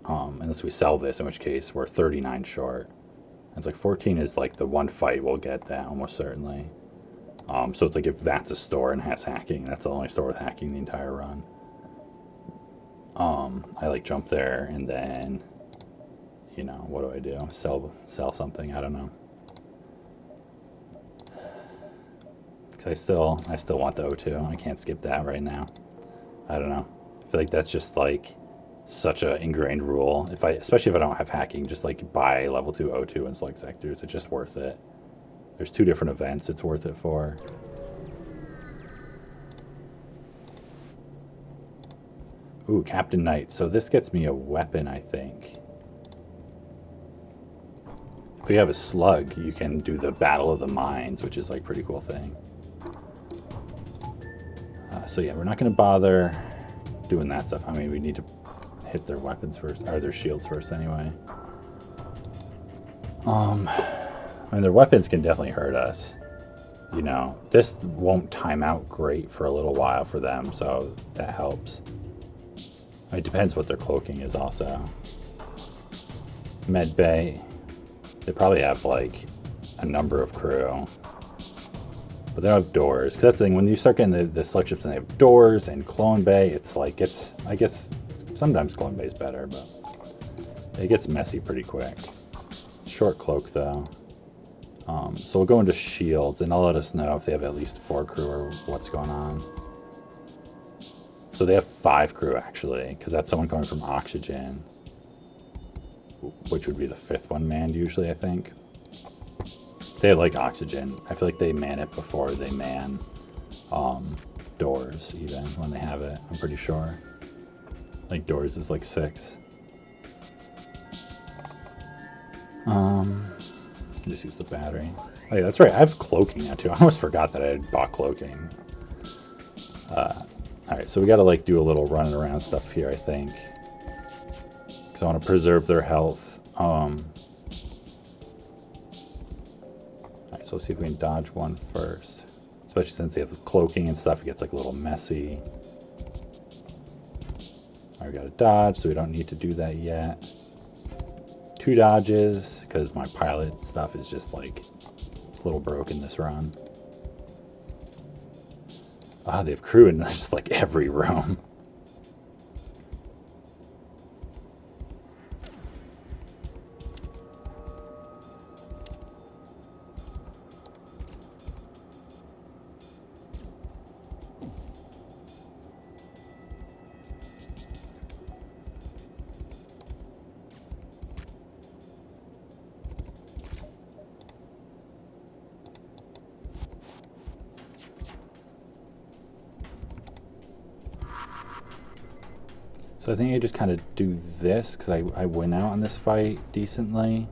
Unless we sell this, in which case we're 39 short. It's like 14 is like the one fight we'll get that almost certainly. So it's like if that's a store and has hacking, that's the only store with hacking the entire run. I like jump there and then, you know, what do I do? Sell something? I don't know. Cause I still want the O2. I can't skip that right now. I don't know. I feel like that's just like such a ingrained rule. Especially if I don't have hacking, just like buy level 2 O2 and select sectors. It's just worth it. There's 2 different events it's worth it for. Ooh, Captain Knight. So this gets me a weapon, I think. If you have a slug, you can do the Battle of the Mines, which is like a pretty cool thing. So yeah, we're not going to bother doing that stuff. I mean, we need to hit their weapons first, or their shields first anyway. I mean, their weapons can definitely hurt us. You know, this won't time out great for a little while for them, so that helps. It depends what their cloaking is also. Med bay, they probably have like a number of crew. But they don't have doors. Cause that's the thing, when you start getting the select ships and they have doors and clone bay, it's like, I guess sometimes clone bay is better, but it gets messy pretty quick. Short cloak though. So we'll go into shields and they'll let us know if they have at least 4 crew or what's going on. So they have 5 crew actually, because that's someone coming from oxygen, which would be the 5th one manned usually, I think. They like oxygen. I feel like they man it before they man doors, even when they have it. I'm pretty sure. Like doors is like 6. Just use the battery. Oh yeah, that's right. I have cloaking now too. I almost forgot that I had bought cloaking. Alright, so we gotta like do a little running around stuff here, I think. Because I want to preserve their health. Alright, so let's see if we can dodge one first. Especially since they have cloaking and stuff, it gets like a little messy. Alright, we gotta dodge, so we don't need to do that yet. 2 dodges, because my pilot stuff is just like a little broken this run. Ah, they have crew in just like every room. So I think I just kind of do this because I win out on this fight decently.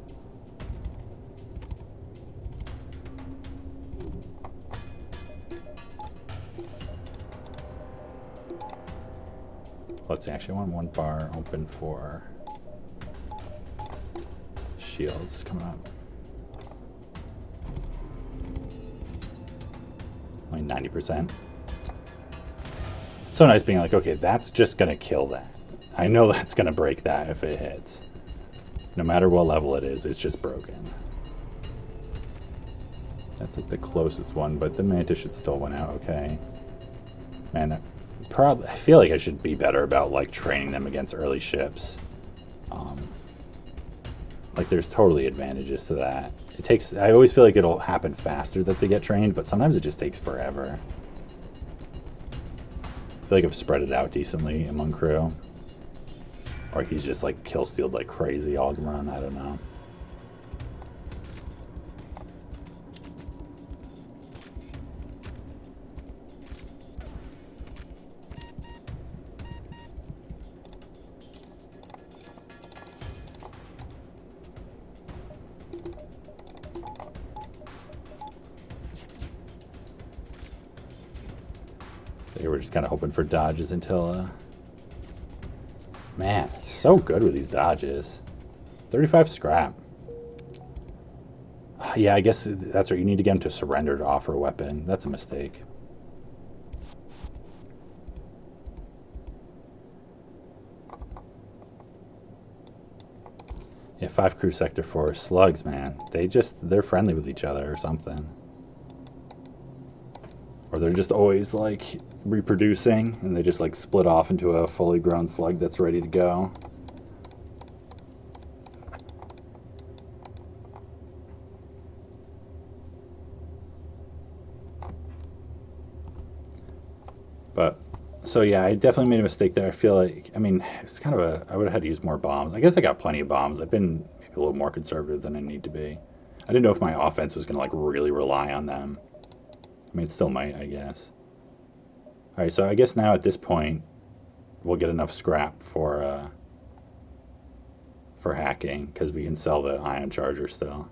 Let's see, actually I want one bar open for shields coming up. Only 90%. So nice being like, okay, that's just gonna kill that. I know that's going to break that if it hits. No matter what level it is, it's just broken. That's like the closest one, but the Mantis should still win out okay. Man, I feel like I should be better about like training them against early ships. Like there's totally advantages to that. I always feel like it'll happen faster that they get trained, but sometimes it just takes forever. I feel like I've spread it out decently among crew. Or he's just like kill stealed like crazy all run, I don't know. So here we're just kind of hoping for dodges until man, so good with these dodges. 35 scrap. Yeah, I guess that's right. You need to get him to surrender to offer a weapon. That's a mistake. Yeah, 5 crew sector 4 slugs, man. They're friendly with each other or something. or they're just always like reproducing and they just like split off into a fully grown slug that's ready to go. But so yeah, I definitely made a mistake there. I feel like, I mean, it's kind of I would have had to use more bombs. I guess I got plenty of bombs. I've been maybe a little more conservative than I need to be. I didn't know if my offense was gonna like really rely on them. I mean, it still might, I guess. All right, so I guess now at this point, we'll get enough scrap for hacking because we can sell the ion charger still.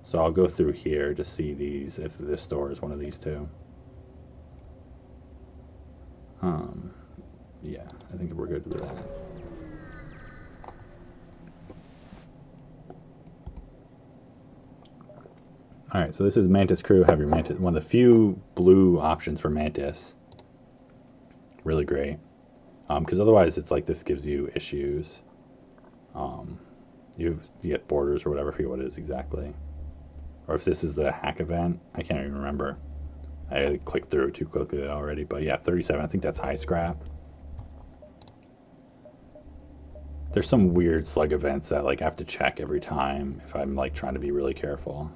So I'll go through here to see these if this store is one of these two. Yeah, I think we're good with that. All right, so this is Mantis Crew, Heavy Mantis, one of the few blue options for Mantis. Really great, because otherwise it's like this gives you issues. You get borders or whatever, I forget what it is exactly. Or if this is the hack event, I can't even remember. I clicked through it too quickly already, but yeah, 37, I think that's high scrap. There's some weird slug events that like I have to check every time if I'm like trying to be really careful.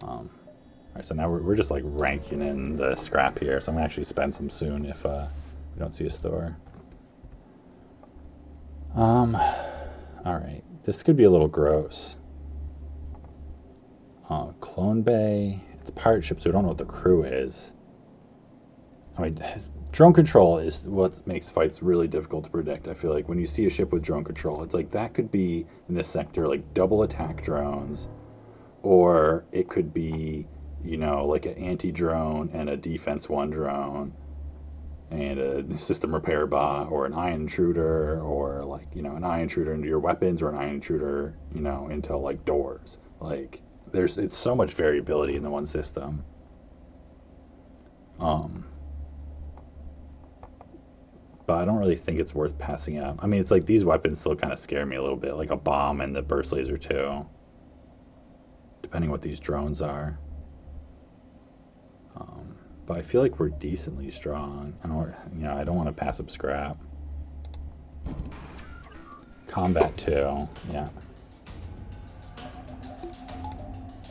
All right, so now we're just like ranking in the scrap here, so I'm gonna actually spend some soon if we don't see a store. All right, this could be a little gross. Clone Bay, it's a pirate ship, so we don't know what the crew is. I mean, drone control is what makes fights really difficult to predict. I feel like when you see a ship with drone control, it's like that could be in this sector like double attack drones, or it could be, you know, like an anti-drone and a defense one drone and a system repair bot, or an ion intruder, or like, you know, an ion intruder into your weapons, or an ion intruder, you know, into like doors. Like it's so much variability in the one system. But I don't really think it's worth passing up. I mean, it's like these weapons still kind of scare me a little bit, like a bomb and the burst laser too, depending what these drones are. But I feel like we're decently strong. I don't want to pass up scrap. Combat too, yeah.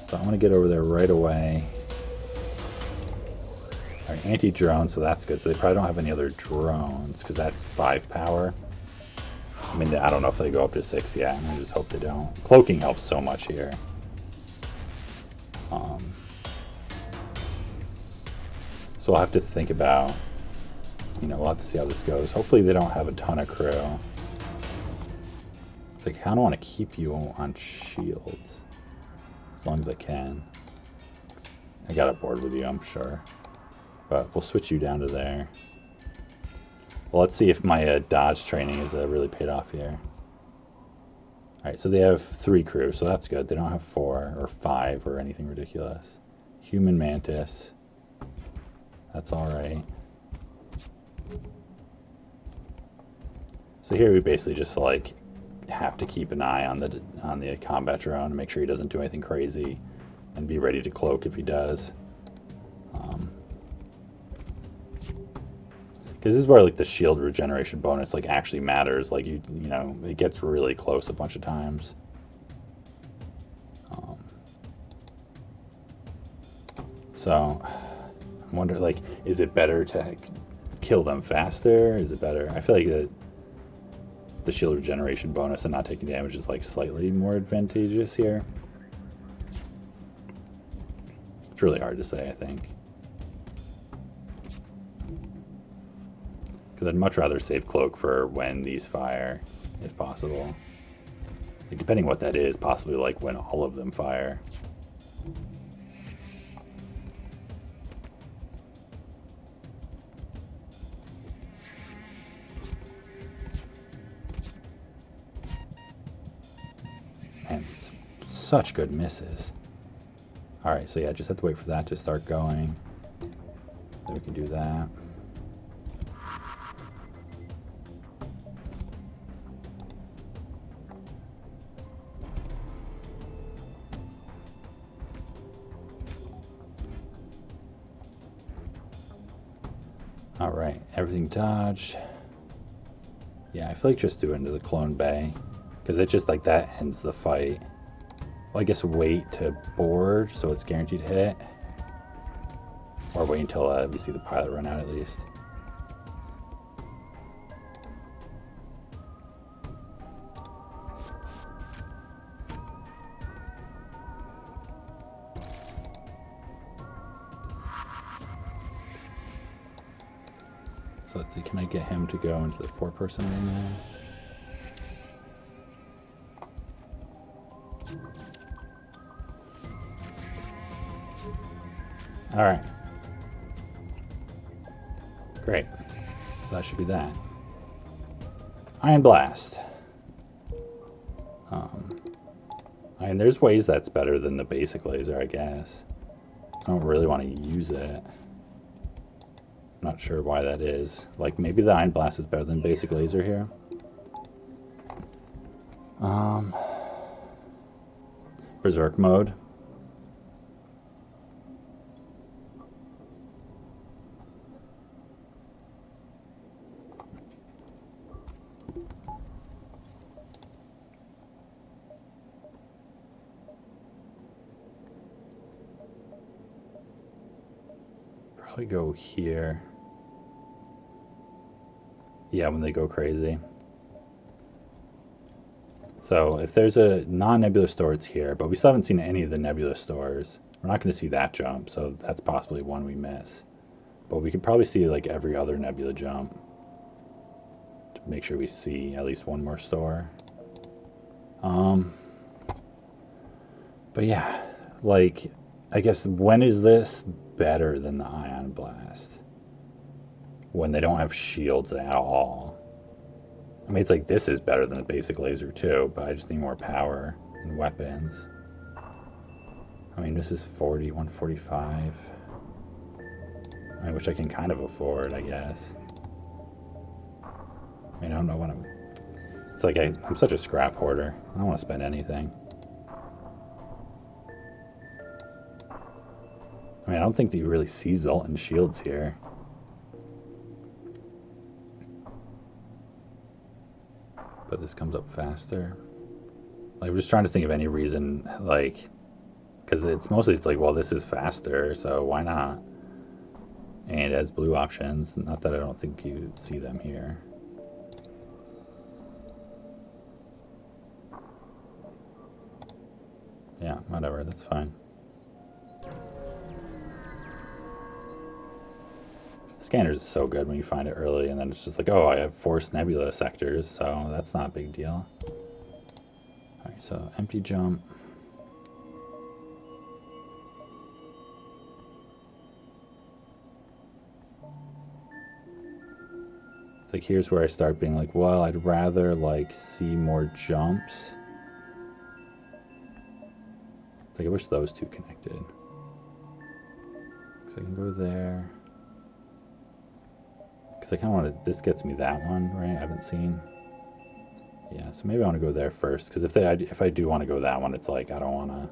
So I'm gonna get over there right away. All right, anti-drone, so that's good. So they probably don't have any other drones because that's 5 power. I mean, I don't know if they go up to 6 yet. I just hope they don't. Cloaking helps so much here. So we'll have to think about, we'll have to see how this goes. Hopefully they don't have a ton of crew. It's like, I kind of want to keep you on shields as long as I can. I got a board with you, I'm sure. But we'll switch you down to there. Well, let's see if my dodge training is really paid off here. Alright, so they have 3 crew, so that's good. They don't have 4 or 5 or anything ridiculous. Human Mantis. That's alright. So here we basically just like have to keep an eye on the combat drone and make sure he doesn't do anything crazy and be ready to cloak if he does. Because this is where like the shield regeneration bonus like actually matters. Like you know, it gets really close a bunch of times. So I wonder, like, is it better to kill them faster? Is it better? I feel like the shield regeneration bonus and not taking damage is like slightly more advantageous here. It's really hard to say, I think. Because I'd much rather save cloak for when these fire, if possible. Like, depending what that is, possibly like when all of them fire. Man, such good misses. Alright, so yeah, just have to wait for that to start going. Then we can do that. All right, everything dodged. Yeah, I feel like just doing to the clone bay, because it just like that ends the fight. Well, I guess wait to board so it's guaranteed hit, or wait until we see the pilot run out at least. So let's see, can I get him to go into the 4-person arena? All right. Great. So that should be that. Iron Blast. I mean, there's ways that's better than the basic laser, I guess. I don't really want to use it. Not sure why that is. Like, maybe the Iron Blast is better than basic laser here. Berserk mode. Probably go here. Yeah, when they go crazy. So if there's a non-nebula store, it's here, but we still haven't seen any of the nebula stores. We're not going to see that jump, so that's possibly one we miss. But we could probably see like every other nebula jump to make sure we see at least one more store. But yeah, like, I guess when is this better than the Ion Blast? When they don't have shields at all. I mean, it's like this is better than a basic laser too, but I just need more power and weapons. I mean, this is 40, 145. I mean, which I can kind of afford, I guess. I mean, I don't know what I'm... It's like I'm such a scrap hoarder. I don't want to spend anything. I mean, I don't think that you really see Zoltan shields here. But this comes up faster. Like, I'm just trying to think of any reason, like, because it's mostly like, well, this is faster, so why not? And it has blue options. Not that I don't think you see them here. Yeah, whatever, that's fine. Scanners is so good when you find it early, and then it's just like, oh, I have forced nebula sectors, so that's not a big deal. Alright, so empty jump. It's like, here's where I start being like, well, I'd rather like see more jumps. It's like, I wish those two connected. Because I can go there. Because I kind of want to, this gets me that one, right? I haven't seen. Yeah, so maybe I want to go there first. Because if I do want to go that one, it's like, I don't want to,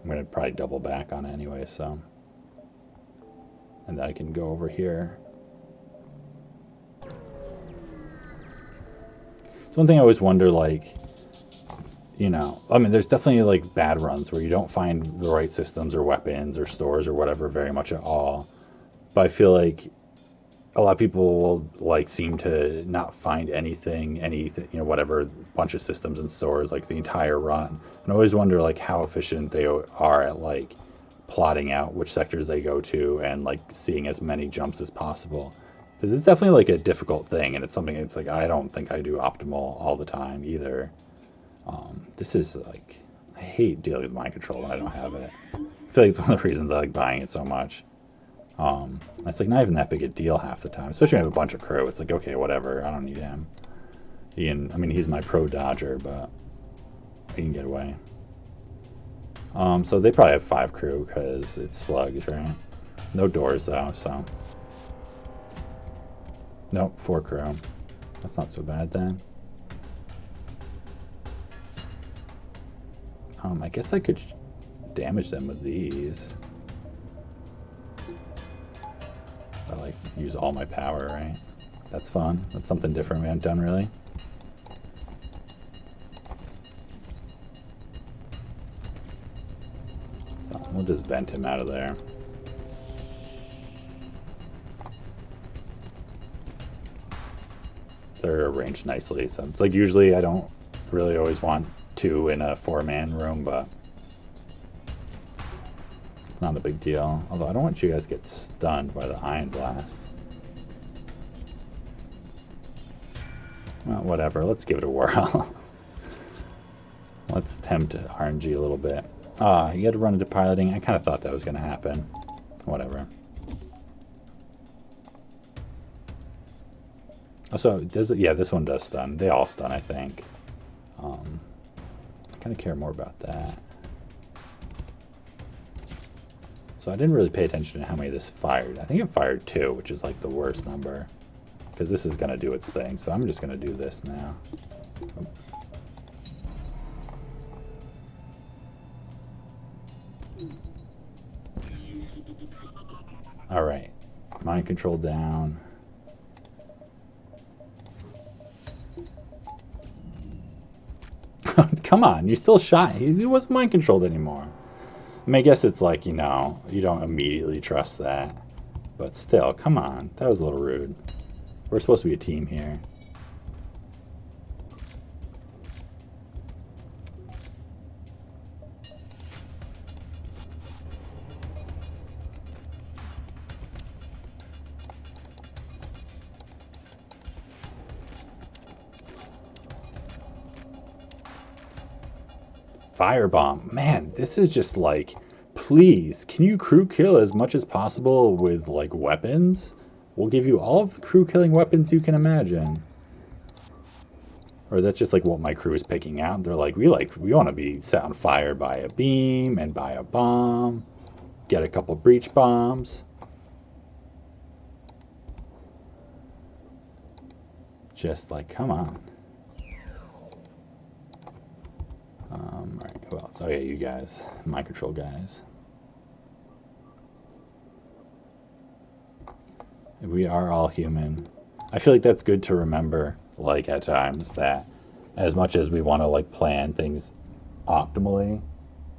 I'm going to probably double back on it anyway, so. And then I can go over here. So one thing I always wonder, like, you know, I mean, there's definitely like bad runs where you don't find the right systems or weapons or stores or whatever very much at all. But I feel like a lot of people will like seem to not find anything, you know, whatever, bunch of systems and stores like the entire run. And I always wonder like how efficient they are at like plotting out which sectors they go to and like seeing as many jumps as possible. Because it's definitely like a difficult thing, and it's something it's like I don't think I do optimal all the time either. This is like, I hate dealing with mind control when I don't have it. I feel like it's one of the reasons I like buying it so much. It's like not even that big a deal half the time, especially when I have a bunch of crew. It's like, okay, whatever, I don't need him. I mean, he's my pro dodger, but he can get away. So they probably have 5 crew because it's slugs, right? No doors though, so. Nope, 4 crew. That's not so bad then. I guess I could damage them with these. But like use all my power, right? That's fun. That's something different we haven't done really. So we'll just vent him out of there. They're arranged nicely. So it's like usually I don't really always want 2 in a 4-man room, but it's not a big deal. Although I don't want you guys to get stunned by the Iron Blast. Well, whatever. Let's give it a whirl. Let's tempt RNG a little bit. You had to run into piloting. I kind of thought that was going to happen. Whatever. Oh, so does it? Yeah, this one does stun. They all stun, I think. I kind of care more about that. So I didn't really pay attention to how many this fired. I think it fired 2, which is like the worst number. Because this is going to do its thing. So I'm just going to do this now. Oh. All right. Mind control down. Come on, you still shot. He wasn't mind controlled anymore. I mean, I guess it's like, you know, you don't immediately trust that. But still, come on. That was a little rude. We're supposed to be a team here. Firebomb. Man, this is just like, please, can you crew kill as much as possible with like weapons? We'll give you all of the crew killing weapons you can imagine. Or that's just like what my crew is picking out. They're like, we want to be set on fire by a beam and by a bomb. Get a couple breach bombs. Just like, come on. Alright, who else? Oh yeah, you guys. Mind control guys. We are all human. I feel like that's good to remember, like, at times, that as much as we want to, like, plan things optimally,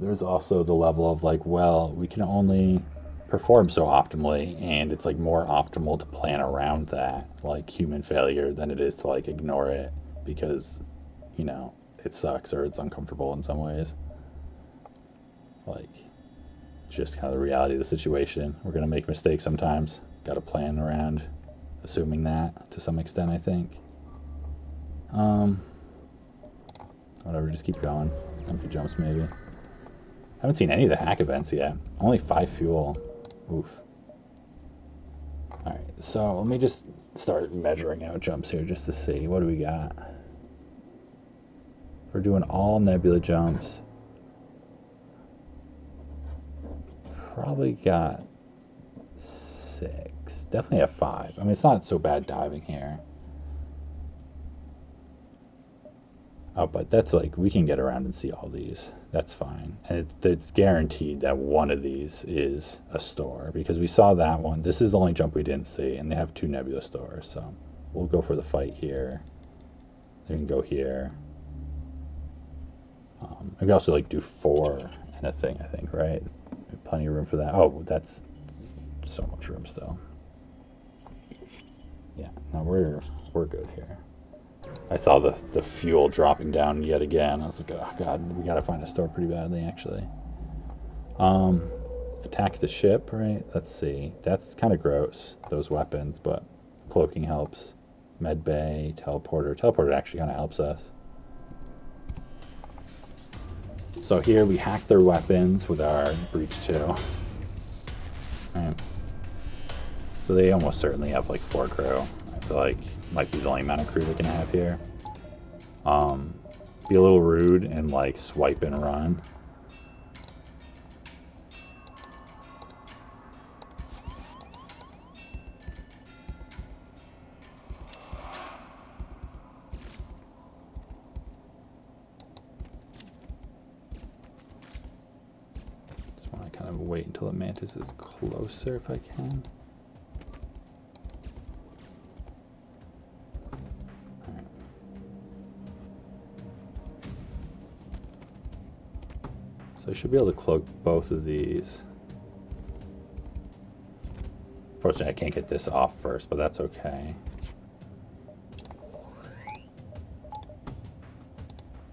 there's also the level of, like, well, we can only perform so optimally, and it's, like, more optimal to plan around that, like, human failure than it is to, like, ignore it because, you know, it sucks or it's uncomfortable in some ways. Like, just kind of the reality of the situation. We're going to make mistakes sometimes. Got to plan around assuming that to some extent, I think. Whatever, just keep going. Empty jumps, maybe. Haven't seen any of the hack events yet. Only 5 fuel. Oof. Alright, so let me just start measuring out jumps here just to see. What do we got? We're doing all nebula jumps. Probably got 6. Definitely have 5. I mean, it's not so bad diving here. Oh, but that's like, we can get around and see all these. That's fine. And it's guaranteed that one of these is a store because we saw that one. This is the only jump we didn't see, and they have 2 nebula stores. So we'll go for the fight here. We can go here. I could also like do 4 and a thing, I think, right? Plenty of room for that. Oh, that's so much room still. Yeah, no, we're good here. I saw the fuel dropping down yet again. I was like, oh god, we gotta find a store pretty badly, actually. Attack the ship, right? Let's see. That's kind of gross, those weapons, but cloaking helps. Med bay, teleporter. Teleporter actually kind of helps us. So here we hack their weapons with our breach 2. Right. So they almost certainly have like 4 crew. I feel like might be the only amount of crew they can have here. Be a little rude and like swipe and run. Just want to kind of wait until the Mantis is closer if I can. So I should be able to cloak both of these. Fortunately, I can't get this off first, but that's okay.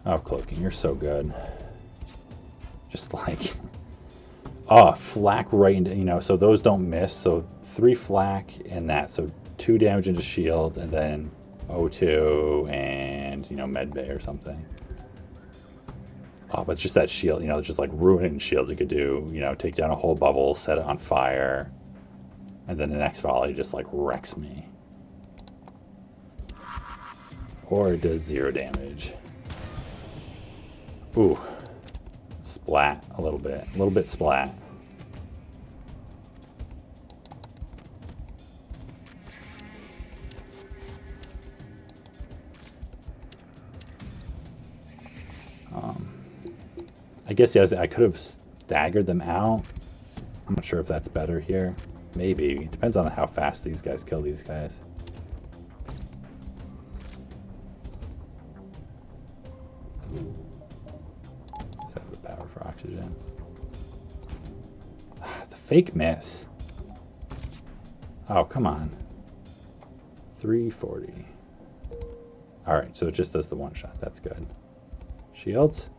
Oh, cloaking, you're so good. Just like, oh, flak right into, you know, so those don't miss. So 3 flak and that. So 2 damage into shield and then O2 and, you know, medbay or something. Oh, but just that shield, you know, just like ruining shields you could do, you know, take down a whole bubble, set it on fire, and then the next volley just like wrecks me. Or it does 0 damage. Ooh. Splat a little bit splat. I guess yeah, I could have staggered them out. I'm not sure if that's better here. Maybe. Depends on how fast these guys kill these guys. Let's have the power for oxygen. The fake miss. Oh, come on. 340. Alright, so it just does the 1 shot. That's good. Shields.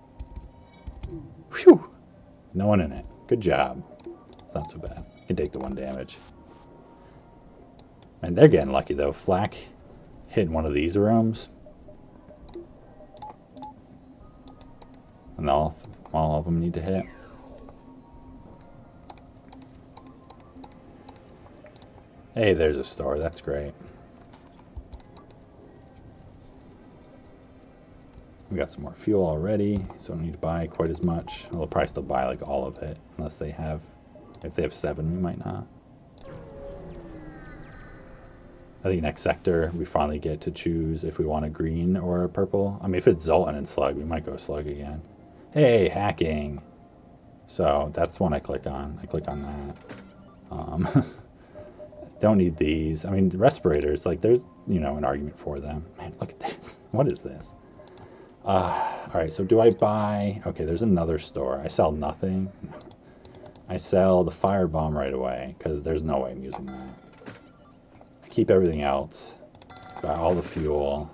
Whew! No one in it. Good job. It's not so bad. You can take the 1 damage. And they're getting lucky though. Flak hit one of these rooms. And all of them need to hit. Hey, there's a store. That's great. We got some more fuel already, so I don't need to buy quite as much. We'll probably still buy like all of it, unless they have, if they have 7, we might not. I think next sector, we finally get to choose if we want a green or a purple. I mean, if it's Zoltan and Slug, we might go Slug again. Hey, hacking! So that's one I click on. I click on that. Don't need these. I mean, respirators, like there's, you know, an argument for them. Man, look at this. What is this? Alright, so do I buy... Okay, there's another store. I sell nothing. I sell the firebomb right away, because there's no way I'm using that. I keep everything else. Buy all the fuel.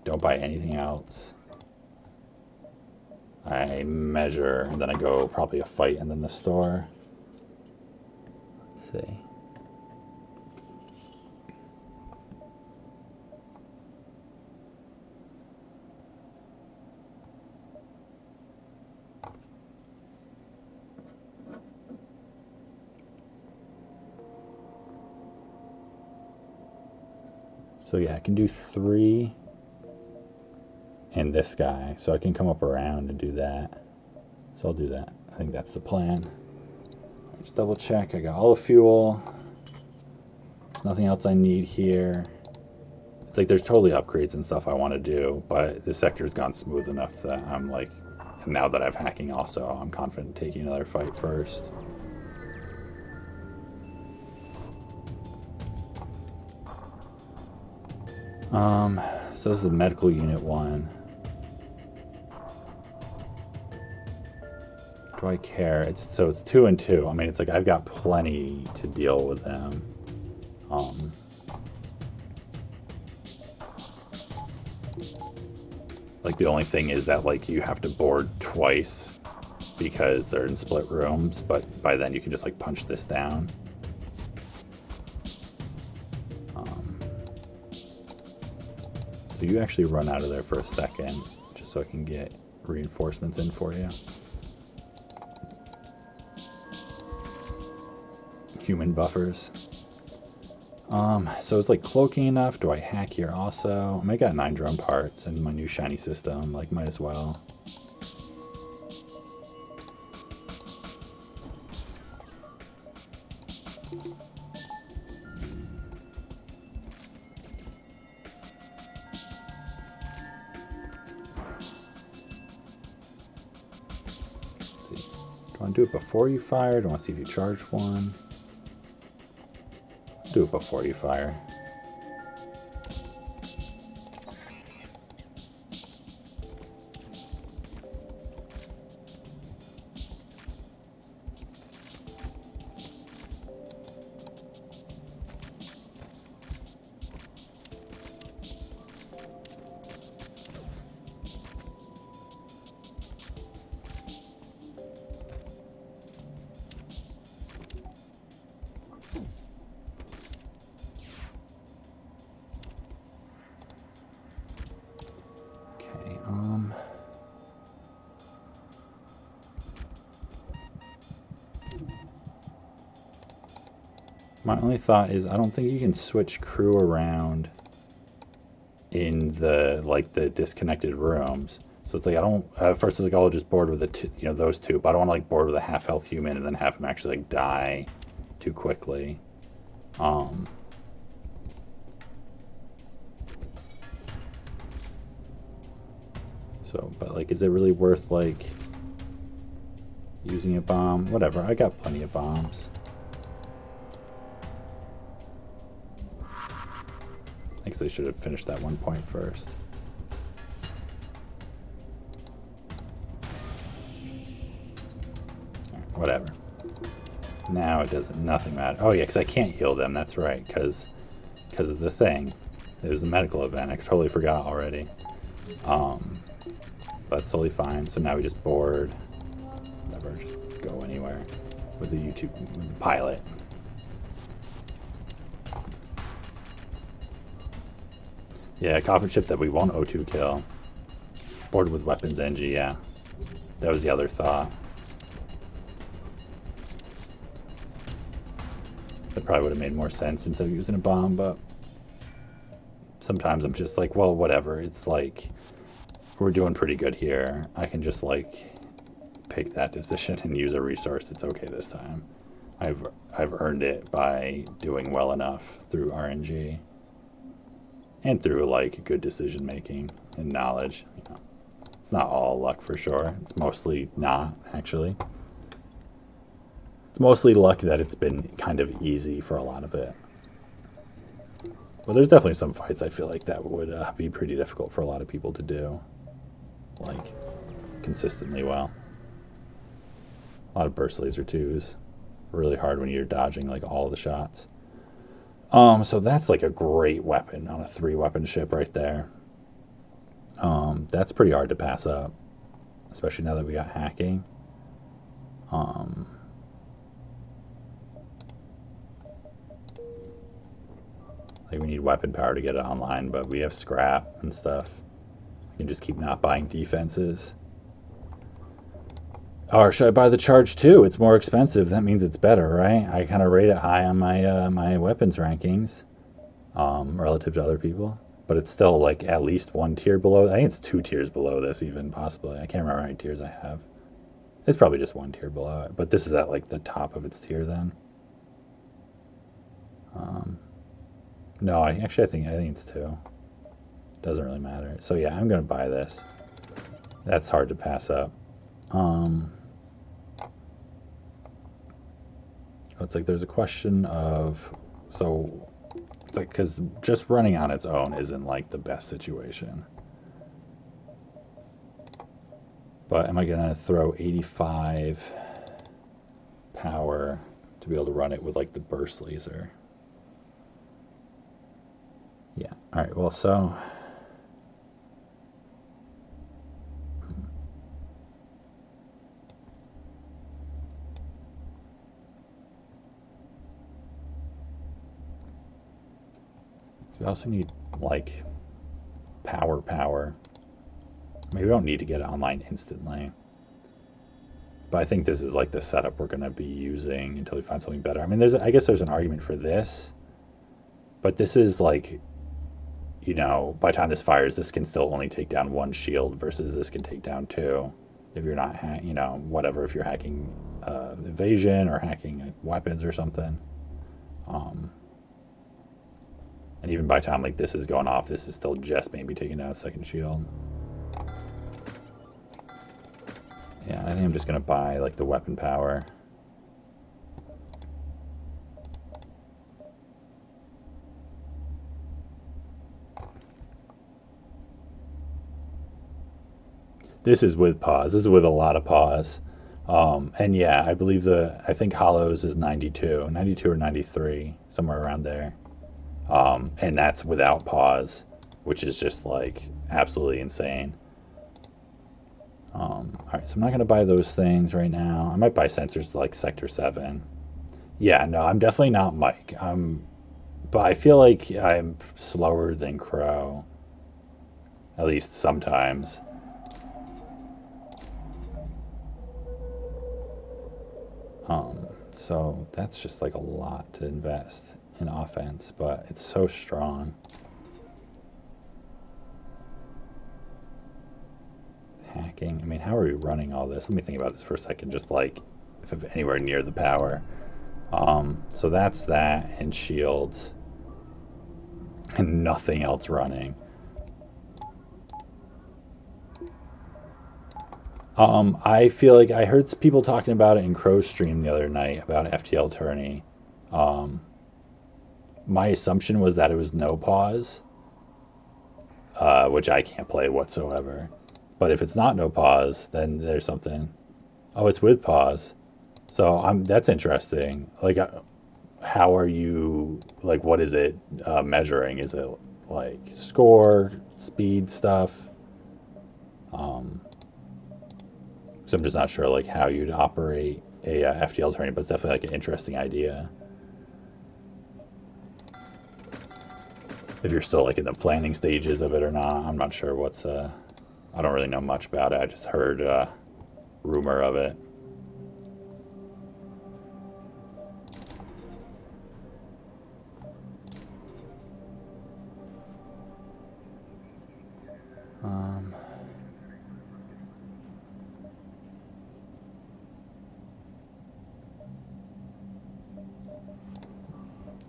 Don't buy anything else. I measure, and then I go probably a fight and then the store. Let's see. So yeah, I can do 3 and this guy. So I can come up around and do that. So I'll do that. I think that's the plan. Just double check. I got all the fuel. There's nothing else I need here. It's like there's totally upgrades and stuff I want to do, but this sector's gone smooth enough that I'm like, now that I've hacking also, I'm confident in taking another fight first. So this is medical unit 1. Do I care? It's 2 and 2. I mean, it's like I've got plenty to deal with them. Like the only thing is that like you have to board twice because they're in split rooms, but by then you can just like punch this down. So you actually run out of there for a second, just so I can get reinforcements in for you. Human buffers. So it's like cloaking enough. Do I hack here also? I mean, I got 9 drone parts and my new shiny system, like might as well. Do I want to do it before you fire? Do I want to see if you charge one? Do it before you fire. My only thought is I don't think you can switch crew around in the the disconnected rooms. So it's like I don't. First, it's like I'll just board with the those two, but I don't want to like board with a half health human and then have him actually like die too quickly. Um, so, but like, is it really worth like using a bomb? Whatever. I got plenty of bombs. I guess I should have finished that one point first. Whatever. Now it doesn't. Nothing matter. Oh yeah, because I can't heal them. That's right. Because of the thing. It was a medical event. I totally forgot already. But it's totally fine. So now we just board. Never just go anywhere with the YouTube with the pilot. Yeah, coffin ship that we won't O2 kill. Boarded with weapons NG, yeah. That was the other thought. That probably would have made more sense instead of using a bomb, but sometimes I'm just like, well, whatever. It's like, we're doing pretty good here. I can just like pick that decision and use a resource. It's okay this time. I've earned it by doing well enough through RNG. And through like good decision making and knowledge. It's not all luck for sure. It's mostly not, actually. It's mostly luck that it's been kind of easy for a lot of it. But there's definitely some fights I feel like that would be pretty difficult for a lot of people to do. Like, consistently well. A lot of burst laser 2s. Really hard when you're dodging like all the shots. So that's like a great weapon on a 3-weapon ship right there. That's pretty hard to pass up, especially now that we got hacking. Like we need weapon power to get it online, but we have scrap and stuff. We can just keep not buying defenses. Or should I buy the charge too? It's more expensive. That means it's better, right? I kind of rate it high on my my weapons rankings relative to other people. But it's still like at least 1 tier below. I think it's 2 tiers below this even, possibly. I can't remember how many tiers I have. It's probably just 1 tier below it. But this is at like the top of its tier then. No, I think it's 2. Doesn't really matter. So yeah, I'm going to buy this. That's hard to pass up. It's like there's a question of, so it's like, because just running on its own isn't like the best situation. But am I gonna throw 85 power to be able to run it with like the burst laser? Yeah. All right. Well, so we also need like power. I mean, we don't need to get it online instantly. But I think this is like the setup we're going to be using until we find something better. I mean, I guess there's an argument for this. But this is like, by the time this fires, this can still only take down 1 shield versus this can take down 2. If you're not, whatever, if you're hacking evasion or hacking weapons or something. And even by the time like this is going off, this is still just maybe taking down a 2nd shield. Yeah, I think I'm just going to buy like the weapon power. This is with pause. This is with a lot of pause. And yeah, I believe I think Hollows is 92 or 93, somewhere around there. And that's without pause, which is just like absolutely insane. All right, so I'm not going to buy those things right now. I might buy sensors like Sector 7. Yeah, no, I'm definitely not Mike. But I feel like I'm slower than Crow, at least sometimes. So that's just like a lot to invest in offense, but it's so strong. Hacking. I mean, how are we running all this? Let me think about this for a second, just like if I'm anywhere near the power. So that's that, and shields, and nothing else running. I feel like I heard people talking about it in Crow's stream the other night about FTL tourney. My assumption was that it was no pause, which I can't play whatsoever. But if it's not no pause, then there's something. Oh, it's with pause. So that's interesting. Like, how are you, like, what is it measuring? Is it like score, speed stuff? So I'm just not sure like how you'd operate a FTL tourney, but it's definitely like an interesting idea. If you're still like in the planning stages of it or not, I'm not sure what's. I don't really know much about it. I just heard rumor of it.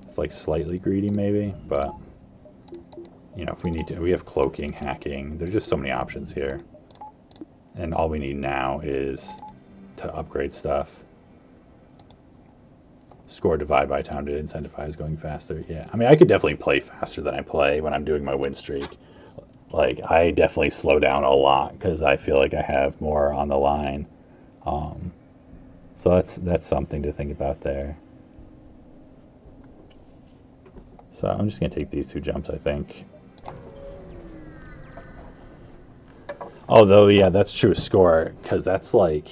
It's like slightly greedy maybe, but you know, if we need to, we have cloaking, hacking. There's just so many options here. And all we need now is to upgrade stuff. Score divide by time to incentivize going faster. Yeah, I mean, I could definitely play faster than I play when I'm doing my win streak. Like, I definitely slow down a lot because I feel like I have more on the line. So that's something to think about there. So I'm just going to take these two jumps, I think. Oh, though, yeah, that's true score, because that's like,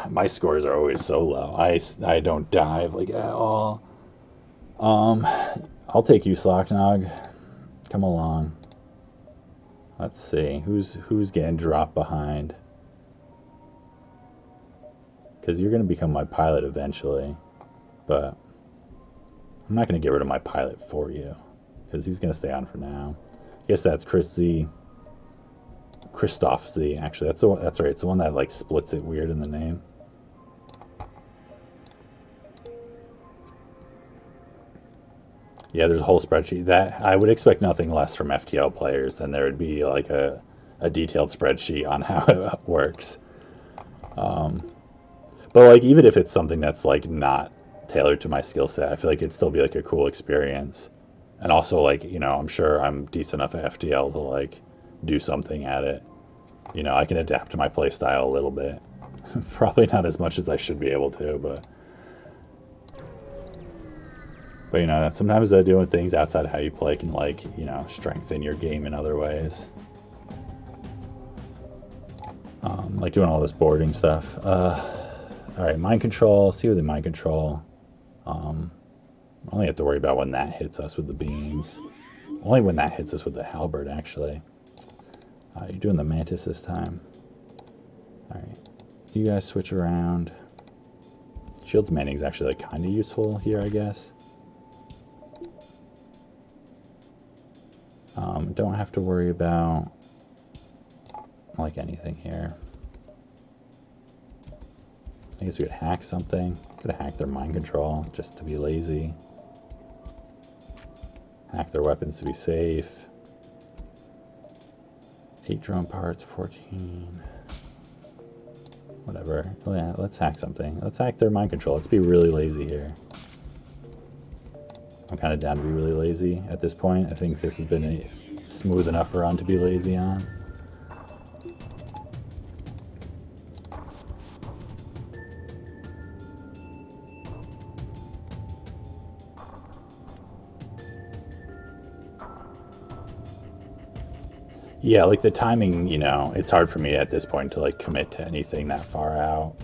my scores are always so low. I don't dive, like, at all. I'll take you, Slocknog. Come along. Let's see, who's getting dropped behind? Because you're going to become my pilot eventually, but I'm not going to get rid of my pilot for you, because he's going to stay on for now. I guess that's Chris Z. Christoph Z, actually. That's right. It's the one that like splits it weird in the name. Yeah, there's a whole spreadsheet. That I would expect nothing less from FTL players, than there would be like a detailed spreadsheet on how it works. But like, even if it's something that's like not tailored to my skill set, I feel like it'd still be like a cool experience. And also, like, you know, I'm sure I'm decent enough at FTL to like do something at it. You know, I can adapt to my play style a little bit. Probably not as much as I should be able to, but you know, sometimes doing things outside of how you play can, like, you know, strengthen your game in other ways. Like doing all this boarding stuff. All right, mind control. See with the mind control. Only have to worry about when that hits us with the beams. Only when that hits us with the halberd, actually. You're doing the Mantis this time. Alright. You guys switch around. Shields manning is actually like kind of useful here, I guess. Don't have to worry about like anything here. I guess we could hack something. Could have hacked their mind control just to be lazy. Hack their weapons to be safe. 8 drone parts, 14. Whatever. Oh yeah, let's hack something. Let's hack their mind control. Let's be really lazy here. I'm kind of down to be really lazy at this point. I think this has been a smooth enough run to be lazy on. Yeah, like the timing, you know, it's hard for me at this point to like commit to anything that far out.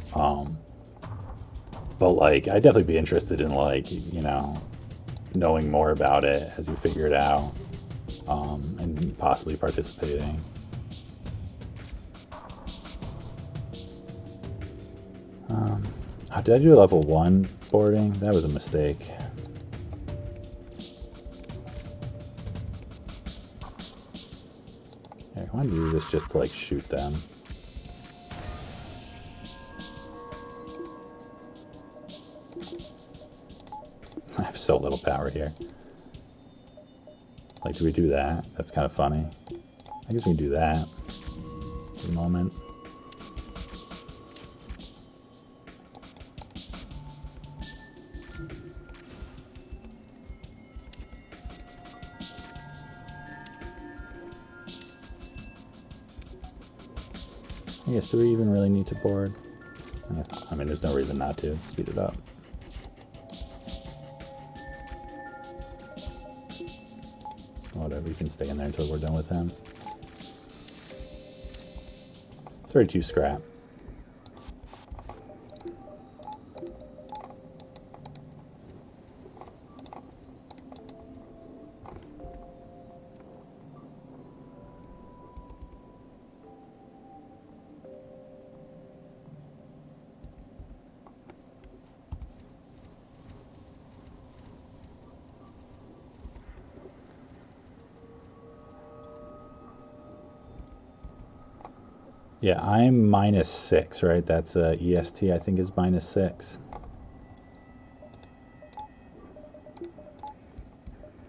But like, I'd definitely be interested in like, you know, knowing more about it as you figure it out, and possibly participating. Did I do level 1 boarding? That was a mistake. I want to do this just to like shoot them. I have so little power here. Like, do we do that? That's kind of funny. I guess we can do that for the moment. I guess, do we even really need to board? I mean, there's no reason not to. Speed it up. Whatever, you can stay in there until we're done with him. 32 scrap. Yeah, I'm -6, right? That's EST, I think, is -6.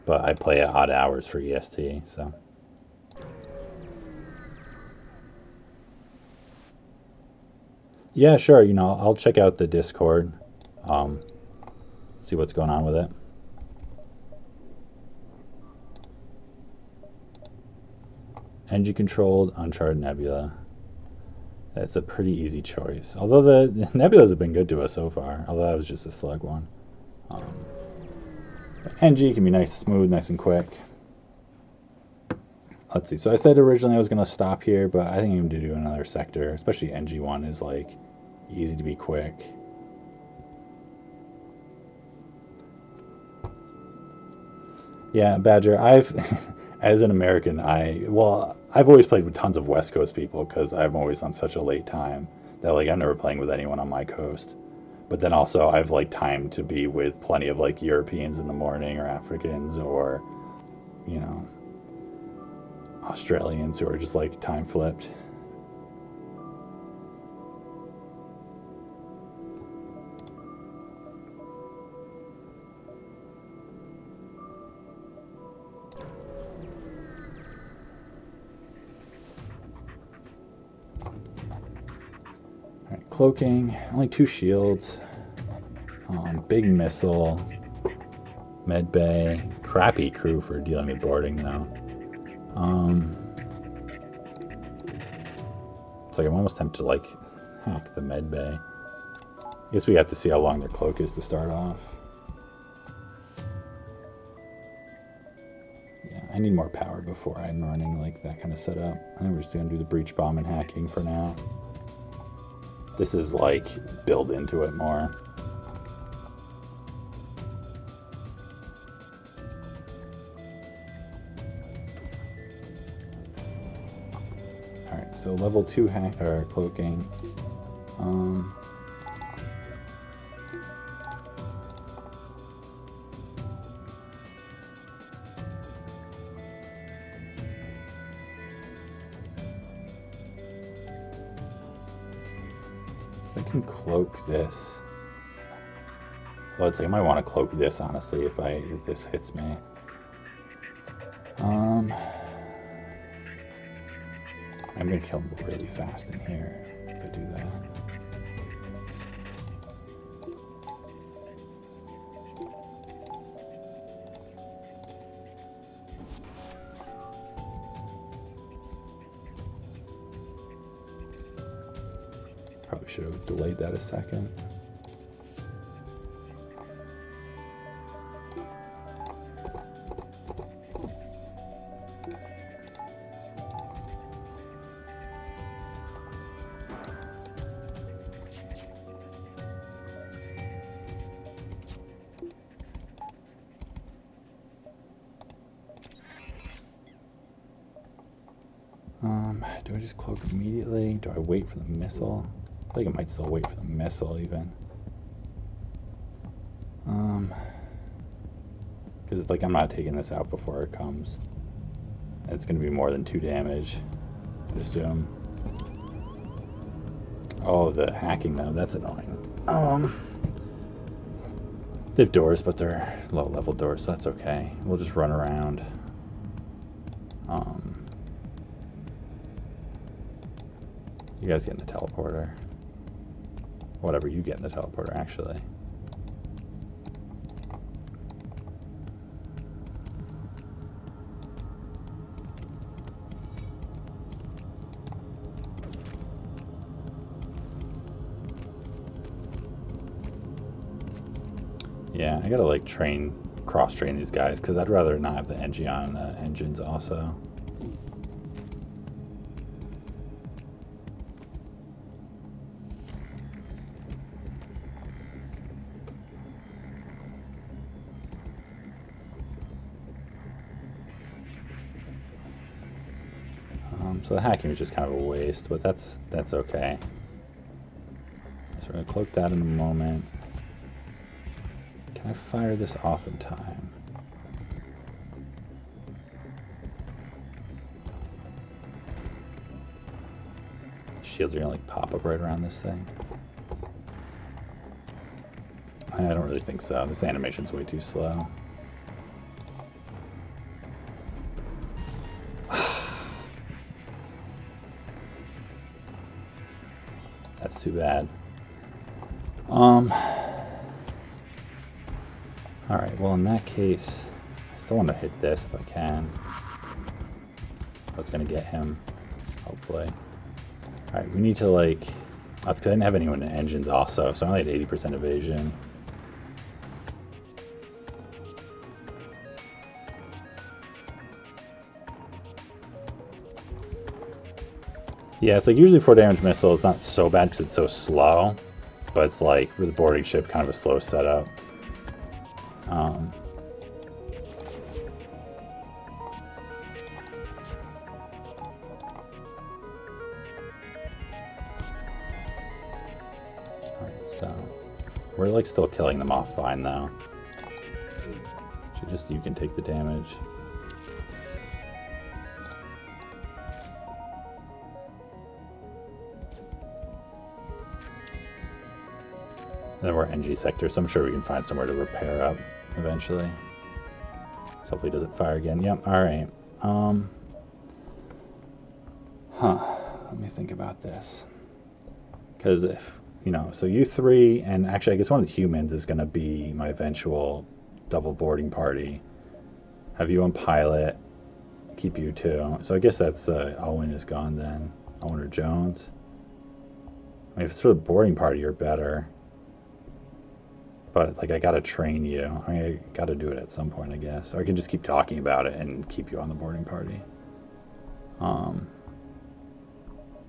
But I play at odd hours for EST, so. Yeah, sure, you know, I'll check out the Discord, see what's going on with it. Engine controlled, Uncharted Nebula. That's a pretty easy choice. Although the Nebulas have been good to us so far. Although that was just a slug one. NG can be nice, smooth, nice and quick. Let's see. So I said originally I was going to stop here, but I think I'm going to do another sector. Especially NG1 is like easy to be quick. Yeah, Badger. As an American, I've always played with tons of West Coast people because I'm always on such a late time that like I'm never playing with anyone on my coast. But then also I've like time to be with plenty of like Europeans in the morning or Africans or, you know, Australians who are just like time flipped. Cloaking, only 2 shields, big missile, med bay, crappy crew for dealing with boarding though. It's like I'm almost tempted to like hack the med bay. I guess we have to see how long their cloak is to start off. Yeah, I need more power before I'm running like that kind of setup. I think we're just gonna do the breach bomb and hacking for now. This is like build into it more. Alright, so level 2 hack or cloaking. I can cloak this. Well, it's like I might want to cloak this honestly if this hits me. I'm gonna kill him really fast in here if I do that. Probably should have delayed that a second. Do I just cloak immediately? Do I wait for the missile? I think I might still wait for the missile even. Because like I'm not taking this out before it comes. It's going to be more than 2 damage, I assume. Oh, the hacking though, that's annoying. They have doors, but they're low-level doors, so that's okay. We'll just run around. You guys get in the teleporter. Whatever, you get in the teleporter, actually. Yeah, I gotta like cross-train these guys, because I'd rather not have the NG on engines also. So the hacking was just kind of a waste, but that's okay. So we're gonna cloak that in a moment. Can I fire this off in time? Shields are gonna like pop up right around this thing. I don't really think so. This animation's way too slow. That's too bad. Alright, well in that case, I still want to hit this if I can. That's going to get him, hopefully. Alright, we need to like... That's because I didn't have anyone in engines also, so I only had 80% evasion. Yeah, it's like usually 4 damage missile is not so bad because it's so slow, but it's like with a boarding ship, kind of a slow setup. Alright, so we're like still killing them off fine though. So just you can take the damage. Then we're NG sector, so I'm sure we can find somewhere to repair up eventually. So hopefully it doesn't fire again. Yep, alright. Let me think about this. Because if, you know, so you three, and actually I guess one of the humans is going to be my eventual double boarding party. Have you on pilot, keep you two. So I guess that's, Owen is gone then. Owen or Jones. I mean, if it's for the boarding party, you're better. But like I gotta train you. I mean, I gotta do it at some point, I guess. Or I can just keep talking about it and keep you on the boarding party.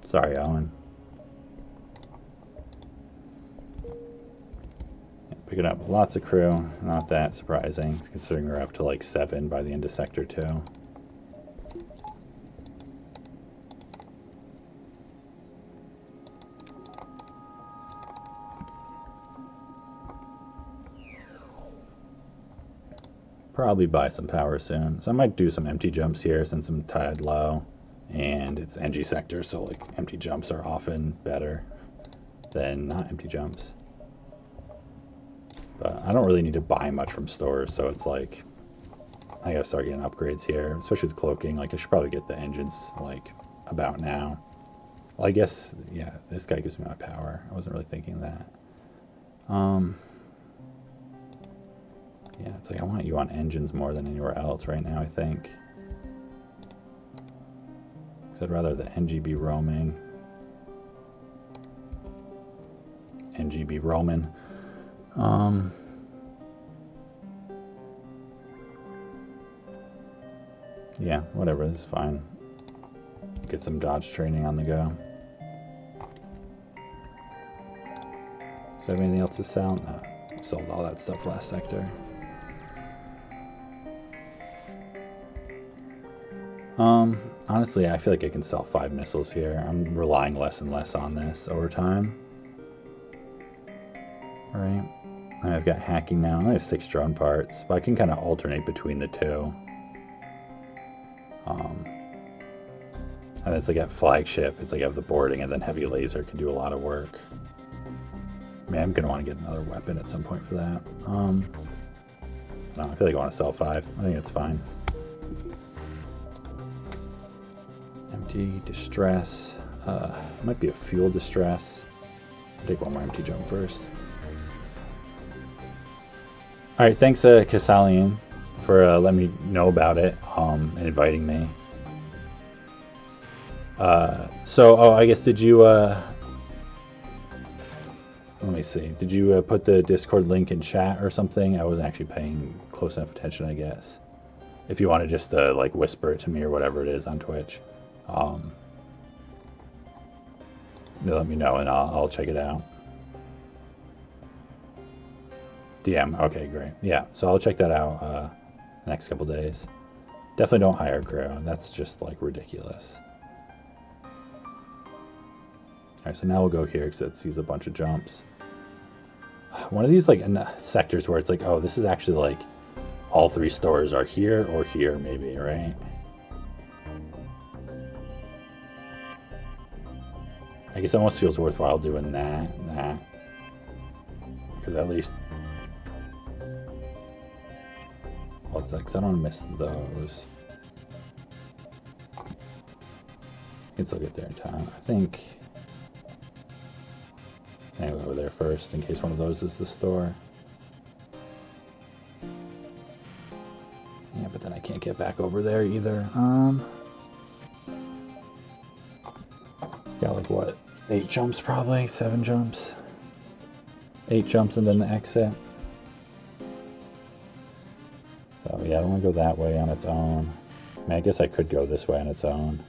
Sorry, Owen. Yeah, picking up lots of crew. Not that surprising, considering we're up to like 7 by the end of Sector 2. Probably buy some power soon. So I might do some empty jumps here since I'm tied low. And it's NG sector, so like empty jumps are often better than not empty jumps. But I don't really need to buy much from stores, so it's like I gotta start getting upgrades here, especially with cloaking. Like I should probably get the engines like about now. Well, I guess, yeah, this guy gives me my power. I wasn't really thinking that. Yeah, it's like I want you on engines more than anywhere else right now, I think. Because I'd rather the NG be roaming. NG be roaming. Yeah, whatever, this is fine. Get some dodge training on the go. Is there anything else to sell? No, sold all that stuff last sector. Honestly, I feel like I can sell 5 missiles here. I'm relying less and less on this over time. Right? I've got hacking now. I have 6 drone parts, but I can kind of alternate between the two. And it's like at flagship, it's like I have the boarding, and then heavy laser can do a lot of work. Man, I'm gonna want to get another weapon at some point for that. No, I feel like I want to sell 5. I think it's fine. Empty distress. Might be a fuel distress. I'll take one more empty jump first. All right, thanks, Kassalian, for letting me know about it and inviting me. So, I guess, did you, let me see, did you put the Discord link in chat or something? I wasn't actually paying close enough attention, I guess. If you want to just, like, whisper it to me or whatever it is on Twitch, let me know and I'll check it out. DM, okay, great. Yeah, so I'll check that out the next couple days. Definitely don't hire crew. That's just, like, ridiculous. Alright, so now we'll go here because it sees a bunch of jumps. One of these, like, sectors where it's like, oh, this is actually, like, all 3 stores are here or here, maybe, right? I guess it almost feels worthwhile doing that. Because at least... Well, it's like, because I don't want to miss those. I can still get there in time. I think... I'll go over there first in case one of those is the store. Yeah, but then I can't get back over there either. Got like what? 8 jumps probably? 7 jumps? 8 jumps and then the exit. So yeah, I don't want to go that way on its own. I mean, I guess I could go this way on its own.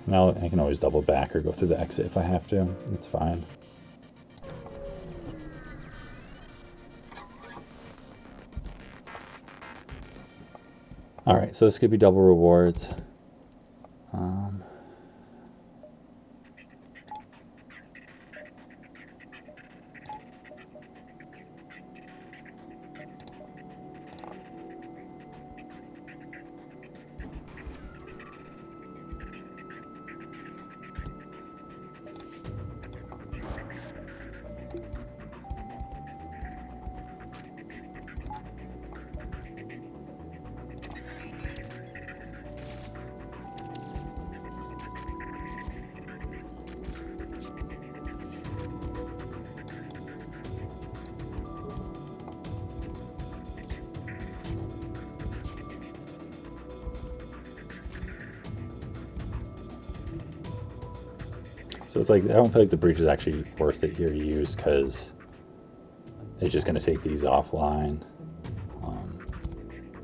Now I can always double back or go through the exit if I have to. It's fine. Alright, so this could be double rewards. So it's like, I don't feel like the breach is actually worth it here to use because it's just going to take these offline.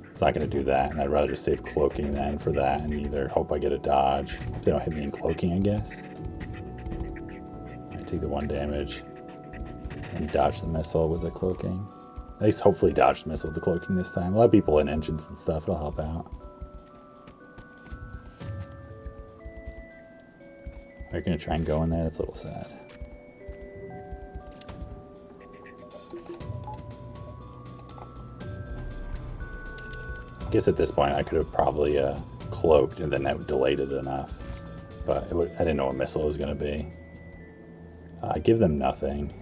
It's not going to do that, and I'd rather just save cloaking then for that and either hope I get a dodge. If they don't hit me in cloaking, I guess. I take the 1 damage and dodge the missile with the cloaking. At least hopefully dodge the missile with the cloaking this time. A lot of people in engines and stuff, it'll help out. They're going to try and go in there. That's a little sad. I guess at this point I could have probably cloaked and then that delayed it enough. But I didn't know what missile it was going to be. I give them nothing.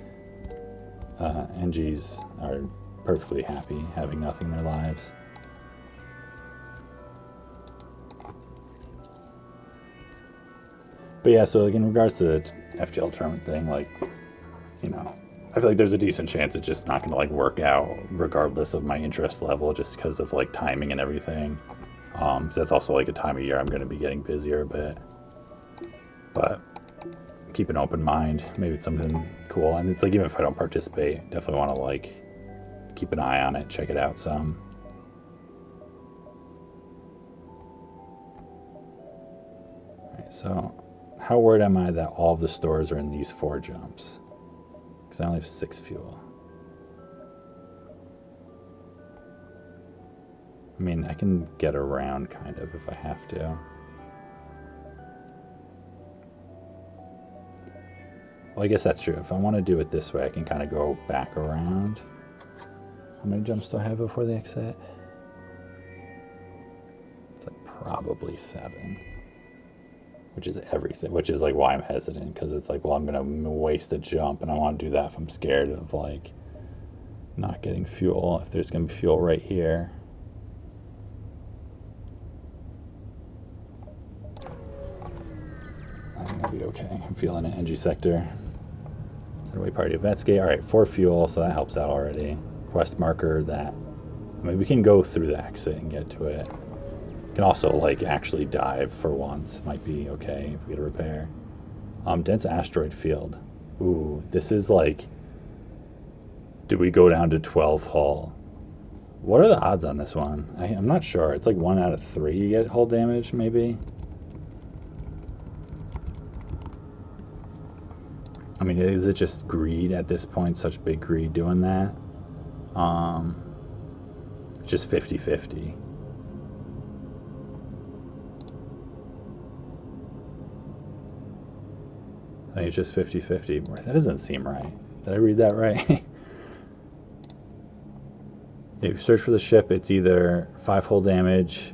NGs are perfectly happy having nothing in their lives. But yeah, so like in regards to the FTL tournament thing, like, you know, I feel like there's a decent chance it's just not going to like work out regardless of my interest level just because of like timing and everything. So that's also like a time of year I'm going to be getting busier a bit. But keep an open mind. Maybe it's something cool. And it's like even if I don't participate, definitely want to like keep an eye on it, check it out some. Alright, so how worried am I that all of the stores are in these 4 jumps? Because I only have 6 fuel. I mean, I can get around kind of if I have to. Well, I guess that's true. If I want to do it this way, I can kind of go back around. How many jumps do I have before the exit? It's like probably 7. Which is everything, which is like why I'm hesitant, because it's like, well, I'm gonna waste a jump, and I want to do that if I'm scared of like not getting fuel, if there's gonna be fuel right here. I think that'll be okay. I'm feeling it. NG sector. Setaway party of Vetscape. Alright, 4 fuel, so that helps out already. Quest marker, that. I mean, we can go through the exit and get to it. Can also like actually dive for once. Might be okay if we get a repair. Dense asteroid field. Ooh, this is like, do we go down to 12 hull? What are the odds on this one? I'm not sure. It's like 1 out of 3 you get hull damage, maybe. I mean, is it just greed at this point? Such big greed doing that? Just 50-50. I think it's just 50-50. That doesn't seem right. Did I read that right? If you search for the ship, it's either 5 hull damage.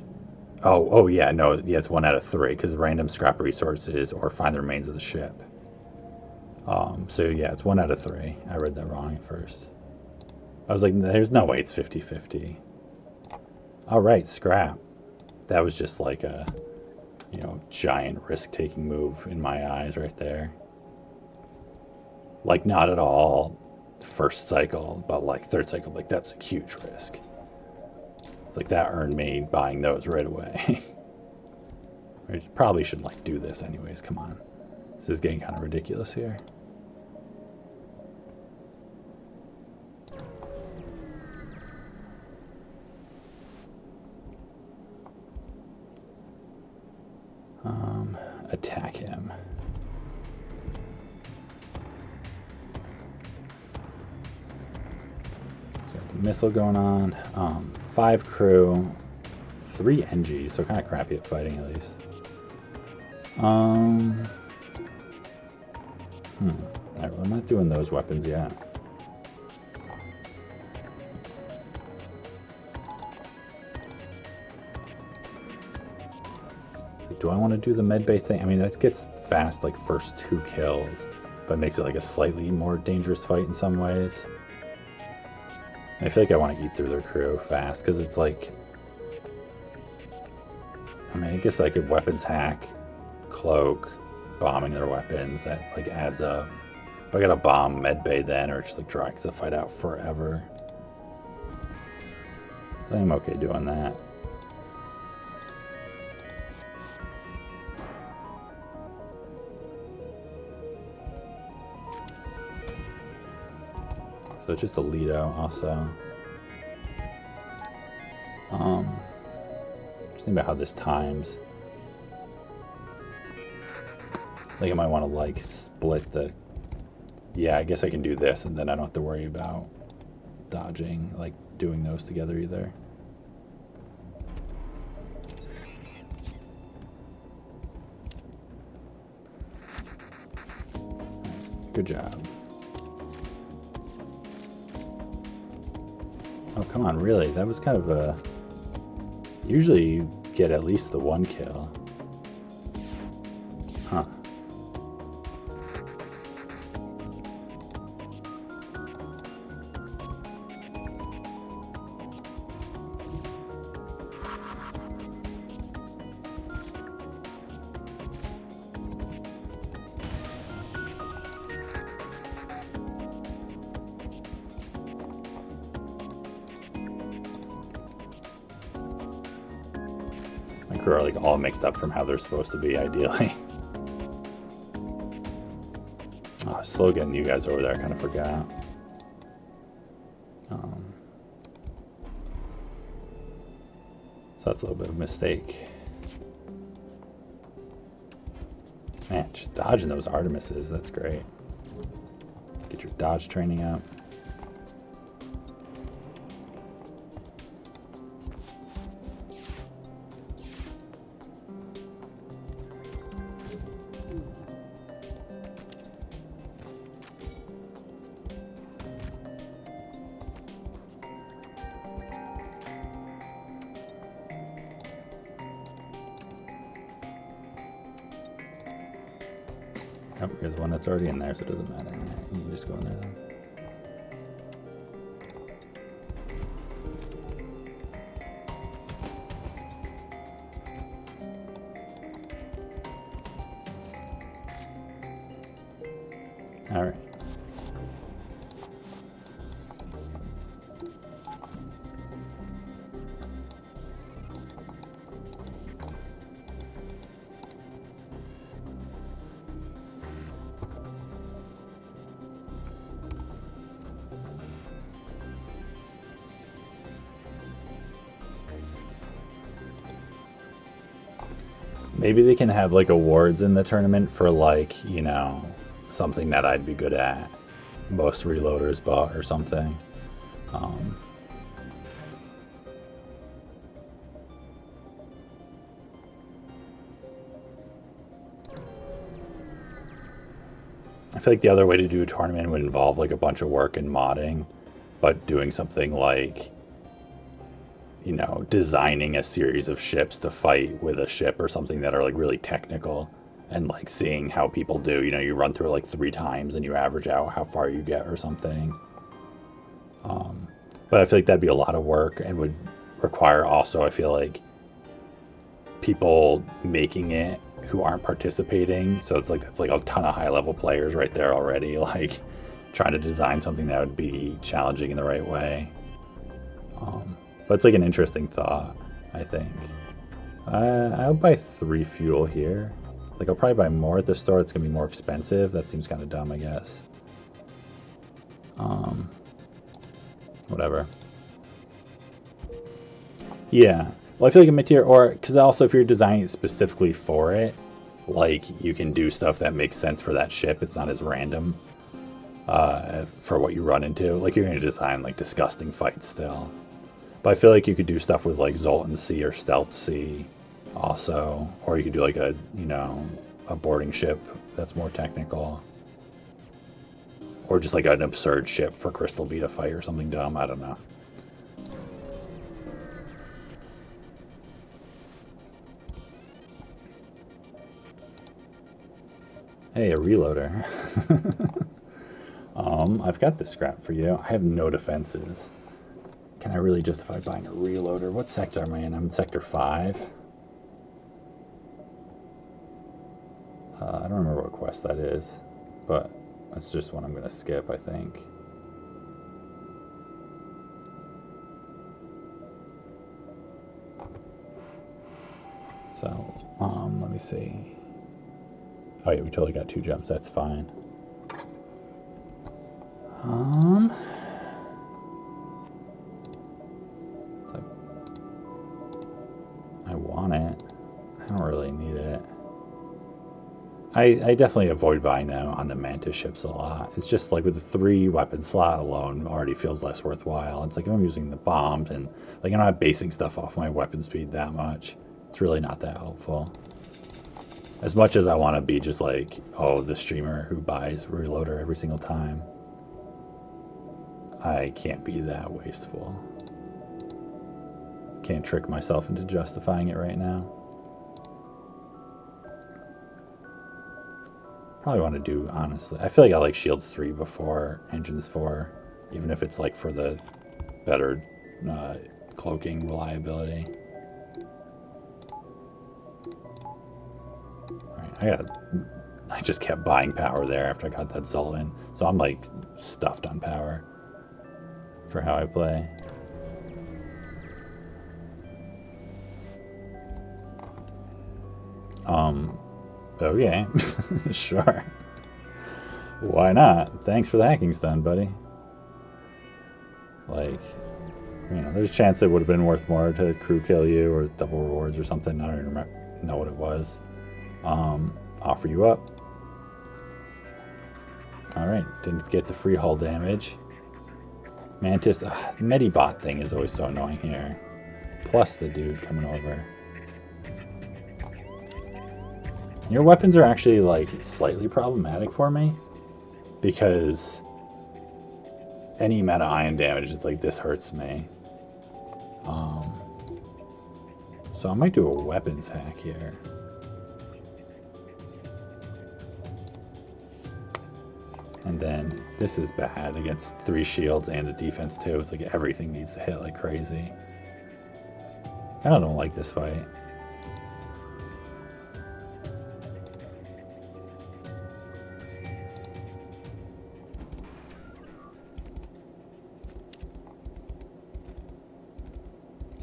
Oh yeah, no, yeah, it's 1 out of 3 because random scrap resources or find the remains of the ship. So yeah, it's 1 out of 3. I read that wrong at first. I was like, there's no way it's 50-50. All right, scrap. That was just like a, you know, giant risk-taking move in my eyes right there. Like, not at all first cycle, but like third cycle, like that's a huge risk. It's like that earned me buying those right away. I probably should like do this anyways, come on. This is getting kind of ridiculous here. Attack him. Got the missile going on. 5 crew, 3 NGs, so kind of crappy at fighting at least. Alright, well, I'm not doing those weapons yet. Do I want to do the medbay thing? I mean, that gets fast like first 2 kills, but makes it like a slightly more dangerous fight in some ways. I feel like I want to eat through their crew fast, because it's like, I mean, I guess I could weapons hack, cloak, bombing their weapons, that like adds up. If I got a bomb medbay then, or just like drags the fight out forever. So I'm okay doing that. So it's just a Lido also. Just think about how this times. I think I might want to like split the, yeah, I guess I can do this and then I don't have to worry about dodging, like doing those together either. Good job. Oh, come on, really? That was kind of a... Usually you get at least the 1 kill. Huh. My crew are like all mixed up from how they're supposed to be, ideally. Oh, slow getting you guys over there, I kind of forgot. So that's a little bit of a mistake. Man, just dodging those Artemises, that's great. Get your dodge training up. Oh, you're the one that's already in there, so it doesn't matter. You can just go in there then. All right. Maybe they can have like awards in the tournament for like, you know, something that I'd be good at. Most reloaders bought or something. I feel like the other way to do a tournament would involve like a bunch of work and modding, but doing something like, you know, designing a series of ships to fight with a ship or something that are like really technical, and like seeing how people do. You know, you run through like 3 times and you average out how far you get or something. But I feel like that'd be a lot of work and would require also, I feel like, people making it who aren't participating. So it's like that's like a ton of high level players right there already, like trying to design something that would be challenging in the right way. But it's like an interesting thought, I think. I'll buy 3 fuel here. Like I'll probably buy more at the store. It's gonna be more expensive. That seems kind of dumb, I guess. Whatever. Yeah. Well, I feel like a material, or because also if you're designing it specifically for it, like you can do stuff that makes sense for that ship. It's not as random for what you run into. Like you're going to design like disgusting fights still. But I feel like you could do stuff with like Zoltan Sea or Stealth Sea also, or you could do like a, you know, a boarding ship that's more technical. Or just like an absurd ship for Crystal Vita fight or something dumb. I don't know. Hey, a reloader. I've got the scrap for you. I have no defenses. Can I really justify buying a reloader? What sector am I in? I'm in sector 5. I don't remember what quest that is, but that's just one I'm going to skip, I think. So, let me see. Oh yeah, we totally got 2 jumps. That's fine. So I want it. I don't really need it. I definitely avoid buying them on the Mantis ships a lot. It's just like with the 3 weapon slot alone already feels less worthwhile. It's like if I'm using the bombs and like I'm not basing stuff off my weapon speed that much. It's really not that helpful. As much as I want to be just like, oh, the streamer who buys reloader every single time, I can't be that wasteful. Can't trick myself into justifying it right now. Probably want to do, honestly. I feel like I like Shields 3 before Engines 4, even if it's like for the better cloaking reliability. Alright, I just kept buying power there after I got that Zoltan, so I'm like stuffed on power for how I play. Okay. Sure. Why not? Thanks for the hacking stun, buddy. Like, you know, there's a chance it would have been worth more to crew kill you or double rewards or something. I don't even know what it was. Offer you up. Alright, didn't get the free hull damage. Mantis, the Medibot thing is always so annoying here. Plus the dude coming over. Your weapons are actually like slightly problematic for me because any meta ion damage is like this hurts me. So I might do a weapons hack here. And then this is bad against 3 shields and the defense too. It's like everything needs to hit like crazy. I don't like this fight.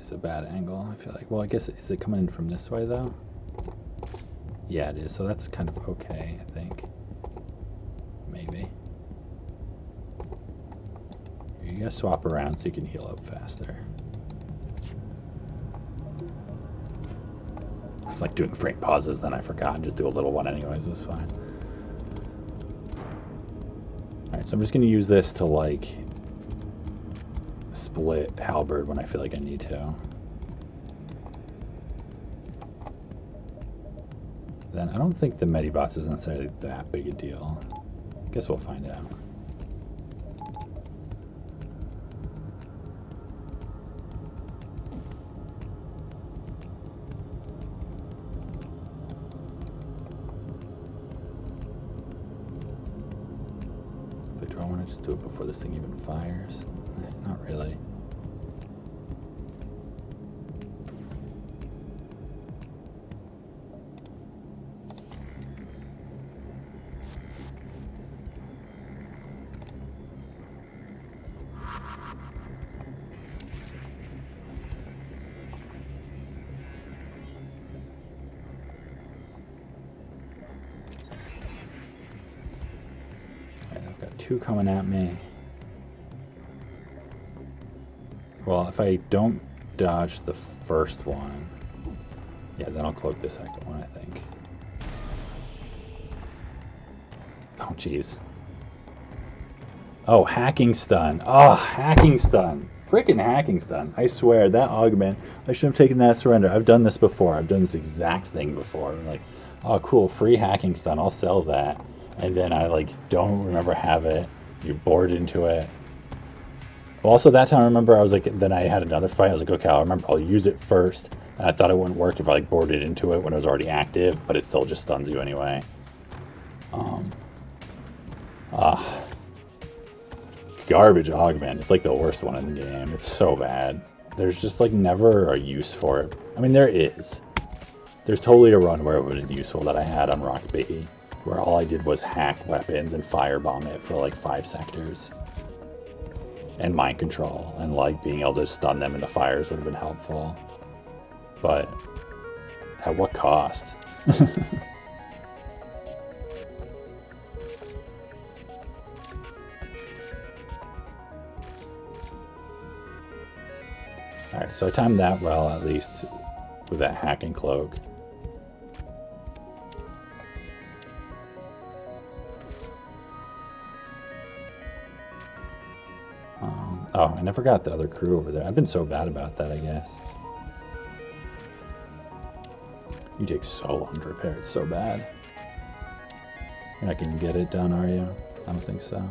It's a bad angle, I feel like. Well, I guess, is it coming in from this way though? Yeah, it is. So that's kind of okay, I think. Maybe. You gotta swap around so you can heal up faster. It's like doing frame pauses, then I forgot and just do a little one anyways. It was fine. Alright, so I'm just gonna use this to like split halberd when I feel like I need to. Then I don't think the Medibots is necessarily that big a deal. Guess we'll find out. Do I want to just do it before this thing even fires? Not really. Two coming at me. Well, if I don't dodge the first one, yeah, then I'll cloak the second one, I think. Oh, jeez. Oh, hacking stun. Oh, hacking stun. Freaking hacking stun. I swear, that augment, I should have taken that surrender. I've done this before. I've done this exact thing before. Like, oh, cool, free hacking stun. I'll sell that. And then I like don't remember have it. You board into it. Also that time I remember I was like, then I had another fight. I was like, okay, I'll use it first. And I thought it wouldn't work if I like boarded into it when it was already active, but it still just stuns you anyway. Garbage augment. It's like the worst one in the game. It's so bad. There's just like never a use for it. I mean, there is. There's totally a run where it would be useful that I had on Rock Biggie, where all I did was hack weapons and firebomb it for like 5 sectors. And mind control, and like being able to stun them into fires would have been helpful. But at what cost? Alright, so I timed that well, at least with that hacking cloak. Oh, I never got the other crew over there. I've been so bad about that, I guess. You take so long to repair. It's so bad. You're not going to get it done, are you? I don't think so.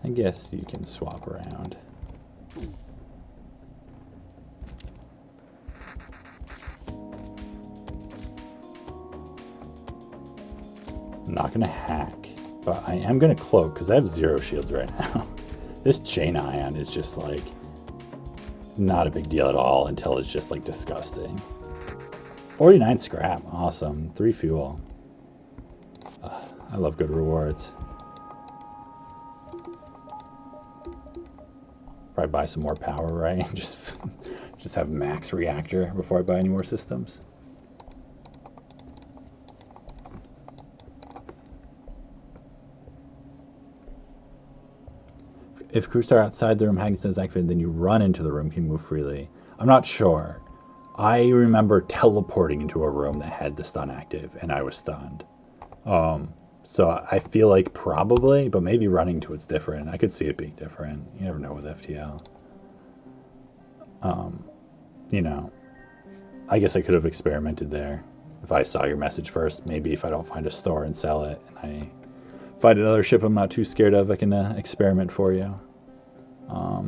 I guess you can swap around. I'm not going to hack, but I am going to cloak because I have 0 shields right now. This chain ion is just like not a big deal at all until it's just like disgusting. 49 scrap, awesome. 3 fuel. I love good rewards. Probably buy some more power, right? just have max reactor before I buy any more systems. If crews are outside the room, hacking stun is activated, then you run into the room, can move freely. I'm not sure. I remember teleporting into a room that had the stun active, and I was stunned. So I feel like probably, but maybe running to it's different. I could see it being different. You never know with FTL. You know, I guess I could have experimented there. If I saw your message first, maybe if I don't find a store and sell it, and I find another ship I'm not too scared of, I can experiment for you.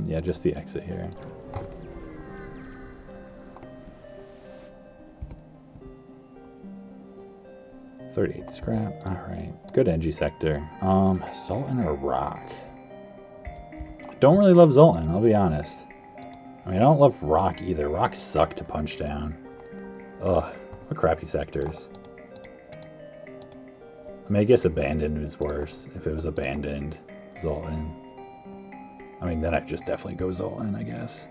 Yeah, just the exit here. $38 scrap. Alright. Good NG sector. Zoltan or Rock? Don't really love Zoltan, I'll be honest. I mean, I don't love Rock either. Rock suck to punch down. Ugh, what crappy sectors. I mean, I guess Abandoned is worse. If it was Abandoned, Zoltan. I mean, then I'd just definitely go Zoltan, I guess.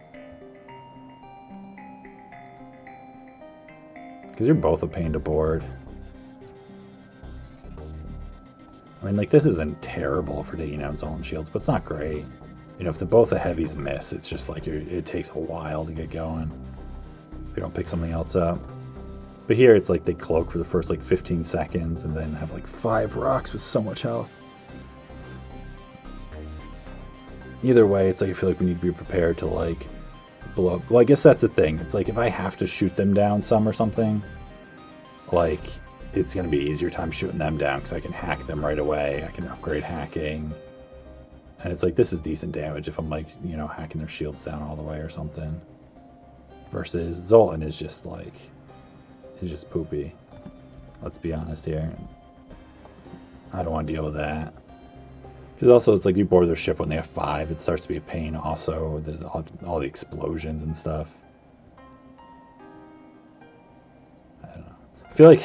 Because you're both a pain to board. I mean, like, this isn't terrible for taking out Zoltan shields, but it's not great. You know, if both the heavies miss, it's just like it takes a while to get going if you don't pick something else up. But here, it's like they cloak for the first, like, 15 seconds and then have, like, 5 rocks with so much health. Either way, it's like I feel like we need to be prepared to, like, blow up. Well, I guess that's the thing. It's like if I have to shoot them down some or something, like, it's going to be easier time shooting them down because I can hack them right away. I can upgrade hacking. And it's like, this is decent damage if I'm, like, you know, hacking their shields down all the way or something. Versus Zoltan is just, like, it's just poopy. Let's be honest here. I don't want to deal with that. Because also, it's like you board their ship when they have 5. It starts to be a pain also. All the explosions and stuff. I don't know. I feel like,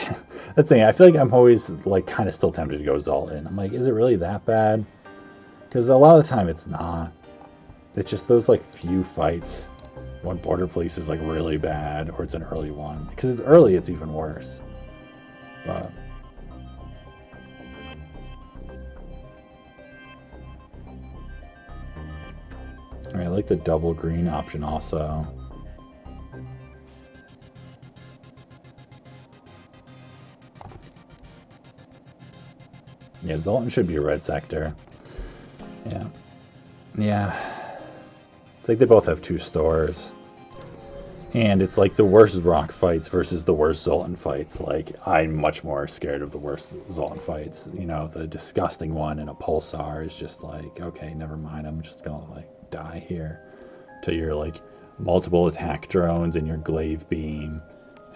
that's the thing. I feel like I'm always, like, kind of still tempted to go Zoltan. I'm like, is it really that bad? Because a lot of the time it's not. It's just those, like, few fights when Border Police is, like, really bad or it's an early one. Because it's early, it's even worse. But I like the double green option also. Yeah, Zoltan should be a red sector. Yeah. Yeah. It's like they both have 2 stores. And it's like the worst Rock fights versus the worst Zoltan fights. Like, I'm much more scared of the worst Zoltan fights. You know, the disgusting one in a Pulsar is just like, okay, never mind. I'm just gonna, like, die here. To your, like, multiple attack drones and your glaive beam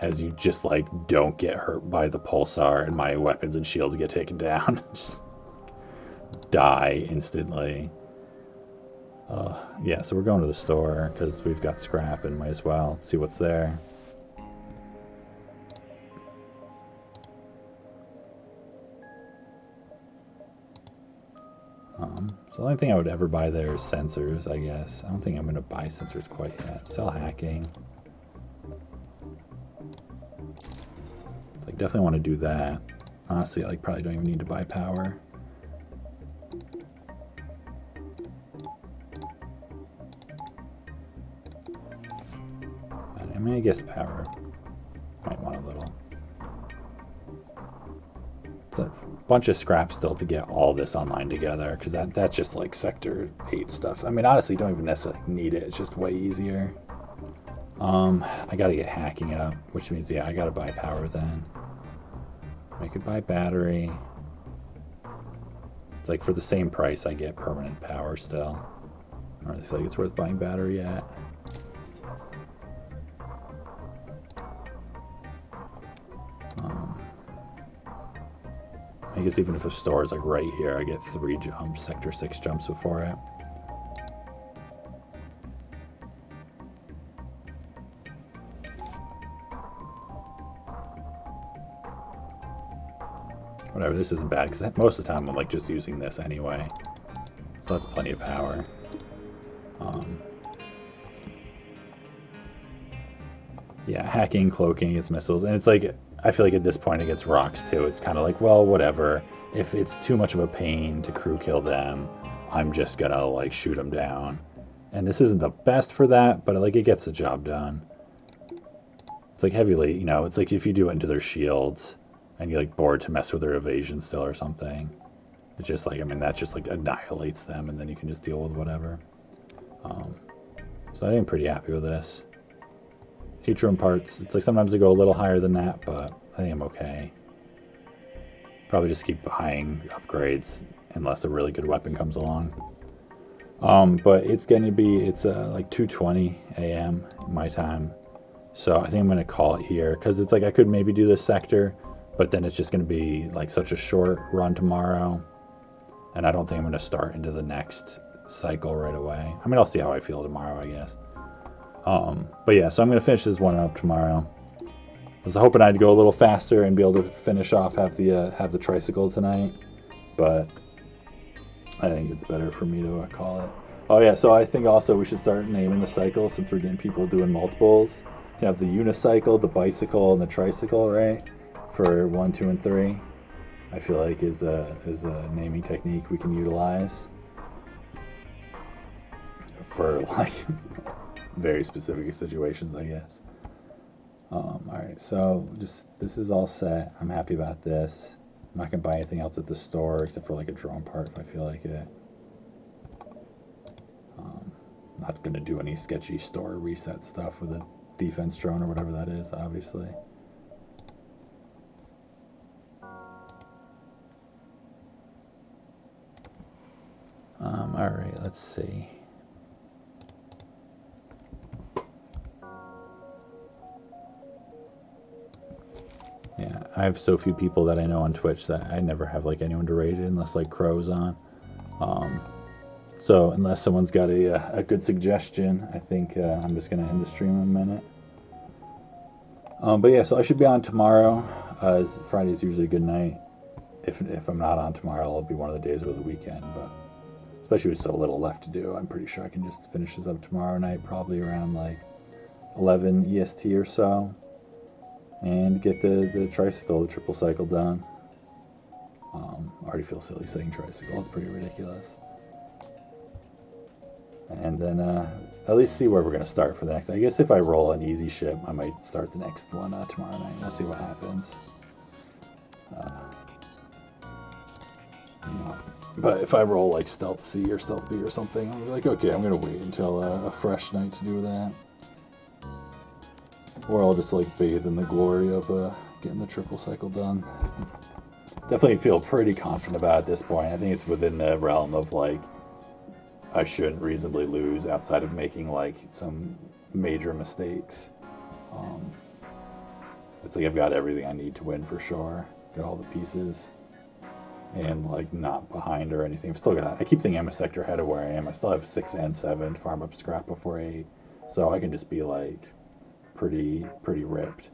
as you just, like, don't get hurt by the Pulsar and my weapons and shields get taken down. Just die instantly. Yeah, so we're going to the store because we've got scrap and might as well see what's there. So the only thing I would ever buy there is sensors, I guess. I don't think I'm going to buy sensors quite yet. Sell hacking. Like, definitely want to do that. Honestly, like, probably don't even need to buy power. I mean, I guess power might want a little. It's a bunch of scrap still to get all this online together, because that's just like Sector 8 stuff. I mean, honestly, don't even necessarily need it. It's just way easier. I gotta get hacking up, which means, yeah, I gotta buy power then. I could buy battery. It's like for the same price, I get permanent power still. I don't really feel like it's worth buying battery yet. I guess even if a store is like right here, I get 3 jumps, Sector 6 jumps before it. Whatever, this isn't bad, because most of the time I'm like just using this anyway. So that's plenty of power. Yeah, hacking, cloaking, it's missiles, and it's like, I feel like at this point it gets rocks too. It's kind of like, well, whatever. If it's too much of a pain to crew kill them, I'm just gonna, like, shoot them down. And this isn't the best for that, but, like, it gets the job done. It's like heavily, you know, it's like if you do it into their shields and you, like, board to mess with their evasion still or something. It's just like, I mean, that just, like, annihilates them, and then you can just deal with whatever. So I think I'm pretty happy with this. Atrium parts, it's like sometimes they go a little higher than that, but I think I'm okay. Probably just keep buying upgrades unless a really good weapon comes along. But it's gonna be it's like 2:20 a.m. my time, so I think I'm gonna call it here because it's like I could maybe do this sector, but then it's just gonna be like such a short run tomorrow, and I don't think I'm gonna start into the next cycle right away. I mean, I'll see how I feel tomorrow, I guess. But yeah, so I'm gonna finish this one up tomorrow. I was hoping I'd go a little faster and be able to finish off have the tricycle tonight, but I think it's better for me to call it. Oh yeah, so I think also we should start naming the cycles since we're getting people doing multiples. You have the unicycle, the bicycle, and the tricycle, right? For 1, 2, and 3. I feel like is a naming technique we can utilize for like very specific situations, I guess. All right, so just this is all set. I'm happy about this. I'm not gonna buy anything else at the store except for like a drone part if I feel like it. Not gonna do any sketchy store reset stuff with a defense drone or whatever that is, obviously. All right, let's see. Yeah, I have so few people that I know on Twitch that I never have like anyone to rate it unless like Crow's on. So unless someone's got a good suggestion, I think I'm just gonna end the stream in a minute. But yeah, so I should be on tomorrow. Friday's usually a good night. If I'm not on tomorrow, it'll be one of the days over the weekend. But especially with so little left to do, I'm pretty sure I can just finish this up tomorrow night, probably around like 11 EST or so, and get the tricycle, the triple cycle done. I already feel silly saying tricycle. It's pretty ridiculous. And then at least see where we're going to start for the next. I guess if I roll an easy ship, I might start the next one tomorrow night. We'll see what happens. But if I roll like Stealth C or Stealth B or something, I'll be like, okay, I'm going to wait until a fresh night to do that. Or I'll just like bathe in the glory of getting the triple cycle done. Definitely feel pretty confident about it at this point. I think it's within the realm of like, I shouldn't reasonably lose outside of making like some major mistakes. It's like I've got everything I need to win for sure. Got all the pieces, and like not behind or anything. I've still got. I keep thinking I'm a sector ahead of where I am. I still have 6 and 7 to farm up scrap before 8, so I can just be like pretty ripped.